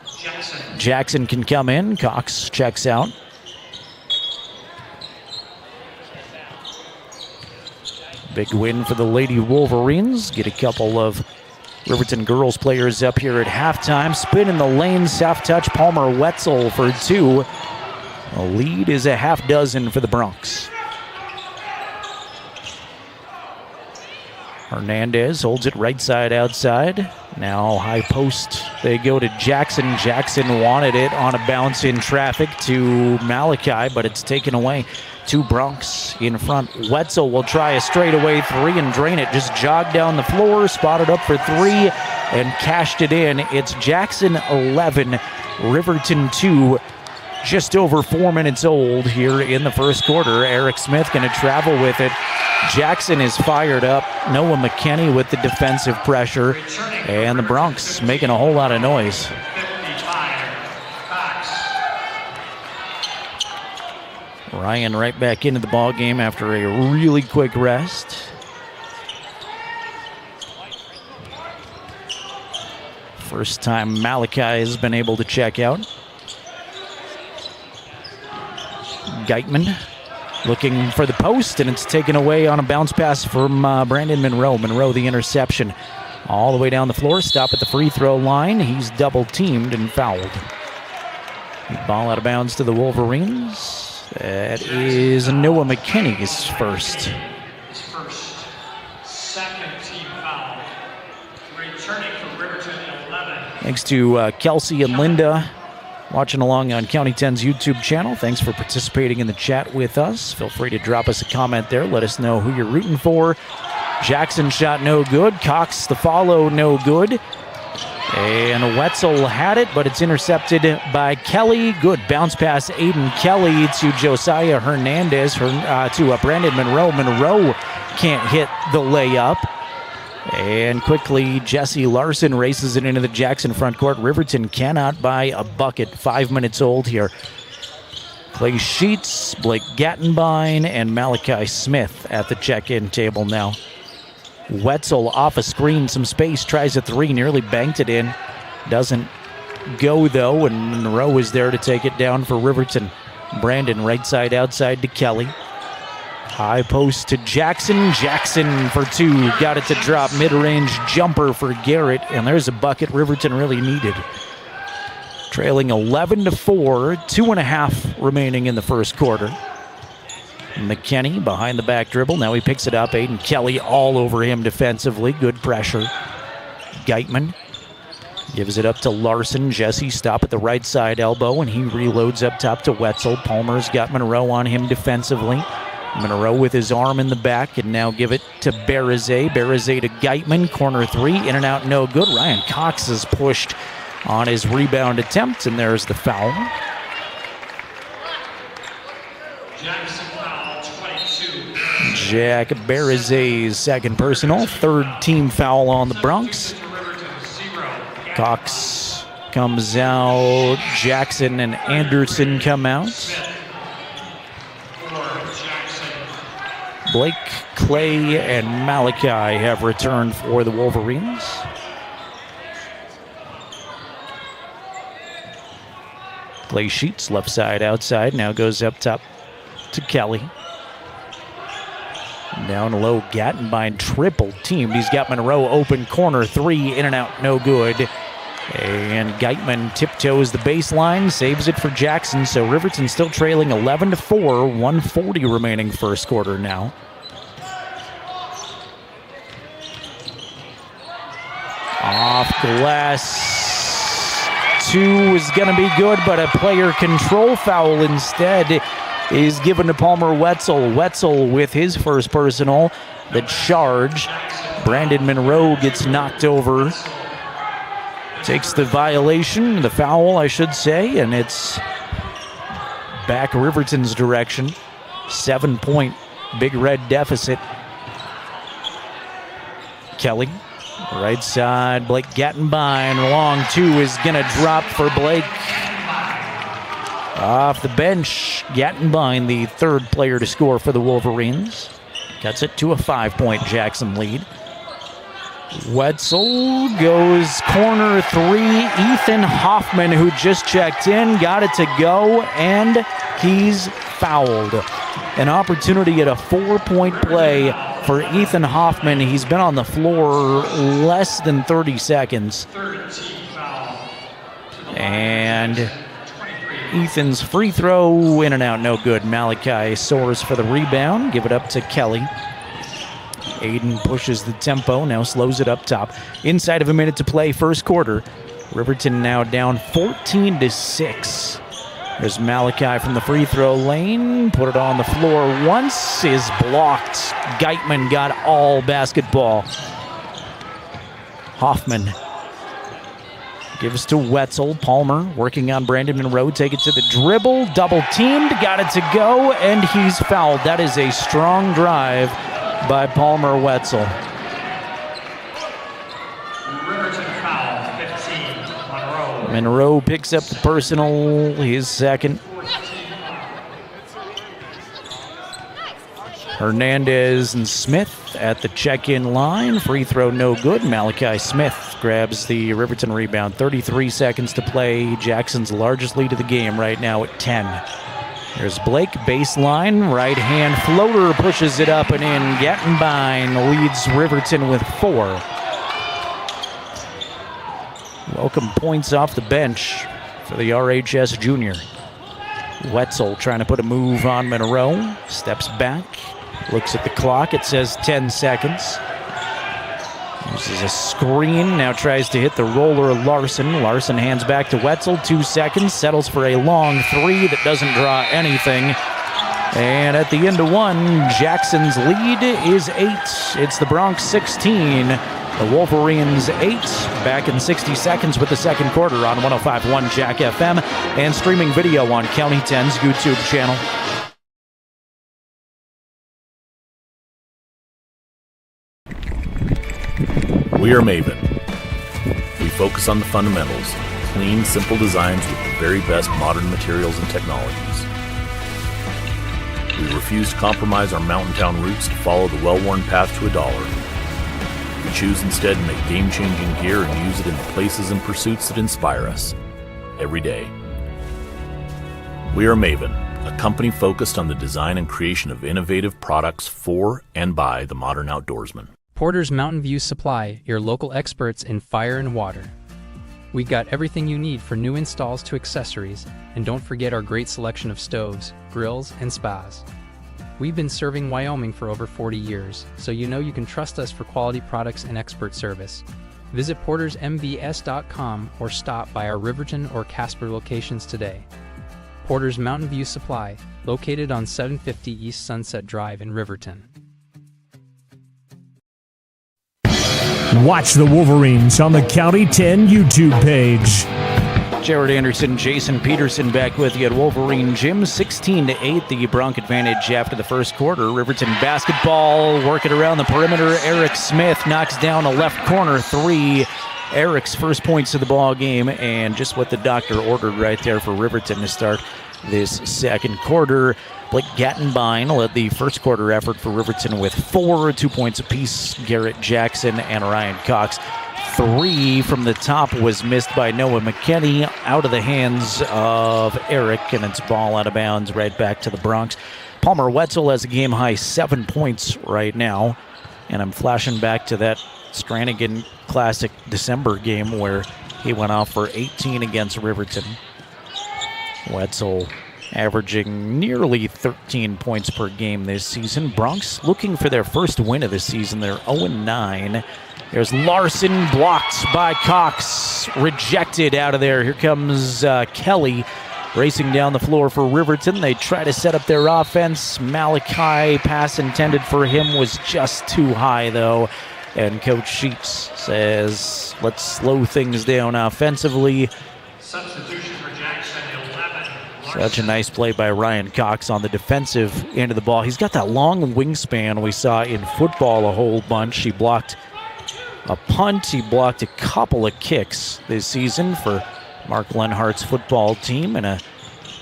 Jackson can come in. Cox checks out. Big win for the Lady Wolverines. Get a couple of Riverton girls players up here at halftime. Spin in the lane. Soft touch. Palmer Wetzel for 2. The lead is a half dozen for the Bronx. Hernandez holds it right side outside. Now high post. They go to Jackson. Jackson wanted it on a bounce in traffic to Malachi, but it's taken away. 2 Bronx in front. Wetzel will try a straightaway 3 and drain it. Just jogged down the floor, spotted up for 3, and cashed it in. It's Jackson 11, Riverton 2. Just over 4 minutes old here in the first quarter. Eric Smith going to travel with it. Jackson is fired up. Noah McKinney with the defensive pressure. And the Bronx making a whole lot of noise. Ryan right back into the ball game after a really quick rest. First time Malachi has been able to check out. Geitman looking for the post, and it's taken away on a bounce pass from Brandon Monroe. Monroe, the interception. All the way down the floor, stop at the free throw line. He's double teamed and fouled. Ball out of bounds to the Wolverines. That is Noah McKinney's first. His first, second team foul. Returning from Riverton 11. Thanks to Kelsey and Linda watching along on County 10's YouTube channel. Thanks for participating in the chat with us. Feel free to drop us a comment there. Let us know who you're rooting for. Jackson shot no good. Cox the follow no good. And Wetzel had it, but it's intercepted by Kelly. Good bounce pass, Aiden Kelly to Josiah Hernandez, to Brandon Monroe. Monroe can't hit the layup. And quickly, Jesse Larson races it into the Jackson front court. Riverton cannot buy a bucket. 5 minutes old here. Clay Sheets, Blake Gattenbein, and Malachi Smith at the check-in table now. Wetzel off a screen, some space, tries a 3, nearly banked it in. Doesn't go, though, and Monroe is there to take it down for Riverton. Brandon right side outside to Kelly. High post to Jackson. Jackson for 2. Got it to drop. Mid-range jumper for Garrett. And there's a bucket Riverton really needed. Trailing 11-4. 2.5 remaining in the first quarter. McKinney behind the back dribble. Now he picks it up. Aiden Kelly all over him defensively. Good pressure. Geitman gives it up to Larson. Jesse stop at the right side elbow, and he reloads up top to Wetzel. Palmer's got Monroe on him defensively. Monroe with his arm in the back, and now give it to Barazay. Barazay to Geitman, corner three, in and out, no good. Ryan Cox is pushed on his rebound attempt, and there's the foul. Jackson foul, 22. Jack Barazay's second personal, third team foul on the Bronx. Cox comes out, Jackson and Anderson come out. Blake, Clay, and Malachi have returned for the Wolverines. Clay Sheets, left side outside, now goes up top to Kelly. Down low, Gattenbein triple teamed. He's got Monroe open, corner three, in and out, no good. And Geitman tiptoes the baseline, saves it for Jackson. So Riverton still trailing 11-4, 1:40 remaining first quarter now. Off glass, two is going to be good, but a player control foul instead is given to Palmer Wetzel. Wetzel with his first personal. The charge. Brandon Monroe gets knocked over. Takes the violation, the foul, I should say, and it's back Riverton's direction. 7-point Big Red deficit. Kelly, right side, Blake Gattenbein. Long two is going to drop for Blake. Off the bench, Gattenbein, the third player to score for the Wolverines. Cuts it to a 5-point Jackson lead. Wetzel goes corner three. Ethan Hoffman, who just checked in, got it to go, and he's fouled. An opportunity at a 4-point play for Ethan Hoffman. He's been on the floor less than 30 seconds. And Ethan's free throw, in and out, no good. Malachi soars for the rebound. Give it up to Kelly. Aiden pushes the tempo, now slows it up top. Inside of a minute to play, first quarter. Riverton now down 14-6. There's Malachi from the free throw lane. Put it on the floor once, is blocked. Geitman got all basketball. Hoffman gives to Wetzel. Palmer working on Brandon Monroe. Take it to the dribble. Double teamed. Got it to go, and he's fouled. That is a strong drive by Palmer Wetzel. Riverton foul, 15, Monroe. Monroe picks up the personal, his second. Hernandez and Smith at the check-in line. Free throw no good. Malachi Smith grabs the Riverton rebound. 33 seconds to play. Jackson's largest lead of the game right now at 10. There's Blake, baseline, right hand floater, pushes it up and in. Gattenbein leads Riverton with 4. Welcome points off the bench for the RHS junior. Wetzel trying to put a move on Monroe. Steps back, looks at the clock. It says 10 seconds. Uses a screen, now tries to hit the roller Larson. Larson hands back to Wetzel, 2 seconds, settles for a long three that doesn't draw anything. And at the end of one, Jackson's lead is 8. It's the Bronx 16, the Wolverines 8. Back in 60 seconds with the second quarter on 105.1 Jack FM and streaming video on County 10's YouTube channel. We are Maven. We focus on the fundamentals, clean, simple designs with the very best modern materials and technologies. We refuse to compromise our mountain town roots to follow the well-worn path to $1. We choose instead to make game-changing gear and use it in the places and pursuits that inspire us every day. We are Maven, a company focused on the design and creation of innovative products for and by the modern outdoorsman. Porter's Mountain View Supply, your local experts in fire and water. We got everything you need for new installs to accessories, and don't forget our great selection of stoves, grills, and spas. We've been serving Wyoming for over 40 years, so you know you can trust us for quality products and expert service. Visit portersmvs.com or stop by our Riverton or Casper locations today. Porter's Mountain View Supply, located on 750 East Sunset Drive in Riverton. Watch the Wolverines on the County 10 YouTube page. Jared Anderson, Jason Peterson back with you at Wolverine Gym. 16-8, the Bronc advantage after the first quarter. Riverton basketball working around the perimeter. Eric Smith knocks down a left corner three. Eric's first points of the ball game, and just what the doctor ordered right there for Riverton to start this second quarter. Blake Gattenbein led the first quarter effort for Riverton with 4, 2 points apiece. Garrett Jackson and Ryan Cox. 3 from the top was missed by Noah McKinney, out of the hands of Eric, and it's ball out of bounds right back to the Bronx. Palmer Wetzel has a game-high 7 points right now, and I'm flashing back to that Stranigan Classic December game where he went off for 18 against Riverton. Wetzel averaging nearly 13 points per game this season. Bronx looking for their first win of the season. They're 0-9. There's Larson, blocked by Cox, rejected out of there. Here comes Kelly racing down the floor for Riverton. They try to set up their offense. Malachi, pass intended for him, was just too high though. And Coach Sheets says, let's slow things down offensively. Substitution for Jackson, 11. Such a nice play by Ryan Cox on the defensive end of the ball. He's got that long wingspan we saw in football a whole bunch. He blocked a punt. He blocked a couple of kicks this season for Mark Lenhart's football team in a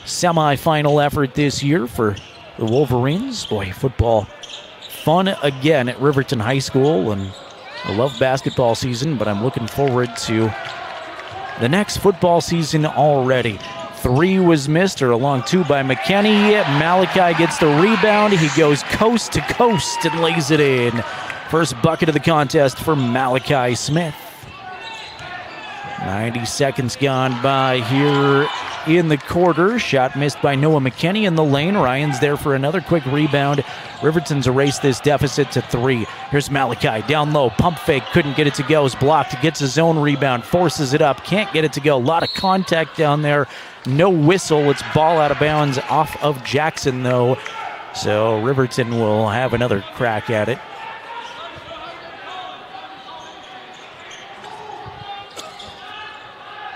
semifinal effort this year for the Wolverines. Boy, football fun again at Riverton High School, and I love basketball season, but I'm looking forward to the next football season already. 3 was missed, or a long 2 by McKinney. Malachi gets the rebound. He goes coast to coast and lays it in. First bucket of the contest for Malachi Smith. 90 seconds gone by here in the quarter. Shot missed by Noah McKinney in the lane. Ryan's there for another quick rebound. Riverton's erased this deficit to 3. Here's Malachi down low. Pump fake. Couldn't get it to go. Is blocked. Gets his own rebound. Forces it up. Can't get it to go. A lot of contact down there. No whistle. It's ball out of bounds off of Jackson though. So Riverton will have another crack at it.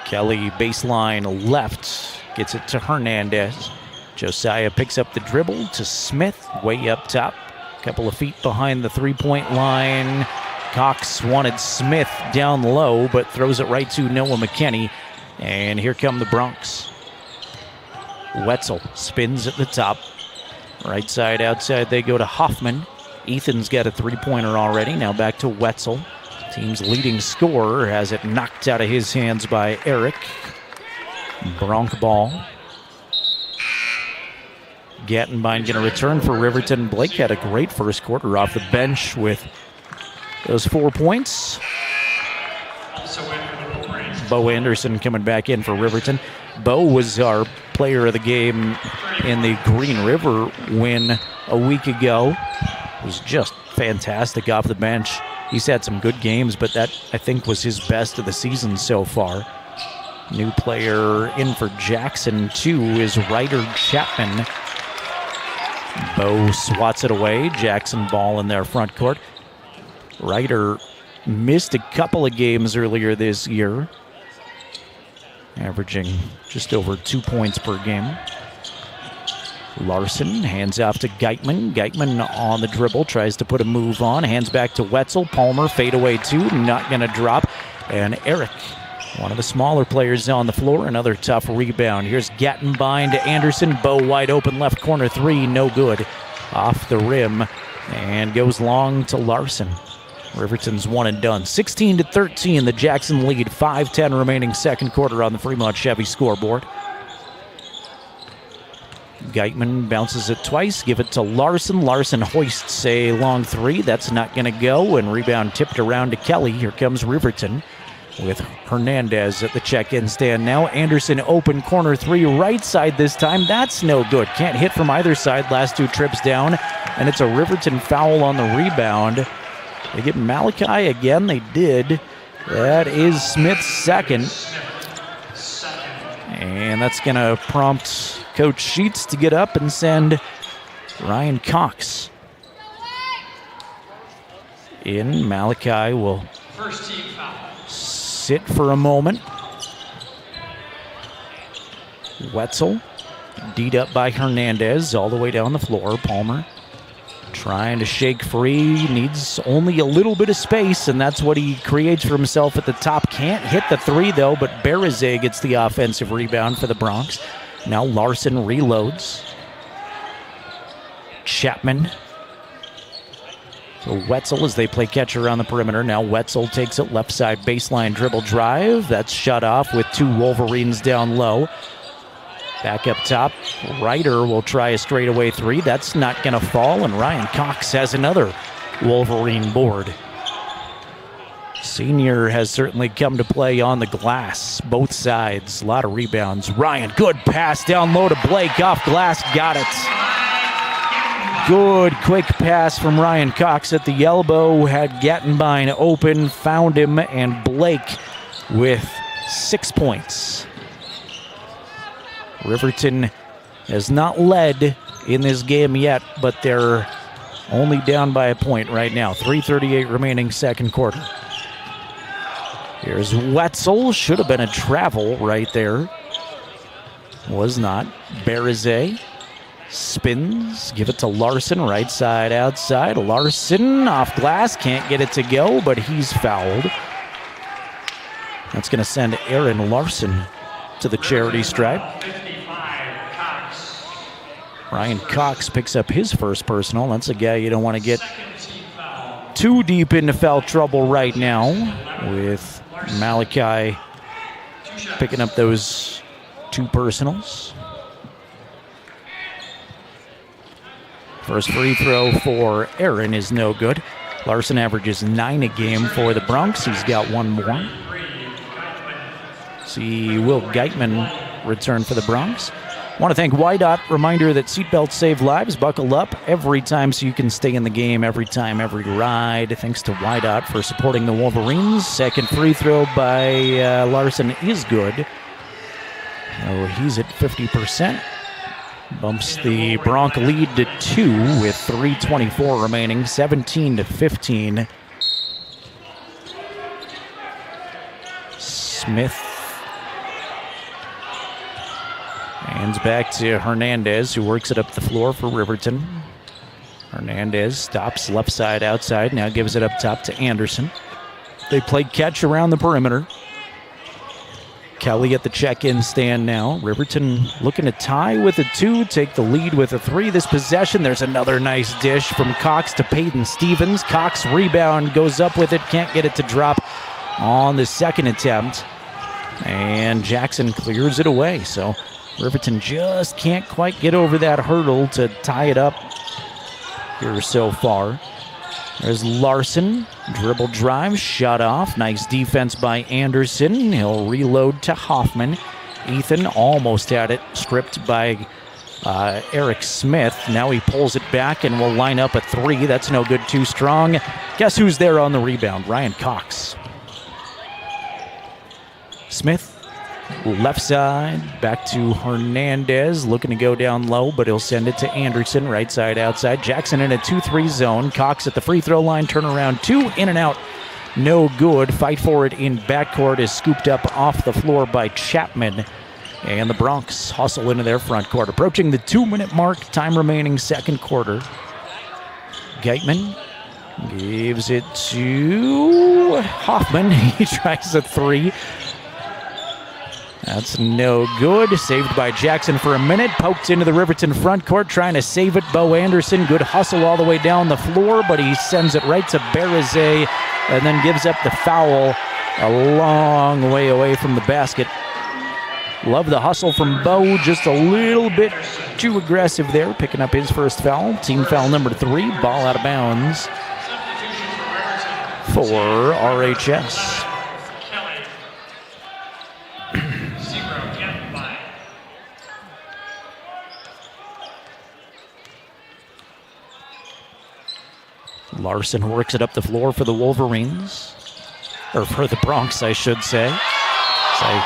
Kelly baseline left, gets it to Hernandez. Josiah picks up the dribble to Smith, way up top. Couple of feet behind the three-point line. Cox wanted Smith down low, but throws it right to Noah McKinney. And here come the Bronx. Wetzel spins at the top. Right side, outside, they go to Hoffman. Ethan's got a three-pointer already. Now back to Wetzel. Team's leading scorer has it knocked out of his hands by Eric. Bronc ball. Gattenbein going to return for Riverton. Blake had a great first quarter off the bench with those 4 points. Bo Anderson coming back in for Riverton. Bo was our player of the game in the Green River win a week ago. It was just fantastic off the bench. He's had some good games, but that, I think, was his best of the season so far. New player in for Jackson, too, is Ryder Chapman. Bo swats it away. Jackson ball in their front court. Ryder missed a couple of games earlier this year, averaging just over 2 points per game. Larson hands off to Geitman. Geitman on the dribble, tries to put a move on. Hands back to Wetzel. Palmer, fadeaway 2, not going to drop. And Eric, one of the smaller players on the floor, another tough rebound. Here's Gattenbein to Anderson. Bo wide open, left corner 3, no good. Off the rim, and goes long to Larson. Riverton's one and done. 16-13, the Jackson lead. 5:10 remaining second quarter on the Fremont Chevy scoreboard. Geitman bounces it twice, give it to Larson. Larson hoists a long 3. That's not going to go, and rebound tipped around to Kelly. Here comes Riverton with Hernandez at the check-in stand now. Anderson open corner 3, right side this time. That's no good. Can't hit from either side. Last 2 trips down, and it's a Riverton foul on the rebound. They get Malachi again. They did. That is Smith's second. And that's going to prompt Coach Sheets to get up and send Ryan Cox in. Malachi will First team foul. sit for a moment. Wetzel, D'd up by Hernandez all the way down the floor. Palmer trying to shake free, needs only a little bit of space, and that's what he creates for himself at the top. Can't hit the three, though, but Berizet gets the offensive rebound for the Bronx. Now Larson reloads. Chapman. So Wetzel as they play catch around the perimeter. Now Wetzel takes it left side baseline dribble drive. That's shut off with 2 Wolverines down low. Back up top, Ryder will try a straightaway 3. That's not going to fall, and Ryan Cox has another Wolverine board. Senior has certainly come to play on the glass, both sides. A lot of rebounds. Ryan, good pass down low to Blake, off glass, got it. Good quick pass from Ryan Cox at the elbow, had Gattenbein open, found him, and Blake with 6 points. Riverton has not led in this game yet, but they're only down by a point right now. 3:38 remaining second quarter. Here's Wetzel. Should have been a travel right there. Was not. Berizet spins. Give it to Larson. Right side outside. Larson off glass. Can't get it to go, but he's fouled. That's going to send Aaron Larson to the charity stripe. Ryan Cox picks up his first personal. That's a guy you don't want to get too deep into foul trouble right now, with Malachi picking up those 2 personals. First free throw for Aaron is no good. Larson averages 9 a game for the Bronx. He's got 1 more. See Will Geitman return for the Bronx. Want to thank YDOT. Reminder that seatbelts save lives. Buckle up every time so you can stay in the game every time, every ride. Thanks to YDOT for supporting the Wolverines. Second free throw by Larson is good. Oh, he's at 50%. Bumps the Bronc lead to 2 with 3:24 remaining, 17-15. Smith hands back to Hernandez, who works it up the floor for Riverton. Hernandez stops left side outside, now gives it up top to Anderson. They play catch around the perimeter. Kelly at the check-in stand now. Riverton looking to tie with a 2, take the lead with a 3 this possession. There's another nice dish from Cox to Peyton Stevens. Cox rebound, goes up with it, can't get it to drop on the second attempt. And Jackson clears it away, so Riverton just can't quite get over that hurdle to tie it up here so far. There's Larson, dribble drive, shut off. Nice defense by Anderson. He'll reload to Hoffman. Ethan almost had it stripped by Eric Smith. Now he pulls it back and will line up a 3. That's no good, too strong. Guess who's there on the rebound? Ryan Cox. Smith. Left side, back to Hernandez, looking to go down low, but he'll send it to Anderson, right side outside. Jackson in a 2-3 zone. Cox at the free throw line, turnaround 2, in and out, no good. Fight for it in backcourt is scooped up off the floor by Chapman. And the Bronx hustle into their front court. Approaching the 2-minute mark, time remaining second quarter. Geitman gives it to Hoffman. He tries a 3. That's no good. Saved by Jackson for a minute. Poked into the Riverton front court, trying to save it. Bo Anderson, good hustle all the way down the floor, but he sends it right to Berizet and then gives up the foul a long way away from the basket. Love the hustle from Bo, just a little bit too aggressive there, picking up his first foul. Team foul number 3, ball out of bounds for RHS. Larson works it up the floor for the Wolverines. Or for the Bronx, I should say. As I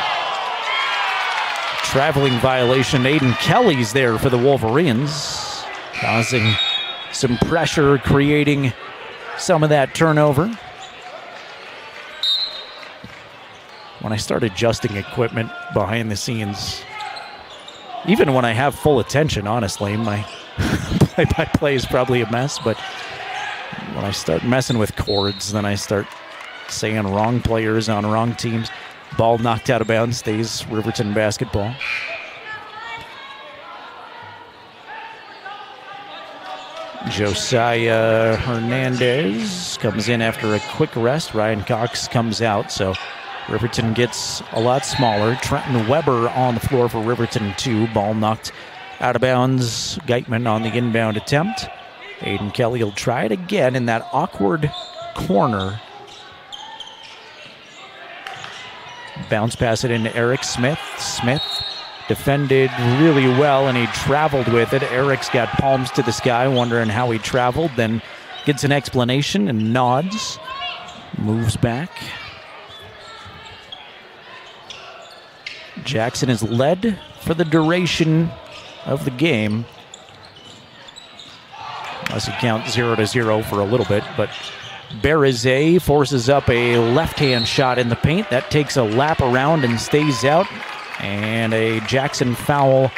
traveling violation. Aiden Kelly's there for the Wolverines, causing some pressure, creating some of that turnover. When I start adjusting equipment behind the scenes, even when I have full attention, honestly, my play-by-play is probably a mess, but when I start messing with chords, then I start saying wrong players on wrong teams. Ball knocked out of bounds, stays Riverton basketball. Josiah Hernandez comes in after a quick rest. Ryan Cox comes out, so Riverton gets a lot smaller. Trenton Weber on the floor for Riverton 2. Ball knocked out of bounds. Geitman on the inbound attempt. Aiden Kelly will try it again in that awkward corner. Bounce pass it into Eric Smith. Smith defended really well, and he traveled with it. Eric's got palms to the sky, wondering how he traveled, then gets an explanation and nods. Moves back. Jackson is led for the duration of the game. Unless you count 0-0 for a little bit, but Berizet forces up a left-hand shot in the paint. That takes a lap around and stays out. And a Jackson foul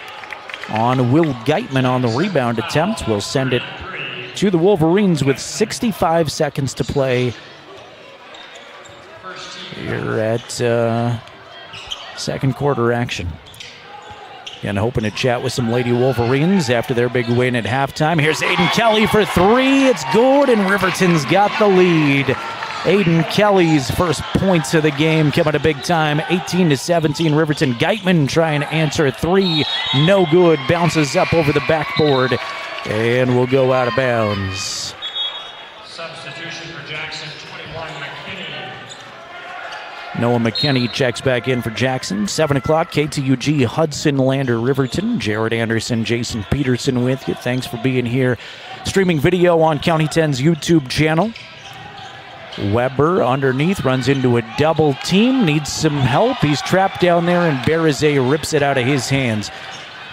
on Will Geitman on the rebound attempt will send it to the Wolverines with 65 seconds to play here at second quarter action. And hoping to chat with some Lady Wolverines after their big win at halftime. Here's Aiden Kelly for three. It's good, and Riverton's got the lead. Aiden Kelly's first points of the game come at a big time. 18-17. Riverton. Geitman trying to answer a three. No good. Bounces up over the backboard and will go out of bounds. Substitution for Jackson, 21, McKinney. Noah McKinney checks back in for Jackson. 7 o'clock, KTUG, Hudson, Lander, Riverton. Jared Anderson, Jason Peterson with you. Thanks for being here. Streaming video on County 10's YouTube channel. Weber underneath, runs into a double team, needs some help. He's trapped down there, and Berizet rips it out of his hands.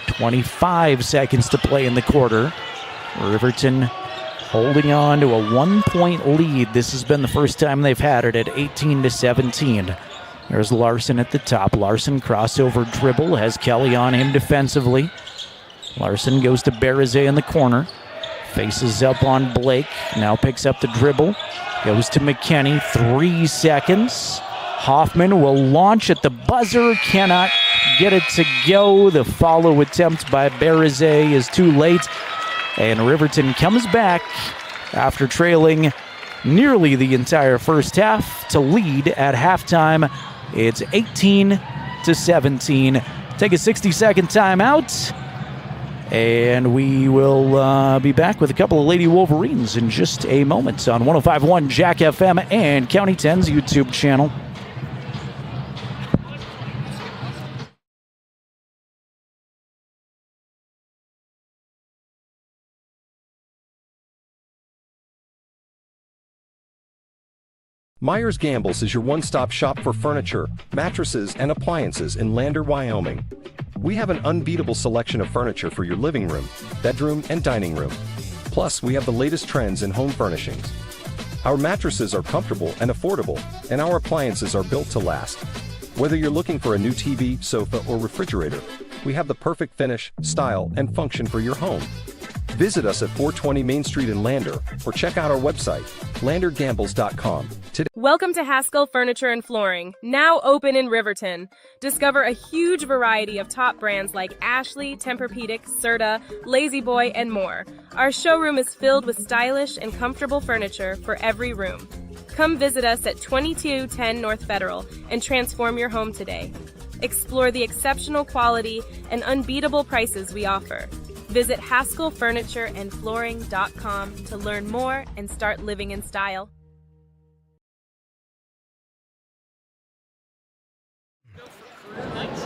25 seconds to play in the quarter. Riverton holding on to a 1-point lead. This has been the first time they've had it at 18-17. There's Larson at the top. Larson crossover dribble, has Kelly on him defensively. Larson goes to Berizet in the corner. Faces up on Blake. Now picks up the dribble. Goes to McKinney. 3 seconds. Hoffman will launch at the buzzer. Cannot get it to go. The follow attempt by Berizet is too late. And Riverton comes back after trailing nearly the entire first half to lead at halftime. It's 18-17. Take a 60-second timeout. And we will be back with a couple of Lady Wolverines in just a moment on 105.1 Jack FM and County 10's YouTube channel. Myers Gambles is your one-stop shop for furniture, mattresses, and appliances in Lander, Wyoming. We have an unbeatable selection of furniture for your living room, bedroom, and dining room. Plus, we have the latest trends in home furnishings. Our mattresses are comfortable and affordable, and our appliances are built to last. Whether you're looking for a new TV, sofa, or refrigerator, we have the perfect finish, style, and function for your home. Visit us at 420 Main Street in Lander, or check out our website, landergambles.com. Welcome to Haskell Furniture and Flooring, now open in Riverton. Discover a huge variety of top brands like Ashley, Tempur-Pedic, Serta, Lazy Boy, and more. Our showroom is filled with stylish and comfortable furniture for every room. Come visit us at 2210 North Federal and transform your home today. Explore the exceptional quality and unbeatable prices we offer. Visit HaskellFurnitureandFlooring.com to learn more and start living in style.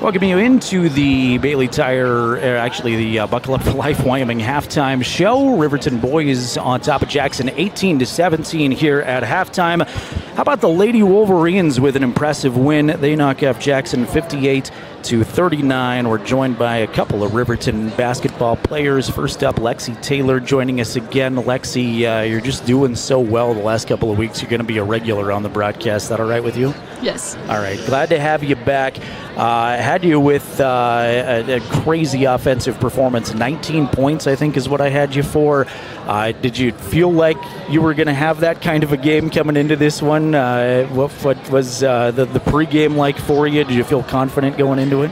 Welcome you into the Bailey Tire, the Buckle Up for Life Wyoming halftime show. Riverton boys on top of Jackson 18-17 here at halftime. How about the Lady Wolverines with an impressive win? They knock off Jackson 58-39. We're joined by a couple of Riverton basketball players. First up, Lexi Taylor joining us again. Lexi, you're just doing so well the last couple of weeks. You're going to be a regular on the broadcast. Is that all right with you? Yes. All right. Glad to have you back. I had you with a crazy offensive performance. 19 points, I think, is what I had you for. Did you feel like you were going to have that kind of a game coming into this one? What was the pregame like for you? Did you feel confident going into it?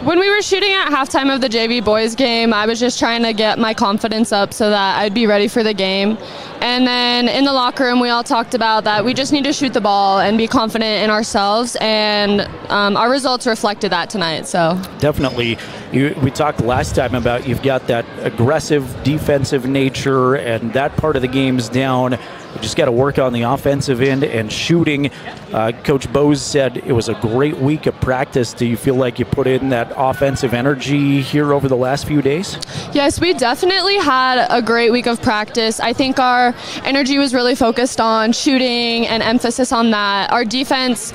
When we were shooting at halftime of the JV boys game, I was just trying to get my confidence up so that I'd be ready for the game. And then in the locker room, we all talked about that we just need to shoot the ball and be confident in ourselves, and our results reflected that tonight. So definitely, we talked last time about you've got that aggressive defensive nature, and that part of the game's down. You just got to work on the offensive end and shooting. Coach Bose said it was a great week of practice. Do you feel like you put in that offensive energy here over the last few days? Yes, we definitely had a great week of practice. I think our energy was really focused on shooting and emphasis on that. Our defense,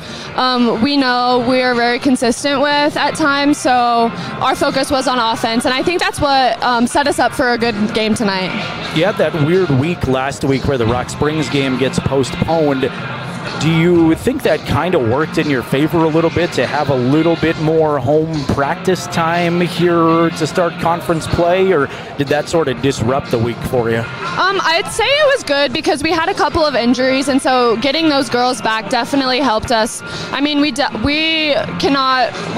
we know we are very consistent with at times, so our focus was on offense, and I think that's what set us up for a good game tonight. You had that weird week last week where the Rock Springs game gets postponed. Do you think that kind of worked in your favor a little bit to have a little bit more home practice time here to start conference play, or did that sort of disrupt the week for you? I'd say it was good because we had a couple of injuries, and so getting those girls back definitely helped us. I mean, we're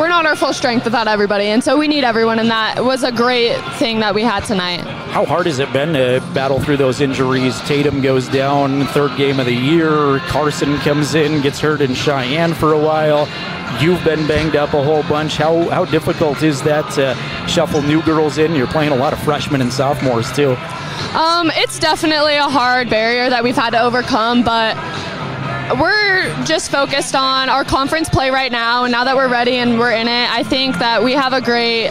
not our full strength without everybody, and so we need everyone, and that was a great thing that we had tonight. How hard has it been to battle through those injuries? Tatum goes down, third game of the year. Carson comes in, gets hurt in Cheyenne for a while. You've been banged up a whole bunch. How difficult is that to shuffle new girls in? You're playing a lot of freshmen and sophomores too. It's definitely a hard barrier that we've had to overcome, but we're just focused on our conference play right now, and now that we're ready and we're in it, I think that we have a great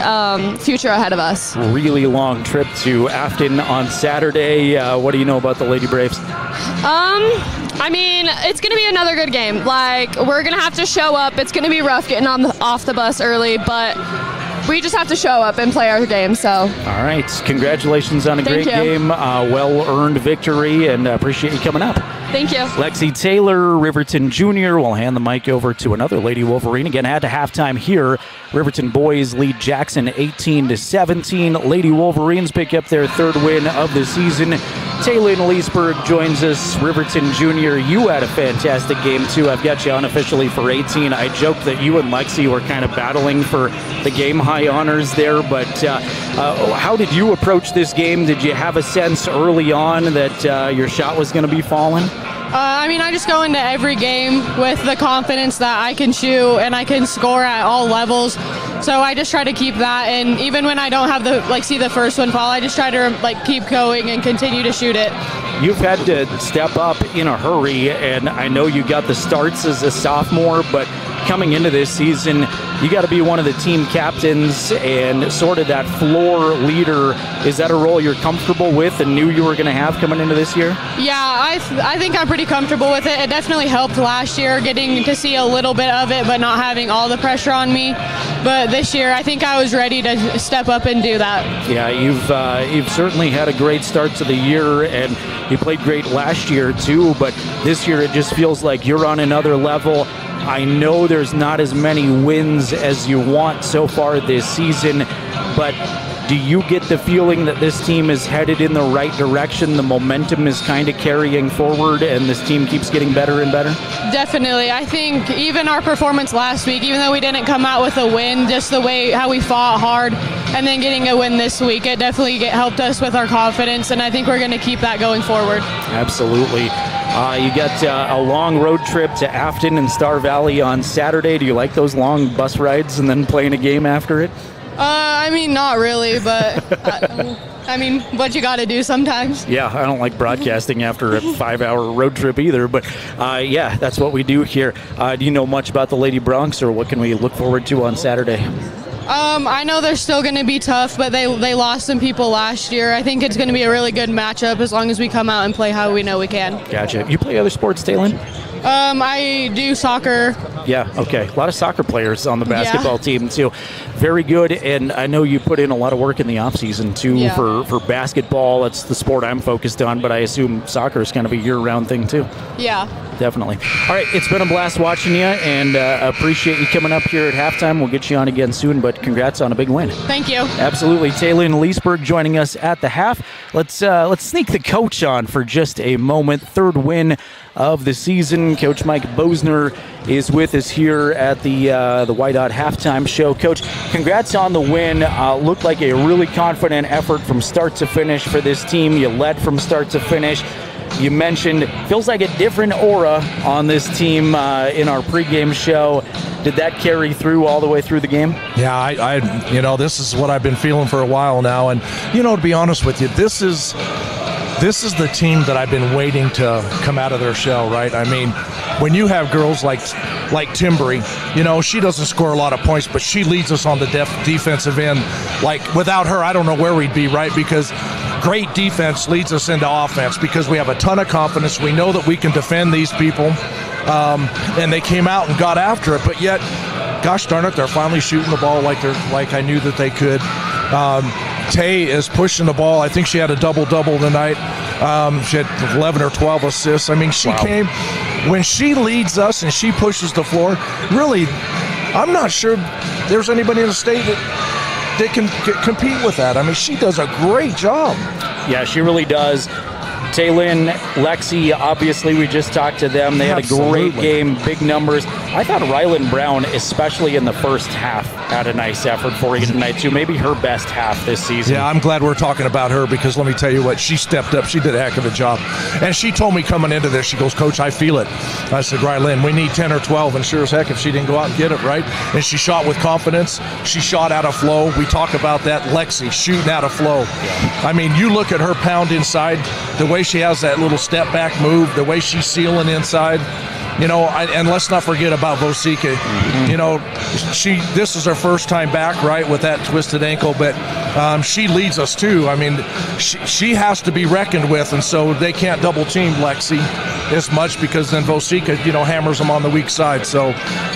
future ahead of us. Really long trip to Afton on Saturday. What do you know about the Lady Braves? I mean, it's going to be another good game. Like, we're going to have to show up. It's going to be rough getting off the bus early, but we just have to show up and play our game. So, all right. Congratulations on a great game. Well-earned victory, and appreciate you coming up. Thank you. Lexi Taylor, Riverton Jr. will hand the mic over to another Lady Wolverine. Again, at halftime here, Riverton boys lead Jackson 18-17. Lady Wolverines pick up their third win of the season. Taylor Leesburg joins us. Riverton Jr., you had a fantastic game too. I've got you unofficially for 18. I joked that you and Lexi were kind of battling for the game high honors there, but how did you approach this game? Did you have a sense early on that your shot was going to be falling? I mean, I just go into every game with the confidence that I can shoot and I can score at all levels. So I just try to keep that, and even when I don't have see the first one fall, I just try to keep going and continue to shoot it. You've had to step up in a hurry, and I know you got the starts as a sophomore, but coming into this season, you got to be one of the team captains and sort of that floor leader. Is that a role you're comfortable with and knew you were going to have coming into this year? Yeah, I think I'm pretty comfortable with it. It definitely helped last year getting to see a little bit of it, but not having all the pressure on me. But this year, I think I was ready to step up and do that. Yeah, you've certainly had a great start to the year, and you played great last year too, but this year it just feels like you're on another level. I know there's not as many wins as you want so far this season, but do you get the feeling that this team is headed in the right direction? The momentum is kind of carrying forward, and this team keeps getting better and better? Definitely. I think even our performance last week, even though we didn't come out with a win, just the way how we fought hard and then getting a win this week, it definitely helped us with our confidence, and I think we're going to keep that going forward. Absolutely. You got a long road trip to Afton and Star Valley on Saturday. Do you like those long bus rides and then playing a game after it? I mean, not really, but I mean, what you got to do sometimes. Yeah, I don't like broadcasting after a 5-hour road trip either, but yeah, that's what we do here. Do you know much about the Lady Bronx, or what can we look forward to on Saturday? I know they're still going to be tough, but they lost some people last year. I think it's going to be a really good matchup as long as we come out and play how we know we can. Gotcha. You play other sports, Taylin? I do soccer. Yeah, okay. A lot of soccer players on the basketball team, too. Very good, and I know you put in a lot of work in the offseason, too, for basketball. That's the sport I'm focused on, but I assume soccer is kind of a year-round thing, too. Yeah. Definitely. All right, it's been a blast watching you, and appreciate you coming up here at halftime. We'll get you on again soon, but congrats on a big win. Thank you. Absolutely. Taylin Leesburg joining us at the half. Let's sneak the coach on for just a moment. Third win of the season. Coach Mike Bosner is with us here at the YDOT halftime show. Coach, congrats on the win. Looked like a really confident effort from start to finish for this team. You led from start to finish. You mentioned, feels like a different aura on this team in our pregame show. Did that carry through all the way through the game? Yeah, I this is what I've been feeling for a while now. And, to be honest with you, this is the team that I've been waiting to come out of their shell, right? I mean, when you have girls like Timbury, she doesn't score a lot of points, but she leads us on the defensive end. Like, without her, I don't know where we'd be, right? Because great defense leads us into offense because we have a ton of confidence. We know that we can defend these people, and they came out and got after it. But yet, gosh darn it, they're finally shooting the ball like I knew that they could. Tay is pushing the ball. I think she had a double-double tonight. She had 11 or 12 assists. I mean, she came when she leads us and she pushes the floor. Really, I'm not sure there's anybody in the state that can compete with that. I mean, she does a great job. Yeah, she really does. Taylin, Lexi, obviously we just talked to them. They had a great game, big numbers. I thought Rylan Brown, especially in the first half, had a nice effort for you tonight too. Maybe her best half this season. Yeah, I'm glad we're talking about her because let me tell you what, she stepped up. She did a heck of a job. And she told me coming into this, she goes, Coach, I feel it. I said, Rylan, we need 10 or 12. And sure as heck, if she didn't go out and get it, right? And she shot with confidence. She shot out of flow. We talk about that. Lexi shooting out of flow. Yeah. I mean, you look at her pound inside, the way she has that little step back move, the way she's sealing inside. And let's not forget about Vosika. Mm-hmm. This is her first time back, right, with that twisted ankle, but she leads us too. I mean, she has to be reckoned with, and so they can't double team Lexi as much because then Vosika, hammers them on the weak side. So,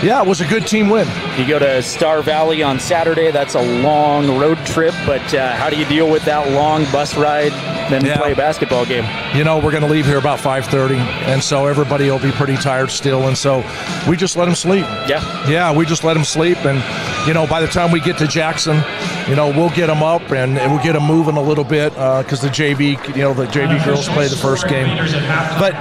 yeah, it was a good team win. You go to Star Valley on Saturday. That's a long road trip, but how do you deal with that long bus ride, then play a basketball game? We're going to leave here about 5:30, and so everybody will be pretty tired still, and so we just let them sleep. Yeah, we just let them sleep, and by the time we get to Jackson, we'll get them up and we'll get them moving a little bit because the JV girls play the first game. But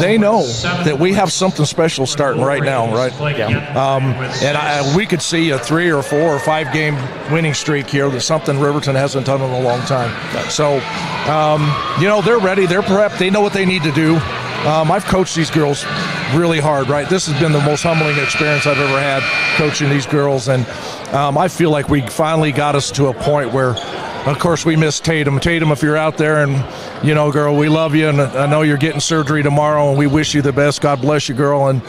they know that we have something special starting right now, right? And we could see a 3 or 4 or 5 game winning streak here. That's something Riverton hasn't done in a long time. So they're ready, they're prepped, they know what they need to do. I've coached these girls really hard, right? This has been the most humbling experience I've ever had coaching these girls, and I feel like we finally got us to a point where, of course, we miss Tatum. Tatum, if you're out there, and girl, we love you, and I know you're getting surgery tomorrow, and we wish you the best. God bless you, girl, and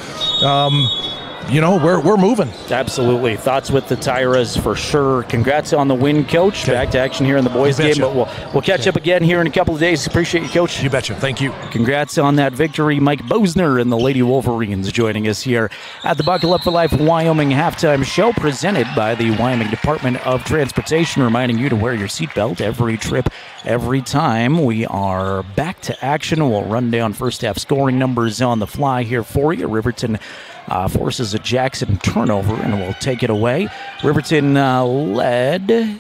we're moving. Absolutely. Thoughts with the Tyras for sure. Congrats on the win, Coach. Back to action here in the boys' game, but we'll catch up again here in a couple of days. Appreciate you, Coach. You betcha. Thank you. Congrats on that victory. Mike Bosner and the Lady Wolverines joining us here at the Buckle Up for Life Wyoming halftime show presented by the Wyoming Department of Transportation, reminding you to wear your seatbelt every trip, every time. We are back to action. We'll run down first half scoring numbers on the fly here for you. Riverton forces a Jackson turnover and will take it away. Riverton led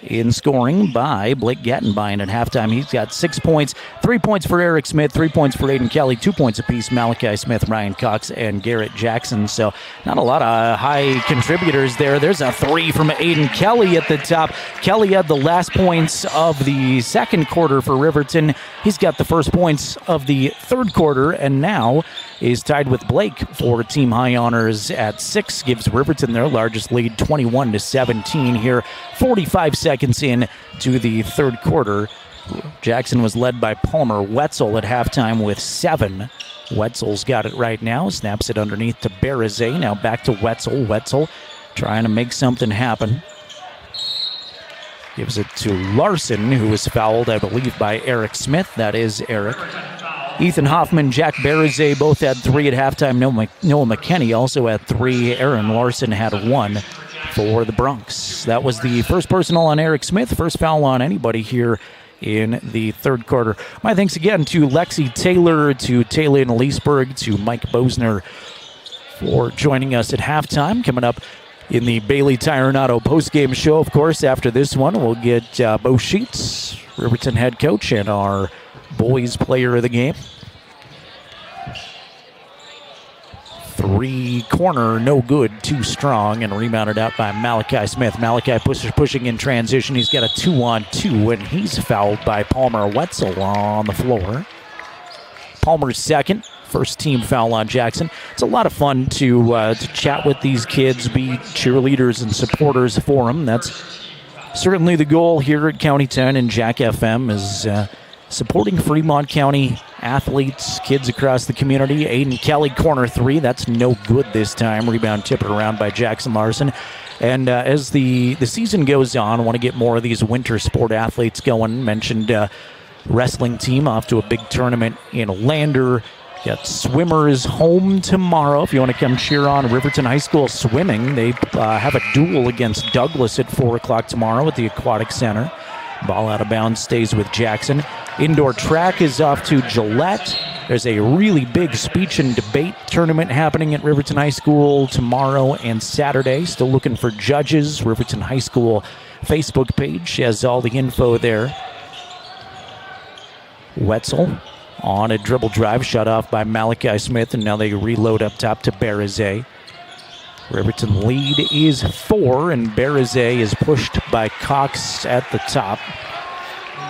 in scoring by Blake Gattenbein at halftime. He's got 6 points, 3 points for Eric Smith, 3 points for Aiden Kelly, 2 points apiece, Malachi Smith, Ryan Cox, and Garrett Jackson. So not a lot of high contributors there. There's a 3 from Aiden Kelly at the top. Kelly had the last points of the second quarter for Riverton. He's got the first points of the third quarter, and now is tied with Blake for team high honors at 6. Gives Riverton their largest lead, 21-17 here, 45 seconds in to the third quarter. Jackson was led by Palmer Wetzel at halftime with 7. Wetzel's got it right now, snaps it underneath to Barazay. Now back to Wetzel. Wetzel trying to make something happen. Gives it to Larson, who was fouled, I believe, by Eric Smith. That is Eric. Ethan Hoffman, Jack Barazay both had 3 at halftime. Noah McKinney also had 3. Aaron Larson had 1 for the Bronx. That was the first personal on Eric Smith, first foul on anybody here in the third quarter. My thanks again to Lexi Taylor, to Taylor Leesburg, to Mike Bosner for joining us at halftime. Coming up in the Bailey Tire and Auto postgame show, of course, after this one, we'll get Bo Sheets, Riverton head coach, and our boys player of the game. 3-corner, no good, too strong, and rebounded out by Malachi Smith. Malachi pushing in transition. He's got a 2-on-2, and he's fouled by Palmer Wetzel on the floor. Palmer's second. First team foul on Jackson. It's a lot of fun to chat with these kids, be cheerleaders and supporters for them. That's certainly the goal here at County 10 and Jack FM is supporting Fremont County athletes, kids across the community. Aiden Kelly, corner 3. That's no good this time. Rebound tipped around by Jackson Larson. And as the season goes on, I want to get more of these winter sport athletes going. Mentioned wrestling team off to a big tournament in Lander. Got swimmers home tomorrow. If you want to come cheer on Riverton High School swimming, they have a duel against Douglas at 4 o'clock tomorrow at the Aquatic Center. Ball out of bounds stays with Jackson. Indoor track is off to Gillette. There's a really big speech and debate tournament happening at Riverton High School tomorrow and Saturday. Still looking for judges. Riverton High School Facebook page has all the info there. Wetzel on a dribble drive, shut off by Malachi Smith, and now they reload up top to Barazay. Riverton lead is 4, and Barazay is pushed by Cox at the top.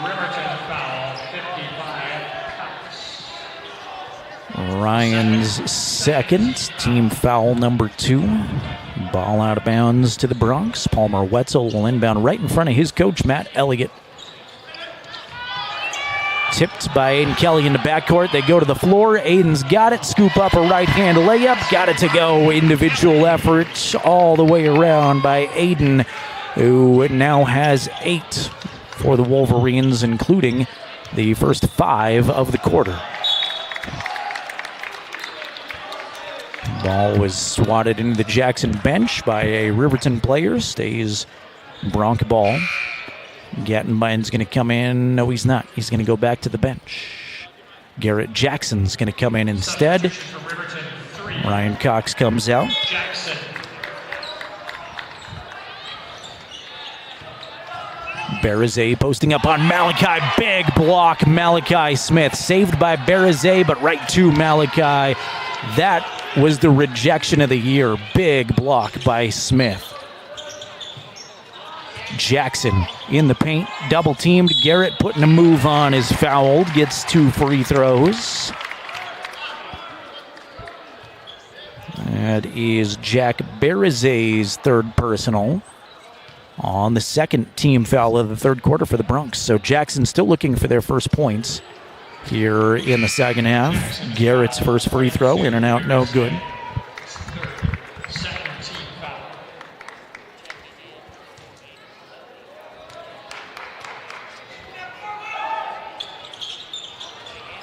Riverton foul, 55, Cox. Ryan's second, team foul number 2. Ball out of bounds to the Bronx. Palmer Wetzel will inbound right in front of his coach, Matt Elliott. Tipped by Aiden Kelly in the backcourt. They go to the floor. Aiden's got it. Scoop up a right-hand layup. Got it to go. Individual effort all the way around by Aiden, who now has 8 for the Wolverines, including the first 5 of the quarter. Ball was swatted into the Jackson bench by a Riverton player. Stays Bronc ball. Gattenbein's going to come in. No, he's not. He's going to go back to the bench. Garrett Jackson's going to come in instead. Ryan Cox comes out. Barazay posting up on Malachi. Big block. Malachi Smith saved by Barazay, but right to Malachi. That was the rejection of the year. Big block by Smith. Jackson in the paint, double teamed. Garrett putting a move on is fouled, gets 2 free throws. That is Jack Barazay's third personal on the second team foul of the third quarter for the Bronx. So Jackson still looking for their first points here in the second half. Garrett's first free throw, in and out, no good.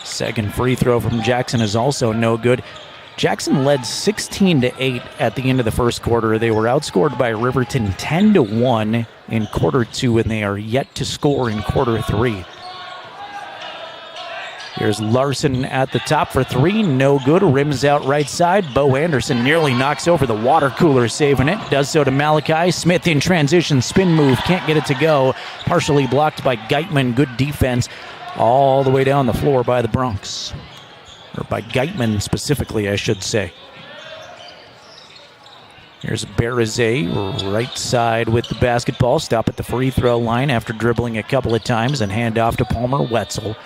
Second free throw from Jackson is also no good. Jackson led 16-8 at the end of the first quarter. They were outscored by Riverton 10-1 in quarter 2, and they are yet to score in quarter 3. Here's Larson at the top for 3. No good. Rims out right side. Bo Anderson nearly knocks over the water cooler, saving it. Does so to Malachi. Smith in transition. Spin move. Can't get it to go. Partially blocked by Geitman. Good defense all the way down the floor by the Bronx. Or by Geitman specifically, I should say. Here's Barazay, right side with the basketball. Stop at the free throw line after dribbling a couple of times and hand off to Palmer Wetzel.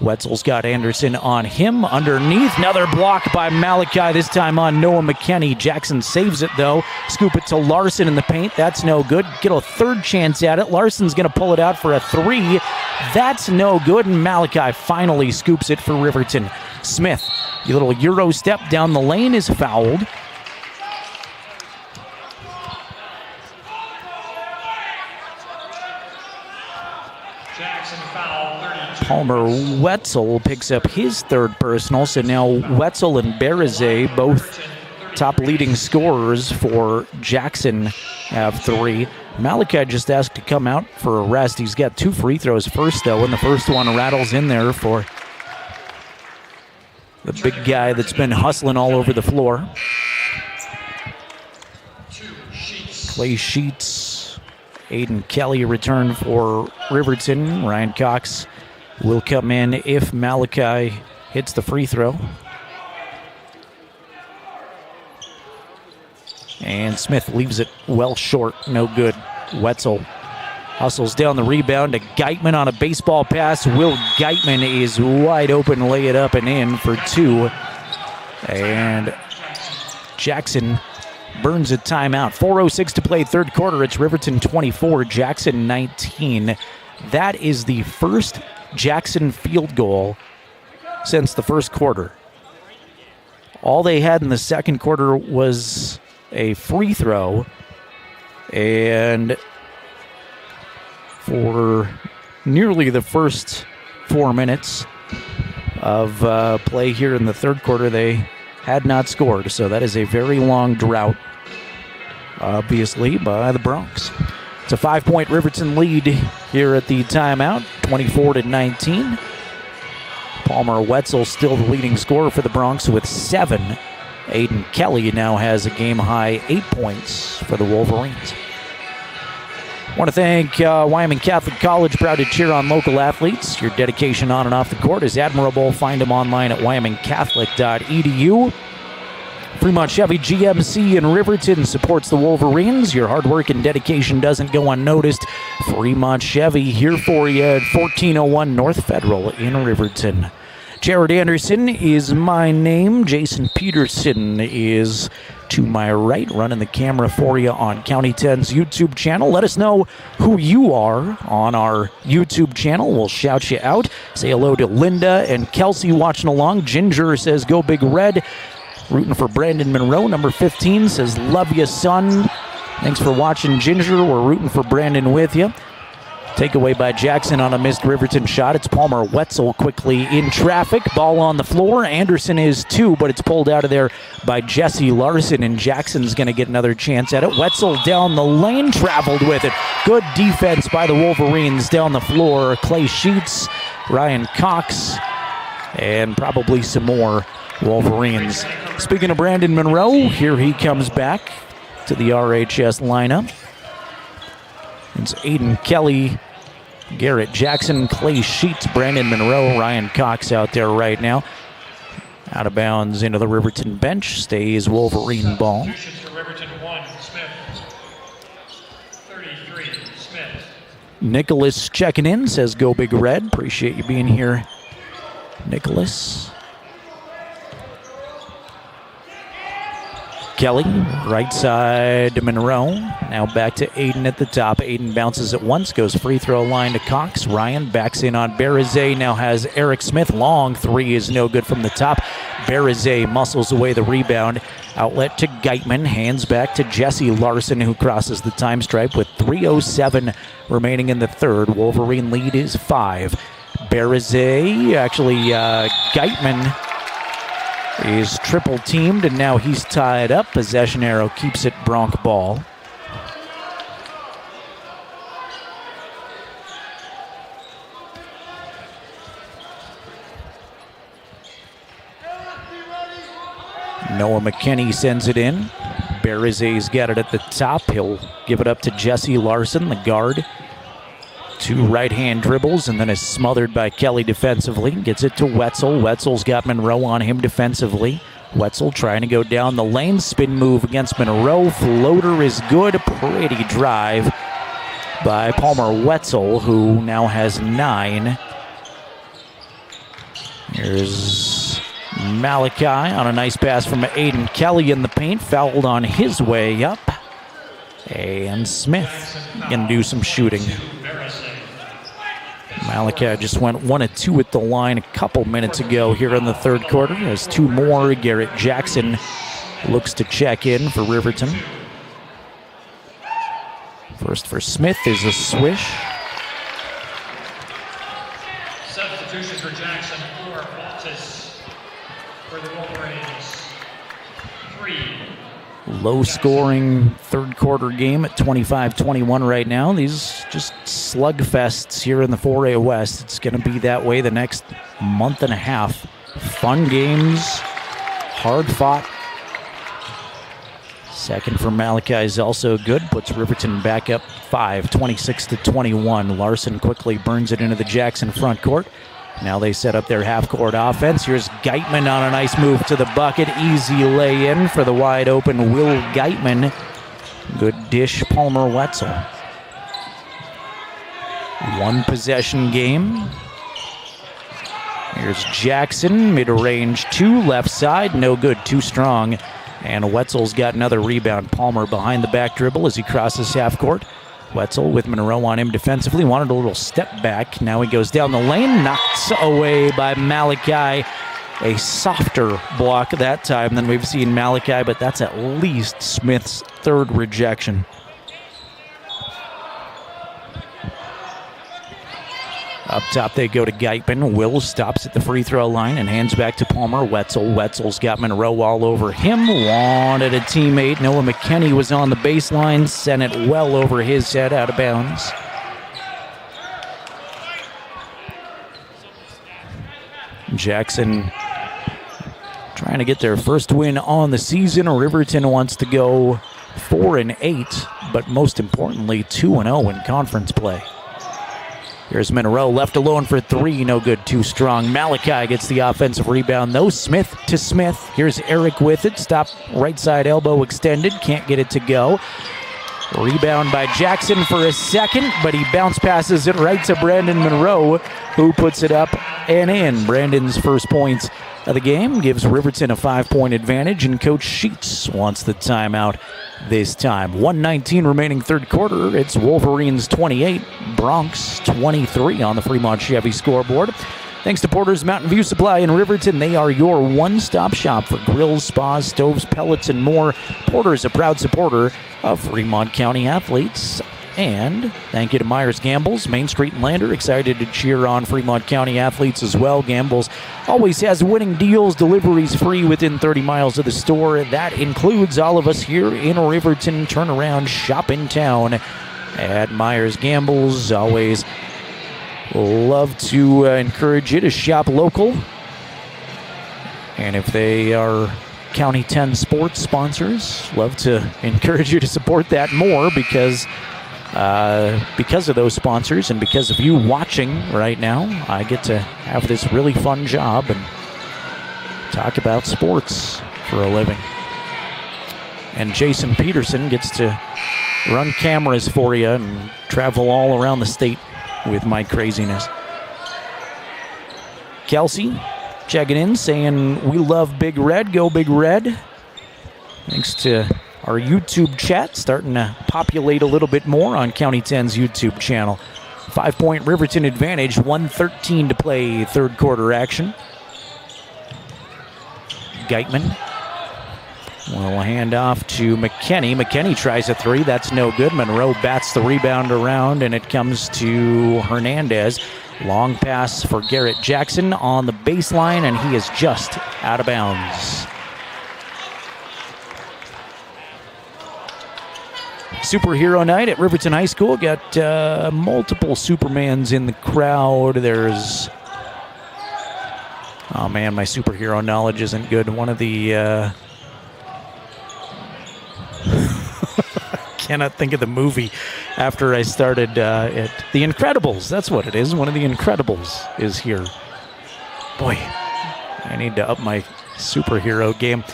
Wetzel's got Anderson on him underneath. Another block by Malachi, this time on Noah McKinney. Jackson saves it, though. Scoop it to Larson in the paint. That's no good. Get a third chance at it. Larson's going to pull it out for a 3. That's no good, and Malachi finally scoops it for Riverton. Smith, a little Euro step down the lane, is fouled. Palmer Wetzel picks up his third personal, so now Wetzel and Berizet, both top leading scorers for Jackson, have 3. Malachi just asked to come out for a rest. He's got 2 free throws first, though, and the first one rattles in there for the big guy that's been hustling all over the floor. Clay Sheets, Aiden Kelly return for Riverton. Ryan Cox will come in if Malachi hits the free throw. And Smith leaves it well short, no good. Wetzel hustles down the rebound to Geitman on a baseball pass. Will Geitman is wide open, lay it up and in for 2. And Jackson burns a timeout. 4:06 to play third quarter. It's Riverton 24, Jackson 19. That is the first Jackson field goal since the first quarter. All they had in the second quarter was a free throw, and for nearly the first 4 minutes of play here in the third quarter, they had not scored. So that is a very long drought, obviously, by the Bronx. It's a 5-point Riverton lead here at the timeout, 24-19. Palmer Wetzel still the leading scorer for the Bronx with 7. Aiden Kelly now has a game-high 8 points for the Wolverines. I want to thank Wyoming Catholic College, proud to cheer on local athletes. Your dedication on and off the court is admirable. Find them online at wyomingcatholic.edu. Fremont Chevy GMC in Riverton supports the Wolverines. Your hard work and dedication doesn't go unnoticed. Fremont Chevy here for you at 1401 North Federal in Riverton. Jared Anderson is my name. Jason Peterson is to my right, running the camera for you on County 10's YouTube channel. Let us know who you are on our YouTube channel. We'll shout you out. Say hello to Linda and Kelsey watching along. Ginger says, go Big Red. Rooting for Brandon Monroe. Number 15 says, love you, son. Thanks for watching, Ginger. We're rooting for Brandon with you. Takeaway by Jackson on a missed Riverton shot. It's Palmer Wetzel quickly in traffic. Ball on the floor. Anderson is 2, but it's pulled out of there by Jesse Larson, and Jackson's going to get another chance at it. Wetzel down the lane, traveled with it. Good defense by the Wolverines down the floor. Clay Sheets, Ryan Cox, and probably some more Wolverines. Speaking of Brandon Monroe, here he comes back to the RHS lineup. It's Aiden Kelly, Garrett Jackson, Clay Sheets, Brandon Monroe, Ryan Cox out there right now. Out of bounds into the Riverton bench. Stays Wolverine ball. Riverton 1, Smith. 33, Smith. Nicholas checking in, says go Big Red. Appreciate you being here, Nicholas. Kelly, right side to Monroe. Now back to Aiden at the top. Aiden bounces it once, goes free throw line to Cox. Ryan backs in on Berizet. Now has Eric Smith. Long 3 is no good from the top. Berizet muscles away the rebound. Outlet to Geitman. Hands back to Jesse Larson, who crosses the time stripe with 3:07 remaining in the third. Wolverine lead is 5. Berizet, Geitman is triple teamed, and now he's tied up. Possession arrow keeps it Bronc ball. Noah McKinney sends it in. Berizet's got it at the top. He'll give it up to Jesse Larson, the guard. 2 right-hand dribbles, and then is smothered by Kelly defensively. Gets it to Wetzel. Wetzel's got Monroe on him defensively. Wetzel trying to go down the lane. Spin move against Monroe. Floater is good. Pretty drive by Palmer Wetzel, who now has 9. Here's Malachi on a nice pass from Aiden Kelly in the paint. Fouled on his way up. And Smith going to do some shooting. Malachi just went 1 of 2 at the line a couple minutes ago here in the third quarter. Has 2 more. Garrett Jackson looks to check in for Riverton. First for Smith is a swish. Substitution for Jackson, 4. Waltis for the Wolverines, 3. Low-scoring third-quarter game at 25-21 right now. These just slugfests here in the 4A West. It's going to be that way the next month and a half. Fun games, hard-fought. Second for Malachi is also good. Puts Riverton back up 5, 26-21. Larson quickly burns it into the Jackson front court. Now they set up their half-court offense. Here's Geitman on a nice move to the bucket. Easy lay-in for the wide-open Will Geitman. Good dish, Palmer Wetzel. One-possession game. Here's Jackson, mid-range 2, left side, no good, too strong. And Wetzel's got another rebound. Palmer behind the back dribble as he crosses half-court. Wetzel with Monroe on him defensively. Wanted a little step back. Now he goes down the lane. Knocked away by Malachi. A softer block that time than we've seen Malachi, but that's at least Smith's third rejection. Up top they go to Geitman. Will stops at the free throw line and hands back to Palmer. Wetzel's got Monroe all over him. Wanted a teammate. Noah McKinney was on the baseline. Sent it well over his head, out of bounds. Jackson trying to get their first win on the season. Riverton wants to go 4-8, but most importantly 2-0 in conference play. Here's Monroe, left alone for 3, no good, too strong. Malachi gets the offensive rebound, though. Smith to Smith. Here's Eric with it. Stop, right side elbow extended, can't get it to go. Rebound by Jackson for a second, but he bounce passes it right to Brandon Monroe, who puts it up and in. Brandon's first points of the game gives Riverton a 5-point advantage, and Coach Sheets wants the timeout this time. 1:19 remaining third quarter. It's Wolverines 28, Bronx 23 on the Fremont Chevy scoreboard. Thanks to Porter's Mountain View Supply in Riverton. They are your one-stop shop for grills, spas, stoves, pellets, and more. Porter's a proud supporter of Fremont County athletes. And thank you to Myers Gambles, Main Street and Lander. Excited to cheer on Fremont County athletes as well. Gambles always has winning deals, deliveries free within 30 miles of the store. That includes all of us here in Riverton. Turnaround shop in town at Myers Gambles. Always love to encourage you to shop local. And if they are County 10 sports sponsors, love to encourage you to support that more because of those sponsors and because of you watching right now, I get to have this really fun job and talk about sports for a living. And Jason Peterson gets to run cameras for you and travel all around the state with my craziness. Kelsey checking in, saying, "We love Big Red, go Big Red." Thanks to our YouTube chat starting to populate a little bit more on County 10's YouTube channel. 5-point Riverton advantage, 1:13 to play third quarter action. Geitman will hand off to McKinney. McKinney tries a 3, that's no good. Monroe bats the rebound around and it comes to Hernandez. Long pass for Garrett Jackson on the baseline and he is just out of bounds. Superhero night at Riverton High School. Got multiple Supermans in the crowd. There's... oh man, my superhero knowledge isn't good. One of the... cannot think of the movie after I started it. The Incredibles, that's what it is. One of the Incredibles is here. Boy, I need to up my superhero game.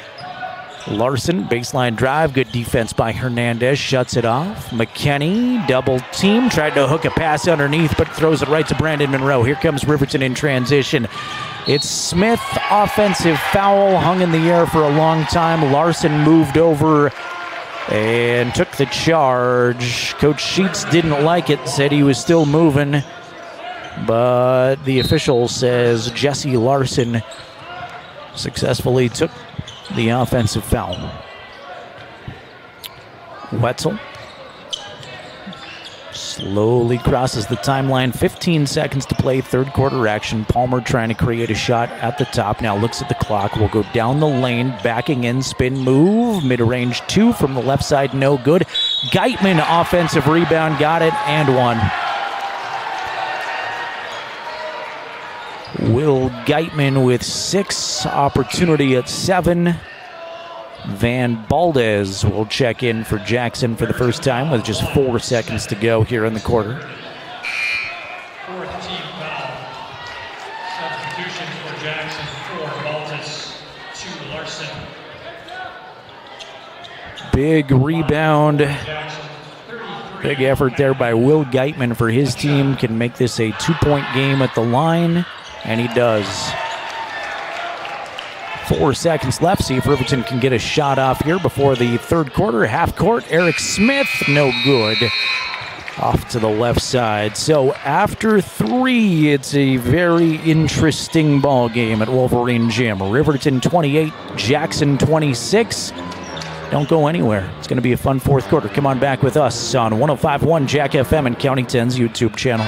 Larson, baseline drive, good defense by Hernandez, shuts it off. McKinney, double team, tried to hook a pass underneath, but throws it right to Brandon Monroe. Here comes Riverton in transition. It's Smith, offensive foul, hung in the air for a long time. Larson moved over and took the charge. Coach Sheets didn't like it, said he was still moving, but the official says Jesse Larson successfully took the offensive foul. Wetzel Slowly crosses the timeline. 15 seconds to play, third quarter action. Palmer trying to create a shot at the top. Now looks at the clock. Will go down the lane, backing in, spin move. Mid-range 2 from the left side, no good. Geitman, offensive rebound, got it, and one. Will Geitman with 6, opportunity at 7. Van Baldes will check in for Jackson for the first time with just 4 seconds to go here in the quarter. Fourth team foul. Substitutions for Jackson, 4 Baltes, 2 Larson. Big rebound. Big effort there by Will Geitman for his team. Can make this a 2-point game at the line, and he does. 4 seconds left. See if Riverton can get a shot off here before the third quarter. Half court, Eric Smith, no good. Off to the left side. So after 3, it's a very interesting ball game at Wolverine Gym. Riverton 28, Jackson 26. Don't go anywhere. It's going to be a fun fourth quarter. Come on back with us on 105.1 Jack FM and County 10's YouTube channel.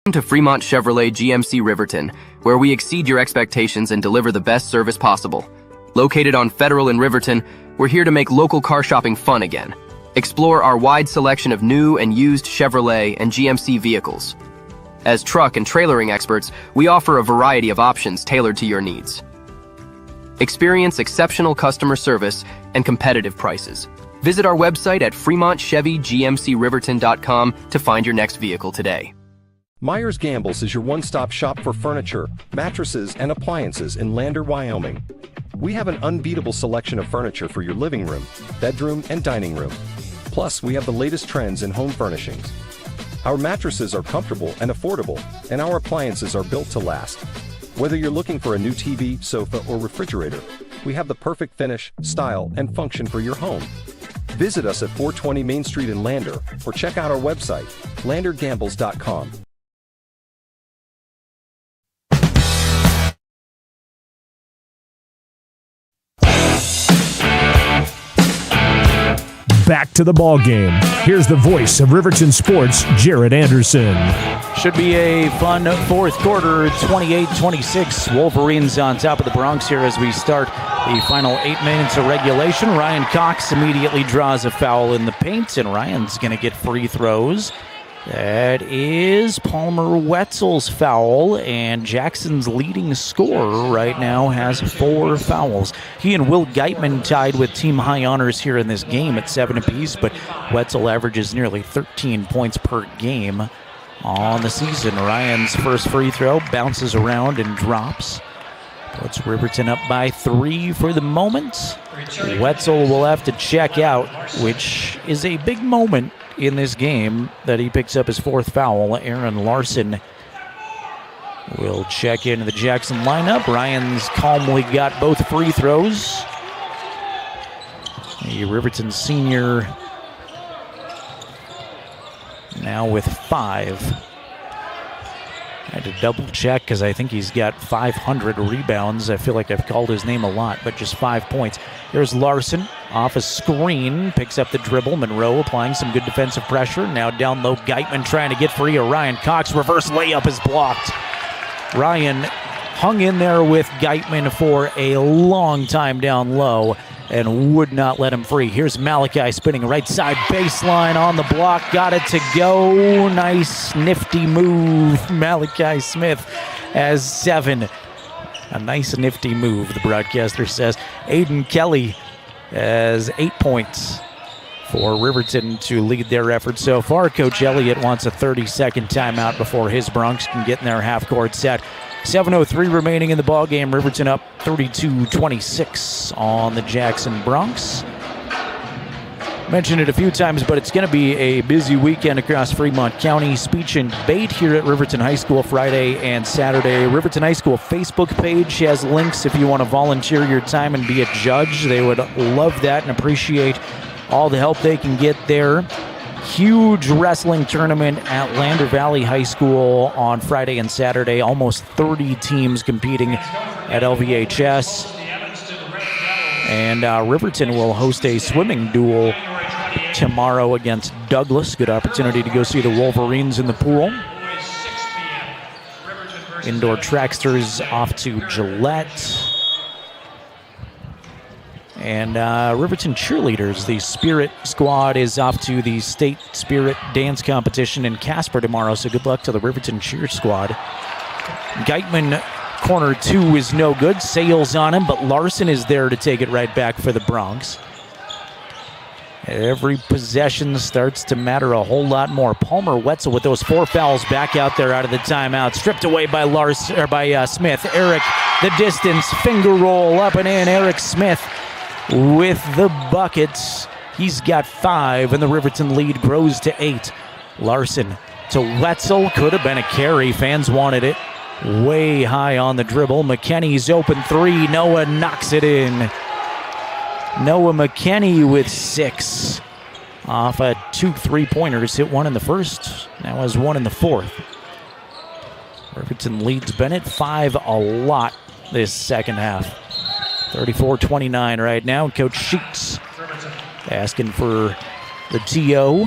Welcome to Fremont Chevrolet GMC Riverton, where we exceed your expectations and deliver the best service possible. Located on Federal in Riverton, we're here to make local car shopping fun again. Explore our wide selection of new and used Chevrolet and GMC vehicles. As truck and trailering experts, we offer a variety of options tailored to your needs. Experience exceptional customer service and competitive prices. Visit our website at FremontChevyGMCRiverton.com to find your next vehicle today. Myers Gambles is your one-stop shop for furniture, mattresses, and appliances in Lander, Wyoming. We have an unbeatable selection of furniture for your living room, bedroom, and dining room. Plus, we have the latest trends in home furnishings. Our mattresses are comfortable and affordable, and our appliances are built to last. Whether you're looking for a new TV, sofa, or refrigerator, we have the perfect finish, style, and function for your home. Visit us at 420 Main Street in Lander, or check out our website, landergambles.com. Back to the ball game. Here's the voice of Riverton Sports, Jared Anderson. Should be a fun fourth quarter, 28-26. Wolverines on top of the Bronx here as we start the final 8 minutes of regulation. Ryan Cox immediately draws a foul in the paint, and Ryan's going to get free throws. That is Palmer Wetzel's foul, and Jackson's leading scorer right now has 4 fouls. He and Will Geitman tied with team high honors here in this game at 7 apiece, but Wetzel averages nearly 13 points per game on the season. Ryan's first free throw bounces around and drops. Puts Riverton up by 3 for the moment. Wetzel will have to check out, which is a big moment in this game that he picks up his 4th foul. Aaron Larson will check into the Jackson lineup. Ryan's calmly got both free throws. The Riverton senior now with 5. I had to double check because I think he's got 500 rebounds. I feel like I've called his name a lot, but just 5 points. There's Larson off a screen, picks up the dribble. Monroe applying some good defensive pressure. Now down low, Geitman trying to get free of Ryan Cox. Reverse layup is blocked. Ryan hung in there with Geitman for a long time down low and would not let him free. Here's Malachi spinning right side baseline on the block. Got it to go. Nice nifty move. Malachi Smith has 7. A nice nifty move, the broadcaster says. Aiden Kelly has 8 points for Riverton to lead their effort so far. Coach Elliott wants a 30-second timeout before his Bronx can get in their half-court set. 7:03 remaining in the ball game. Riverton up 32-26 on the Jackson Bronx. Mentioned it a few times, but it's going to be a busy weekend across Fremont County. Speech and debate here at Riverton High School Friday and Saturday. Riverton High School Facebook page has links if you want to volunteer your time and be a judge. They would love that and appreciate all the help they can get there. Huge wrestling tournament at Lander Valley High School on Friday and Saturday. Almost 30 teams competing at LVHS. And Riverton will host a swimming duel tomorrow against Douglas. Good opportunity to go see the Wolverines in the pool. Indoor Tracksters off to Gillette. And Riverton Cheerleaders, the Spirit Squad, is off to the State Spirit Dance Competition in Casper tomorrow, so good luck to the Riverton Cheer Squad. Geitman, corner 2 is no good. Sales on him, but Larson is there to take it right back for the Bronx. Every possession starts to matter a whole lot more. Palmer Wetzel with those 4 fouls back out there out of the timeout. Stripped away by Smith. Eric, the distance, finger roll up and in. Eric Smith with the buckets. He's got 5, and the Riverton lead grows to 8. Larson to Wetzel. Could have been a carry. Fans wanted it. Way high on the dribble. McKinney's open 3. Noah knocks it in. Noah McKinney with 6. Off 2 3-pointers. Hit 1 in the first. Now has 1 in the fourth. Riverton leads Bennett 5 a lot this second half. 34-29 right now. Coach Sheets asking for the TO.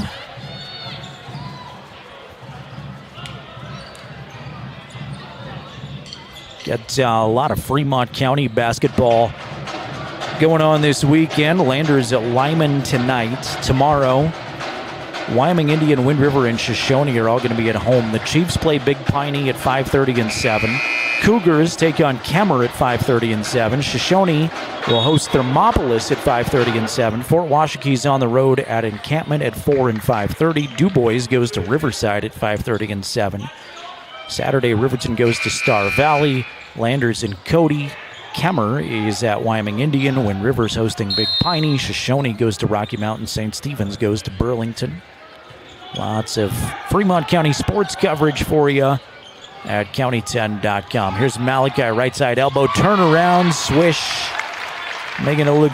Got a lot of Fremont County basketball going on this weekend. Landers at Lyman tonight. Tomorrow, Wyoming, Indian, Wind River, and Shoshone are all going to be at home. The Chiefs play Big Piney at 5:30 and 7. Cougars take on Kemmer at 5:30 and 7. Shoshone will host Thermopolis at 5:30 and 7. Fort Washakee's on the road at Encampment at 4 and 5:30. DuBois goes to Riverside at 5:30 and 7. Saturday, Riverton goes to Star Valley. Landers and Cody. Kemmer is at Wyoming Indian. Wind River's hosting Big Piney. Shoshone goes to Rocky Mountain. St. Stephen's goes to Burlington. Lots of Fremont County sports coverage for you at county10.com. Here's Malachi, right side elbow, turnaround, swish, making it look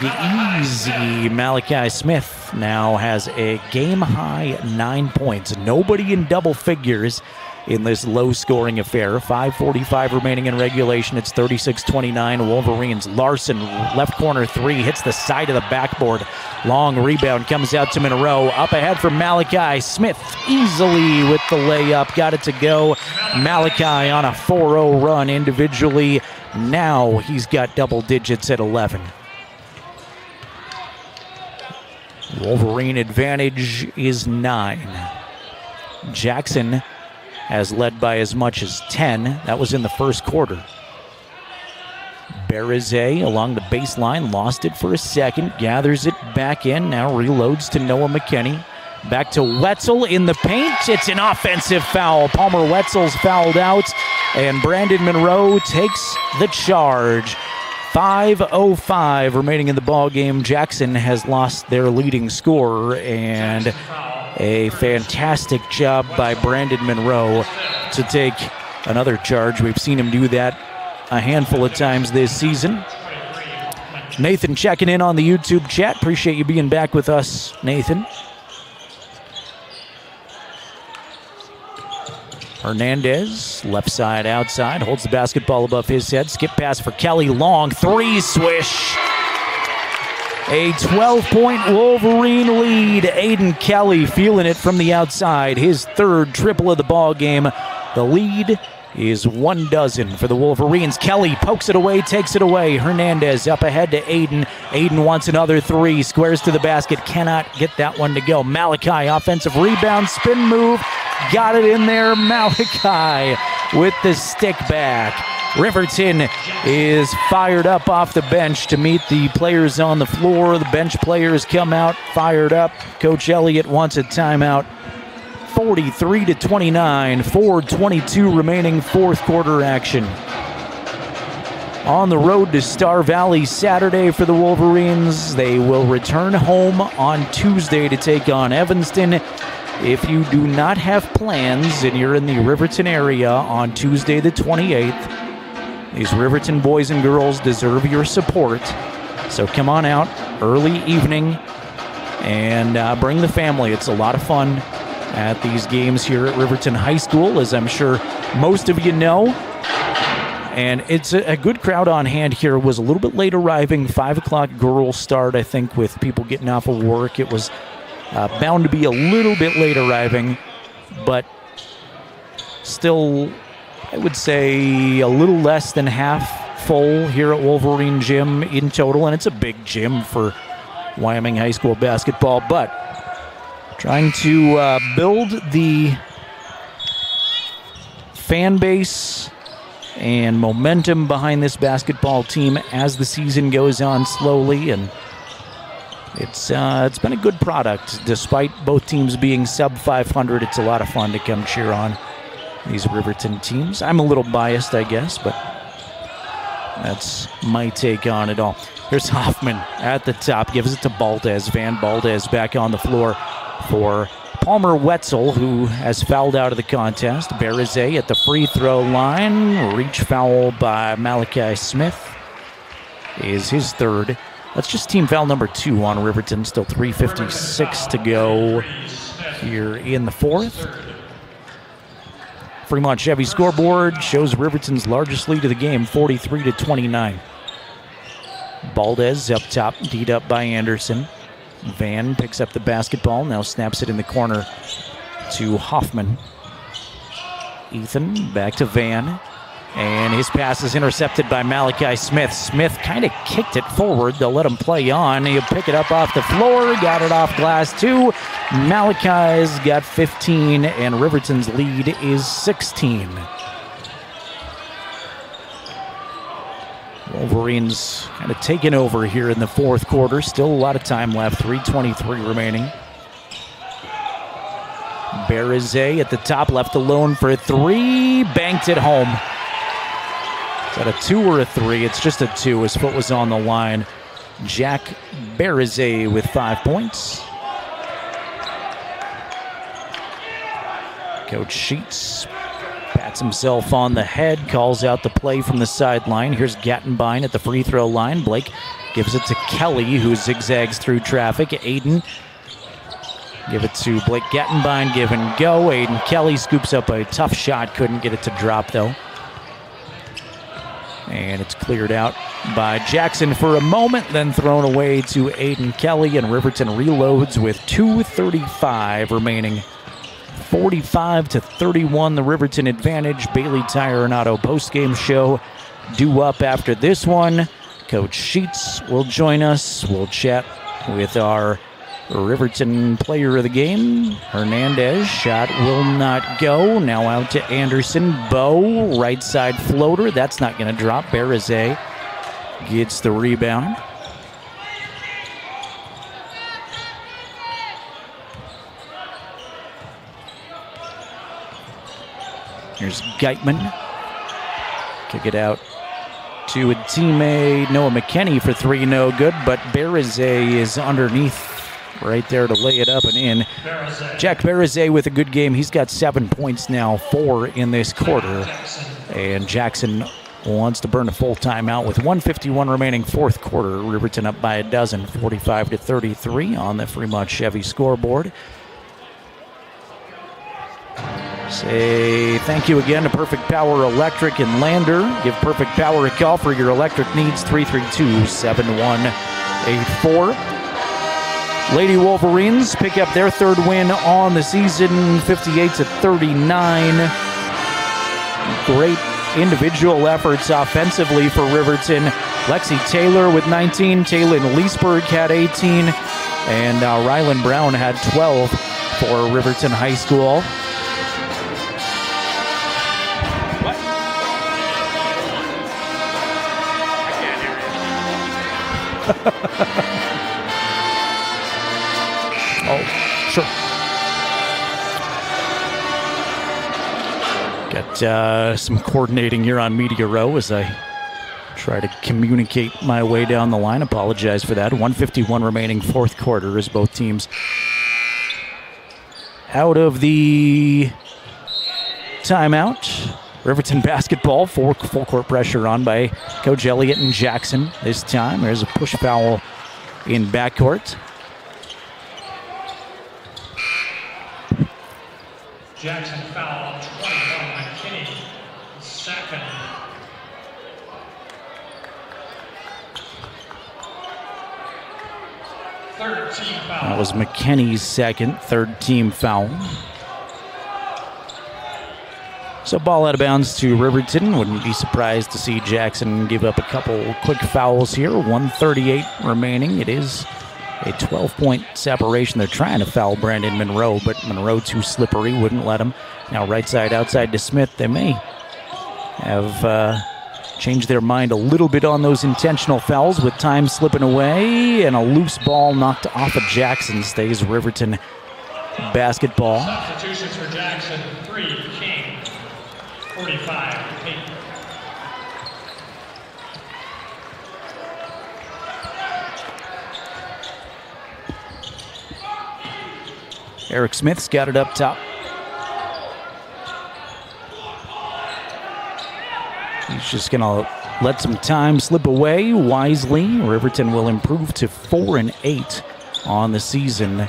easy. Malachi Smith now has a game-high 9 points. Nobody in double figures in this low-scoring affair. 5:45 remaining in regulation. It's 36-29 Wolverines. Larson, left corner 3, hits the side of the backboard. Long rebound comes out to Monroe. Up ahead for Malachi Smith, easily with the layup. Got it to go. Malachi on a 4-0 run individually. Now he's got double digits at 11. Wolverine advantage is 9. Jackson has led by as much as 10. That was in the first quarter. Berizet along the baseline, lost it for a second, gathers it back in, now reloads to Noah McKinney. Back to Wetzel in the paint. It's an offensive foul. Palmer Wetzel's fouled out, and Brandon Monroe takes the charge. 5:05 remaining in the ball game. Jackson has lost their leading scorer, and a fantastic job by Brandon Monroe to take another charge. We've seen him do that a handful of times this season. Nathan checking in on the YouTube chat. Appreciate you being back with us, Nathan. Hernandez, left side outside, holds the basketball above his head. Skip pass for Kelly, long 3, swish. A 12-point Wolverine lead. Aiden Kelly feeling it from the outside. His third triple of the ball game. The lead is 12 for the Wolverines. Kelly pokes it away, takes it away. Hernandez up ahead to Aiden. Aiden wants another 3. Squares to the basket. Cannot get that one to go. Malachi, offensive rebound, spin move. Got it in there. Malachi with the stick back. Riverton is fired up off the bench to meet the players on the floor. The bench players come out fired up. Coach Elliott wants a timeout. 43-29, 4:22 remaining fourth quarter action. On the road to Star Valley Saturday for the Wolverines. They will return home on Tuesday to take on Evanston. If you do not have plans and you're in the Riverton area on Tuesday the 28th, these Riverton boys and girls deserve your support. So come on out, early evening, and bring the family. It's a lot of fun at these games here at Riverton High School, as I'm sure most of you know. And it's a good crowd on hand here. It was a little bit late arriving, 5 o'clock girls start, I think, with people getting off of work. It was Bound to be a little bit late arriving, but still, I would say a little less than half full here at Wolverine Gym in total, and it's a big gym for Wyoming High School basketball, but trying to build the fan base and momentum behind this basketball team as the season goes on slowly, and it's been a good product. Despite both teams being sub 500, it's a lot of fun to come cheer on these Riverton teams. I'm a little biased, I guess, but that's my take on it all. Here's Hoffman at the top, gives it to Valdez. Van Valdez back on the floor for Palmer Wetzel, who has fouled out of the contest. Berizet at the free throw line. Reach foul by Malachi Smith is his third. That's just team foul number 2 on Riverton. Still 3:56 to go here in the fourth. Fremont Chevy scoreboard shows Riverton's largest lead of the game, 43-29. Valdez up top, D'd up by Anderson. Van picks up the basketball, now snaps it in the corner to Hoffman. Ethan back to Van, and his pass is intercepted by Malachi Smith. Smith kind of kicked it forward. They'll let him play on. He'll pick it up off the floor, got it off glass too. Malachi's got 15, and Riverton's lead is 16. Wolverines kind of taking over here in the fourth quarter. Still a lot of time left, 3:23 remaining. Berizet at the top, left alone for a 3. Banked it home. Is that a 2 or a 3? It's just a 2. His foot was on the line. Jack Berizet with 5 points. Coach Sheets pats himself on the head, calls out the play from the sideline. Here's Gattenbein at the free throw line. Blake gives it to Kelly, who zigzags through traffic. Aiden, give it to Blake Gattenbein, give and go. Aiden Kelly scoops up a tough shot, couldn't get it to drop though. And it's cleared out by Jackson for a moment, then thrown away to Aiden Kelly, and Riverton reloads with 2:35 remaining. 45-31, the Riverton advantage. Bailey Tire and Auto postgame show due up after this one. Coach Sheets will join us. We'll chat with our Riverton player of the game, Hernandez. Shot will not go. Now out to Anderson. Bow, right side floater. That's not going to drop. Berizet gets the rebound. Here's Geitman. Kick it out to a teammate, Noah McKinney for 3, no good, but Berizet is underneath right there to lay it up and in. Jack Berizet with a good game. He's got 7 points now, 4 in this quarter. And Jackson wants to burn a full timeout with 1:51 remaining, fourth quarter. Riverton up by a dozen, 45-33 on the Fremont Chevy scoreboard. Say thank you again to Perfect Power Electric in Lander. Give Perfect Power a call for your electric needs, 332-7184. Lady Wolverines pick up their third win on the season, 58-39. Great individual efforts offensively for Riverton. Lexi Taylor with 19, Taylin Leesburg had 18, and Rylan Brown had 12 for Riverton High School. Oh, sure. Got some coordinating here on Media Row as I try to communicate my way down the line. Apologize for that. 1:51 remaining, fourth quarter as both teams out of the timeout. Riverton basketball, full court pressure on by Coach Elliott and Jackson this time. There's a push foul in backcourt. Jackson foul, 21, McKinney, second. Third team foul. That was McKinney's second, third team foul. So ball out of bounds to Riverton. Wouldn't be surprised to see Jackson give up a couple quick fouls here. 1:38 remaining. It is a 12-point separation. They're trying to foul Brandon Monroe, but Monroe too slippery, wouldn't let him. Now right side outside to Smith. They may have changed their mind a little bit on those intentional fouls with time slipping away, and a loose ball knocked off of Jackson. Stays Riverton basketball. Substitutions for Jackson, 3, King. 45, Payton. Eric Smith's got it up top. He's just going to let some time slip away wisely. Riverton will improve to 4-8 on the season,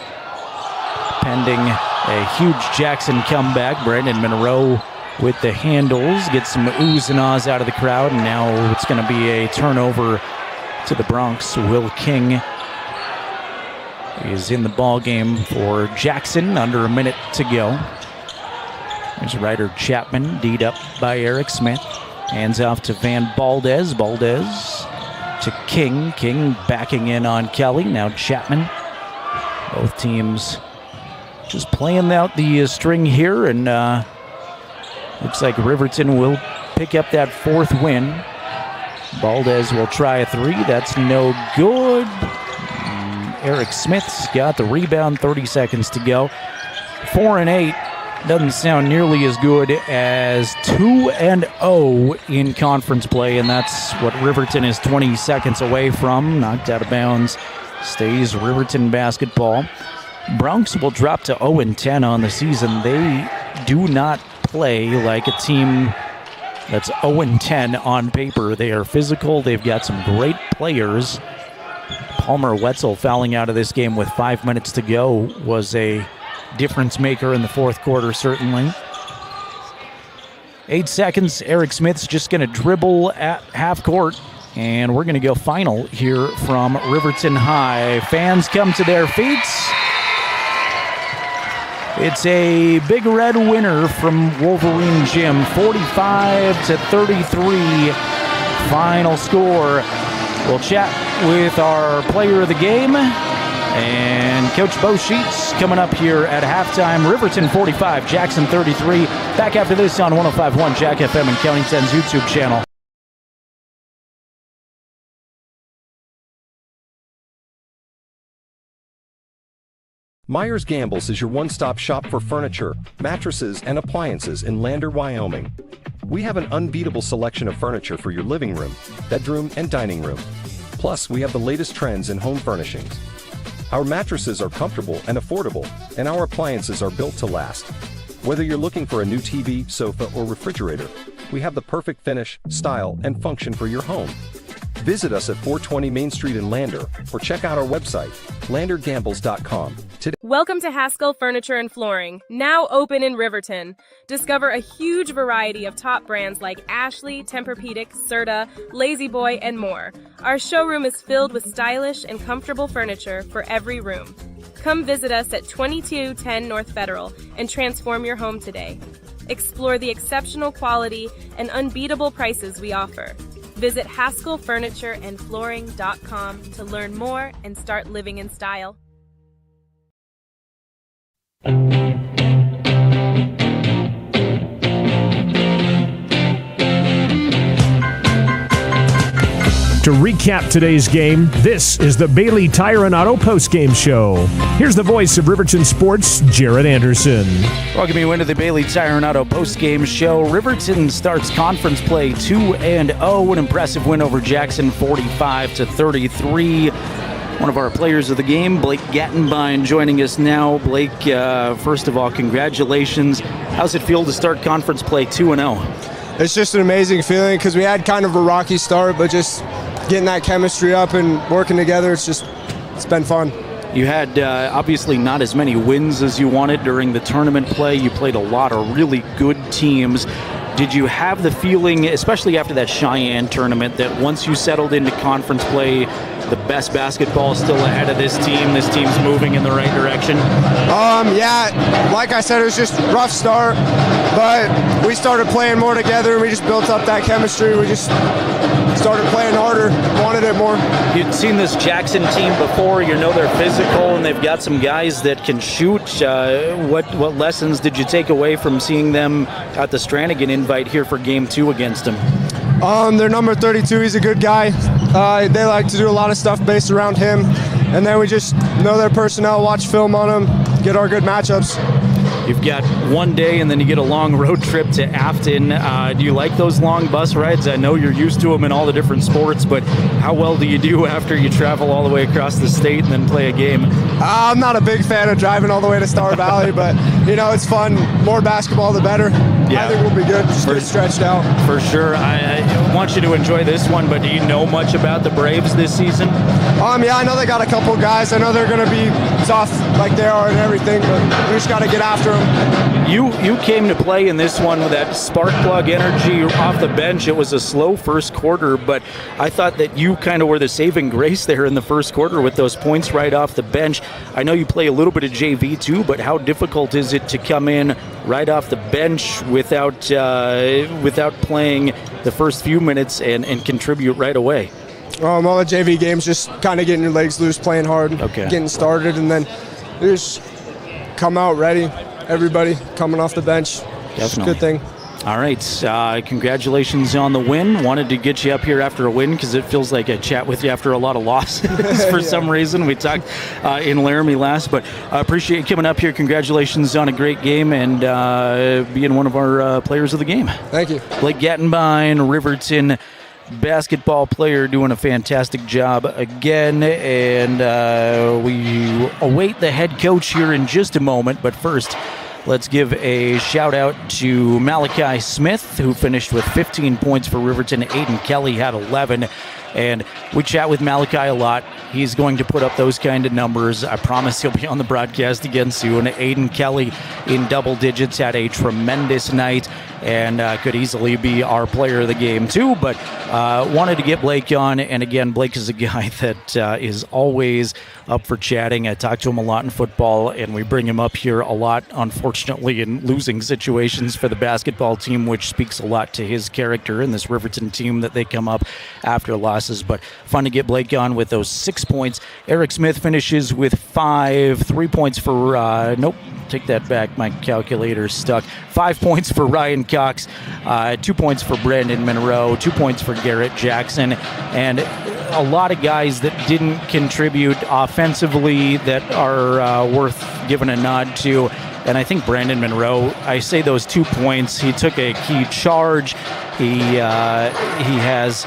pending a huge Jackson comeback. Brandon Monroe with the handles, gets some oohs and ahs out of the crowd, and now it's going to be a turnover to the Bronx. Will King is in the ball game for Jackson, under a minute to go. There's Ryder Chapman, D'd up by Eric Smith. Hands off to Van Baldez. Baldez to King. King backing in on Kelly. Now Chapman. Both teams just playing out the string here, and looks like Riverton will pick up that fourth win. Baldez will try a three. That's no good. Eric Smith's got the rebound. 30 seconds to go. 4-8 doesn't sound nearly as good as 2-0 in conference play, and that's what Riverton is 20 seconds away from. Knocked out of bounds. Stays Riverton basketball. Bronx will drop to 0-10 on the season. They do not play like a team that's 0-10 on paper. They are physical. They've got some great players. Palmer Wetzel fouling out of this game with 5 minutes to go was a difference maker in the fourth quarter, certainly. 8 seconds. Eric Smith's just going to dribble at half court, and we're going to go final here from Riverton High. Fans come to their feet. It's a Big Red winner from Wolverine Gym, 45-33 final score. We'll chat with our player of the game and Coach Bo Sheets coming up here at halftime. Riverton 45, Jackson 33. Back after this on 105.1 Jack FM and County 10's YouTube channel. Myers Gambles is your one-stop shop for furniture, mattresses, and appliances in Lander, Wyoming. We have an unbeatable selection of furniture for your living room, bedroom, and dining room. Plus, we have the latest trends in home furnishings. Our mattresses are comfortable and affordable, and our appliances are built to last. Whether you're looking for a new TV, sofa, or refrigerator, we have the perfect finish, style, and function for your home. Visit us at 420 Main Street in Lander, or check out our website, landergambles.com. Today. Welcome to Haskell Furniture and Flooring, now open in Riverton. Discover a huge variety of top brands like Ashley, Tempur-Pedic, Serta, Lazy Boy, and more. Our showroom is filled with stylish and comfortable furniture for every room. Come visit us at 2210 North Federal and transform your home today. Explore the exceptional quality and unbeatable prices we offer. Visit HaskellFurnitureandFlooring.com to learn more and start living in style. To recap today's game, this is the Bailey Tire and Auto postgame show. Here's the voice of Riverton Sports, Jared Anderson. Welcome you into the Bailey Tire and Auto postgame show. Riverton starts conference play 2-0, an impressive win over Jackson, 45-33. One of our players of the game, Blake Gattenbein, joining us now. Blake, first of all, congratulations. How's it feel to start conference play 2-0? It's just an amazing feeling because we had kind of a rocky start, but just getting that chemistry up and working together, it's been fun. You had obviously not as many wins as you wanted during the tournament play. You played a lot of really good teams. Did you have the feeling, especially after that Cheyenne tournament, that once you settled into conference play, the best basketball still ahead of this team? This team's moving in the right direction? Yeah, like I said, it was just a rough start, but we started playing more together. We just built up that chemistry. We just started playing harder, wanted it more. You'd seen this Jackson team before. You know they're physical, and they've got some guys that can shoot. What lessons did you take away from seeing them at the Stranagan invite here for Game 2 against them? Their number 32, he's a good guy. They like to do a lot of stuff based around him. And then we just know their personnel, watch film on them, get our good matchups. You've got one day and then you get a long road trip to Afton. Do you like those long bus rides? I know you're used to them in all the different sports, but how well do you do after you travel all the way across the state and then play a game? I'm not a big fan of driving all the way to Star Valley, but, it's fun. More basketball, the better. Yeah. I think we'll be good. Just get stretched out. For sure. I want you to enjoy this one, but do you know much about the Braves this season? Yeah, I know they got a couple guys. I know they're going to be tough like they are and everything, but we just got to get after them. You came to play in this one with that spark plug energy off the bench. It was a slow first quarter, but I thought that you kind of were the saving grace there in the first quarter with those points right off the bench. I know you play a little bit of JV too, but how difficult is it to come in right off the bench without playing the first few minutes and contribute right away? Well, the JV game's just kind of getting your legs loose, playing hard, getting started, and then you just come out ready. Everybody coming off the bench. Definitely. Good thing. All right. Congratulations on the win. Wanted to get you up here after a win because it feels like I chat with you after a lot of losses for some reason. We talked in Laramie last, but I appreciate you coming up here. Congratulations on a great game and being one of our players of the game. Thank you. Blake Gattenbein, Riverton basketball player, doing a fantastic job again, and we await the head coach here in just a moment, but first let's give a shout out to Malachi Smith, who finished with 15 points for Riverton. Aiden Kelly had 11, and we chat with Malachi a lot. He's going to put up those kind of numbers. I promise he'll be on the broadcast again soon. Aiden Kelly in double digits had a tremendous night and could easily be our player of the game too, but wanted to get Blake on. And again, Blake is a guy that is always up for chatting. I talk to him a lot in football, and we bring him up here a lot, unfortunately, in losing situations for the basketball team, which speaks a lot to his character in this Riverton team that they come up after losses. But fun to get Blake on with those 6 points. Eric Smith finishes with 3 points for take that back, my calculator's stuck. 5 points for Ryan Cox, 2 points for Brandon Monroe, 2 points for Garrett Jackson, and a lot of guys that didn't contribute offensively that are worth giving a nod to. And I think Brandon Monroe, I say those 2 points, he took a key charge. He has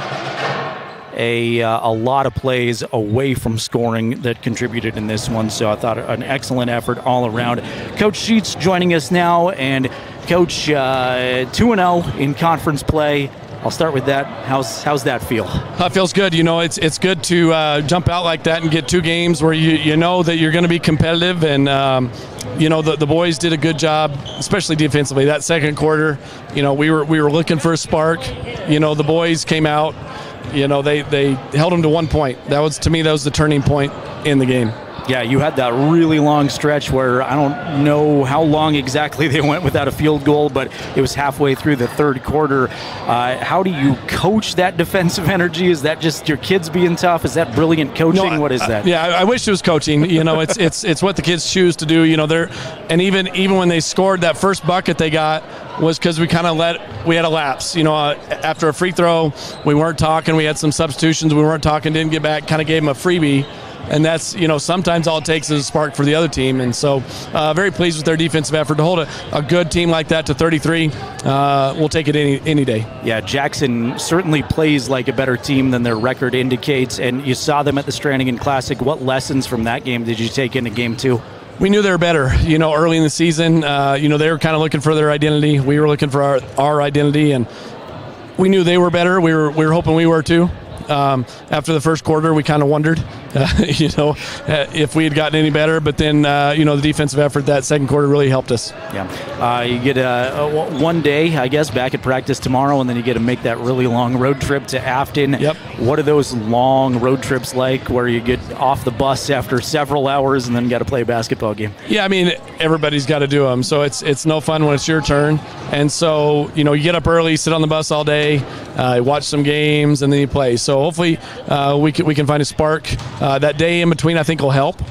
a lot of plays away from scoring that contributed in this one, so I thought an excellent effort all around. Coach Sheets joining us now, and Coach, 2-0 in conference play. I'll start with that. How's that feel? It feels good. It's good to jump out like that and get 2 games where you know that you're going to be competitive, and the boys did a good job, especially defensively. That second quarter, we were looking for a spark. The boys came out. They held them to 1 point. That was the turning point in the game. Yeah, you had that really long stretch where I don't know how long exactly they went without a field goal, but it was halfway through the third quarter. How do you coach that defensive energy? Is that just your kids being tough? Is that brilliant coaching? No, what is that? I wish it was coaching. It's what the kids choose to do. And even when they scored that first bucket they got was because we had a lapse. After a free throw, we weren't talking. We had some substitutions. We weren't talking. Didn't get back. Kind of gave them a freebie. And that's, sometimes all it takes is a spark for the other team. And so very pleased with their defensive effort. To hold a good team like that to 33, we'll take it any day. Yeah, Jackson certainly plays like a better team than their record indicates. And you saw them at the Stranagan Classic. What lessons from that game did you take into game 2? We knew they were better, early in the season. They were kind of looking for their identity. We were looking for our identity. And we knew they were better. We were hoping we were too. After the first quarter, we kind of wondered. if we had gotten any better. But then, the defensive effort that second quarter really helped us. Yeah. You get one day, I guess, back at practice tomorrow, and then you get to make that really long road trip to Afton. Yep. What are those long road trips like where you get off the bus after several hours and then got to play a basketball game? Yeah, I mean, everybody's got to do them. So it's no fun when it's your turn. And so, you get up early, sit on the bus all day, watch some games, and then you play. So hopefully we can find a spark. That day in between, I think, will help.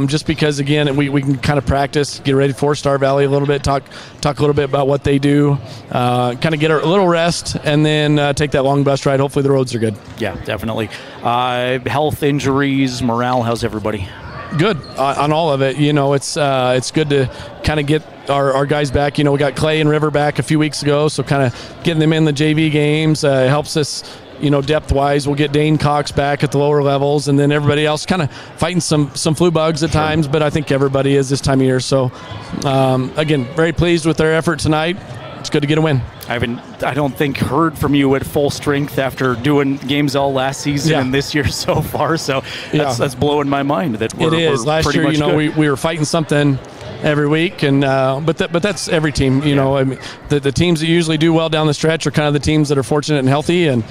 Just because, again, we can kind of practice, get ready for Star Valley a little bit, talk a little bit about what they do, kind of get a little rest, and then take that long bus ride. Hopefully the roads are good. Yeah, definitely. Health, injuries, morale, how's everybody? Good on all of it. It's good to kind of get our guys back. We got Clay and River back a few weeks ago, so kind of getting them in the JV games helps us. Depth-wise, we'll get Dane Cox back at the lower levels, and then everybody else kind of fighting some flu bugs at times, but I think everybody is this time of year. So, again, very pleased with their effort tonight. It's good to get a win. I don't think heard from you at full strength after doing games all last season and this year so far, so that's blowing my mind. That it is. Last year, we were fighting something every week, and but that's every team. I mean, the teams that usually do well down the stretch are kind of the teams that are fortunate and healthy, and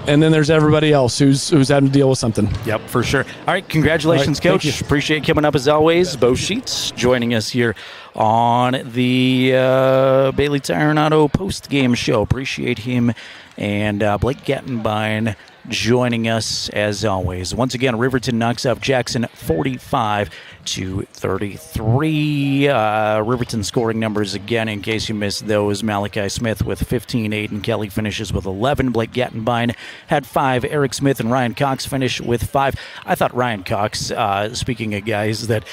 then there's everybody else who's having to deal with something. Yep, for sure. All right, congratulations, Coach. Coach. Appreciate coming up as always. Bo Sheets joining us here on the Bailey Tire and Auto post-game show. Appreciate him. And Blake Gattenbein joining us as always. Once again, Riverton knocks off Jackson 45-33. Riverton scoring numbers again, in case you missed those. Malachi Smith with 15, Aiden Kelly finishes with 11. Blake Gattenbein had 5. Eric Smith and Ryan Cox finish with 5. I thought Ryan Cox, speaking of guys that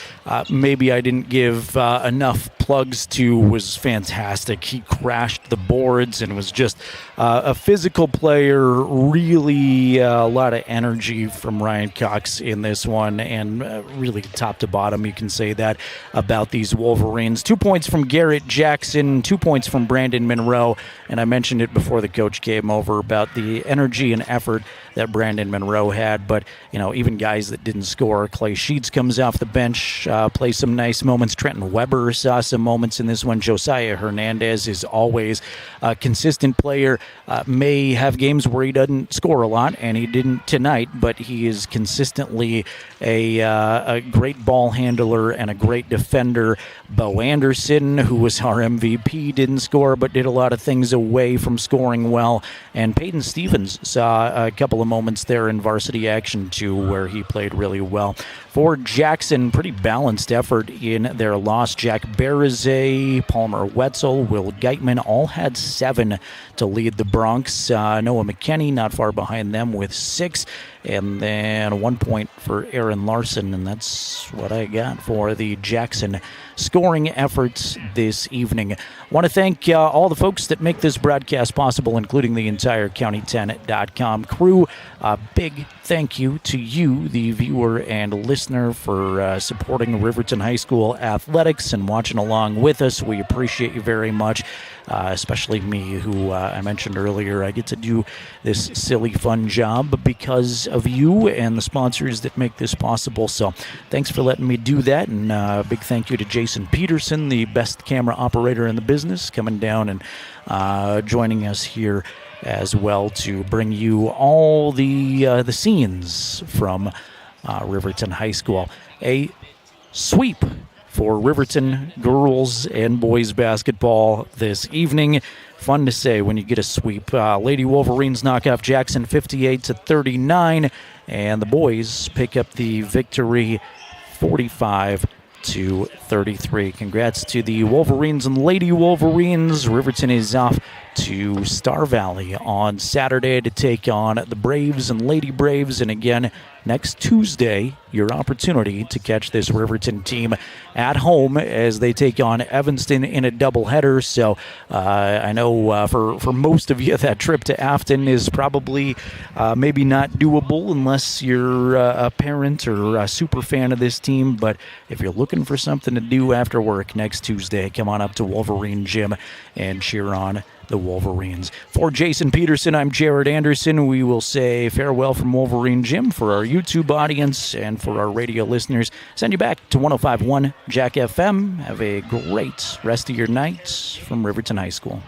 maybe I didn't give enough plugs to, was fantastic. He crashed the boards and was just a physical player. Really a lot of energy from Ryan Cox in this one, and really top to bottom you can say that about these Wolverines. 2 points from Garrett Jackson, 2 points from Brandon Monroe, and I mentioned it before the coach came over about the energy and effort that Brandon Monroe had, but even guys that didn't score. Clay Sheets comes off the bench, plays some nice moments. Trenton Weber saw some moments in this one. Josiah Hernandez is always a consistent player, may have games where he doesn't score a lot, and he didn't tonight, but he is consistently a great ball handler and a great defender. Bo Anderson, who was our MVP, didn't score, but did a lot of things away from scoring well. And Peyton Stevens saw a couple of moments there in varsity action, too, where he played really well. For Jackson, pretty balanced effort in their loss. Jack Berizet, Palmer Wetzel, Will Geitman all had 7 to lead the Bronx. Noah McKinney not far behind them with 6. And then 1 point for Aaron Larson, and that's what I got for the Jackson scoring efforts this evening. Want to thank all the folks that make this broadcast possible, including the entire County10.com crew. Big thank you to you, the viewer and listener, for supporting Riverton High School athletics and watching along with us. We appreciate you very much. Especially me, who I mentioned earlier. I get to do this silly, fun job because of you and the sponsors that make this possible. So thanks for letting me do that. And big thank you to Jason Peterson, the best camera operator in the business, coming down and joining us here as well to bring you all the scenes from Riverton High School. A sweep for Riverton girls and boys basketball this evening. Fun to say when you get a sweep. Lady Wolverines knock off Jackson 58-39, and the boys pick up the victory 45-33. Congrats to the Wolverines and Lady Wolverines. Riverton is off to Star Valley on Saturday to take on the Braves and Lady Braves. And again, next Tuesday, your opportunity to catch this Riverton team at home as they take on Evanston in a doubleheader. So I know for most of you, that trip to Afton is probably maybe not doable unless you're a parent or a super fan of this team. But if you're looking for something to do after work next Tuesday, come on up to Wolverine Gym and cheer on the Wolverines. For Jason Peterson, I'm Jared Anderson. We will say farewell from Wolverine Gym for our YouTube audience and for our radio listeners. Send you back to 105.1 Jack FM. Have a great rest of your night from Riverton High School.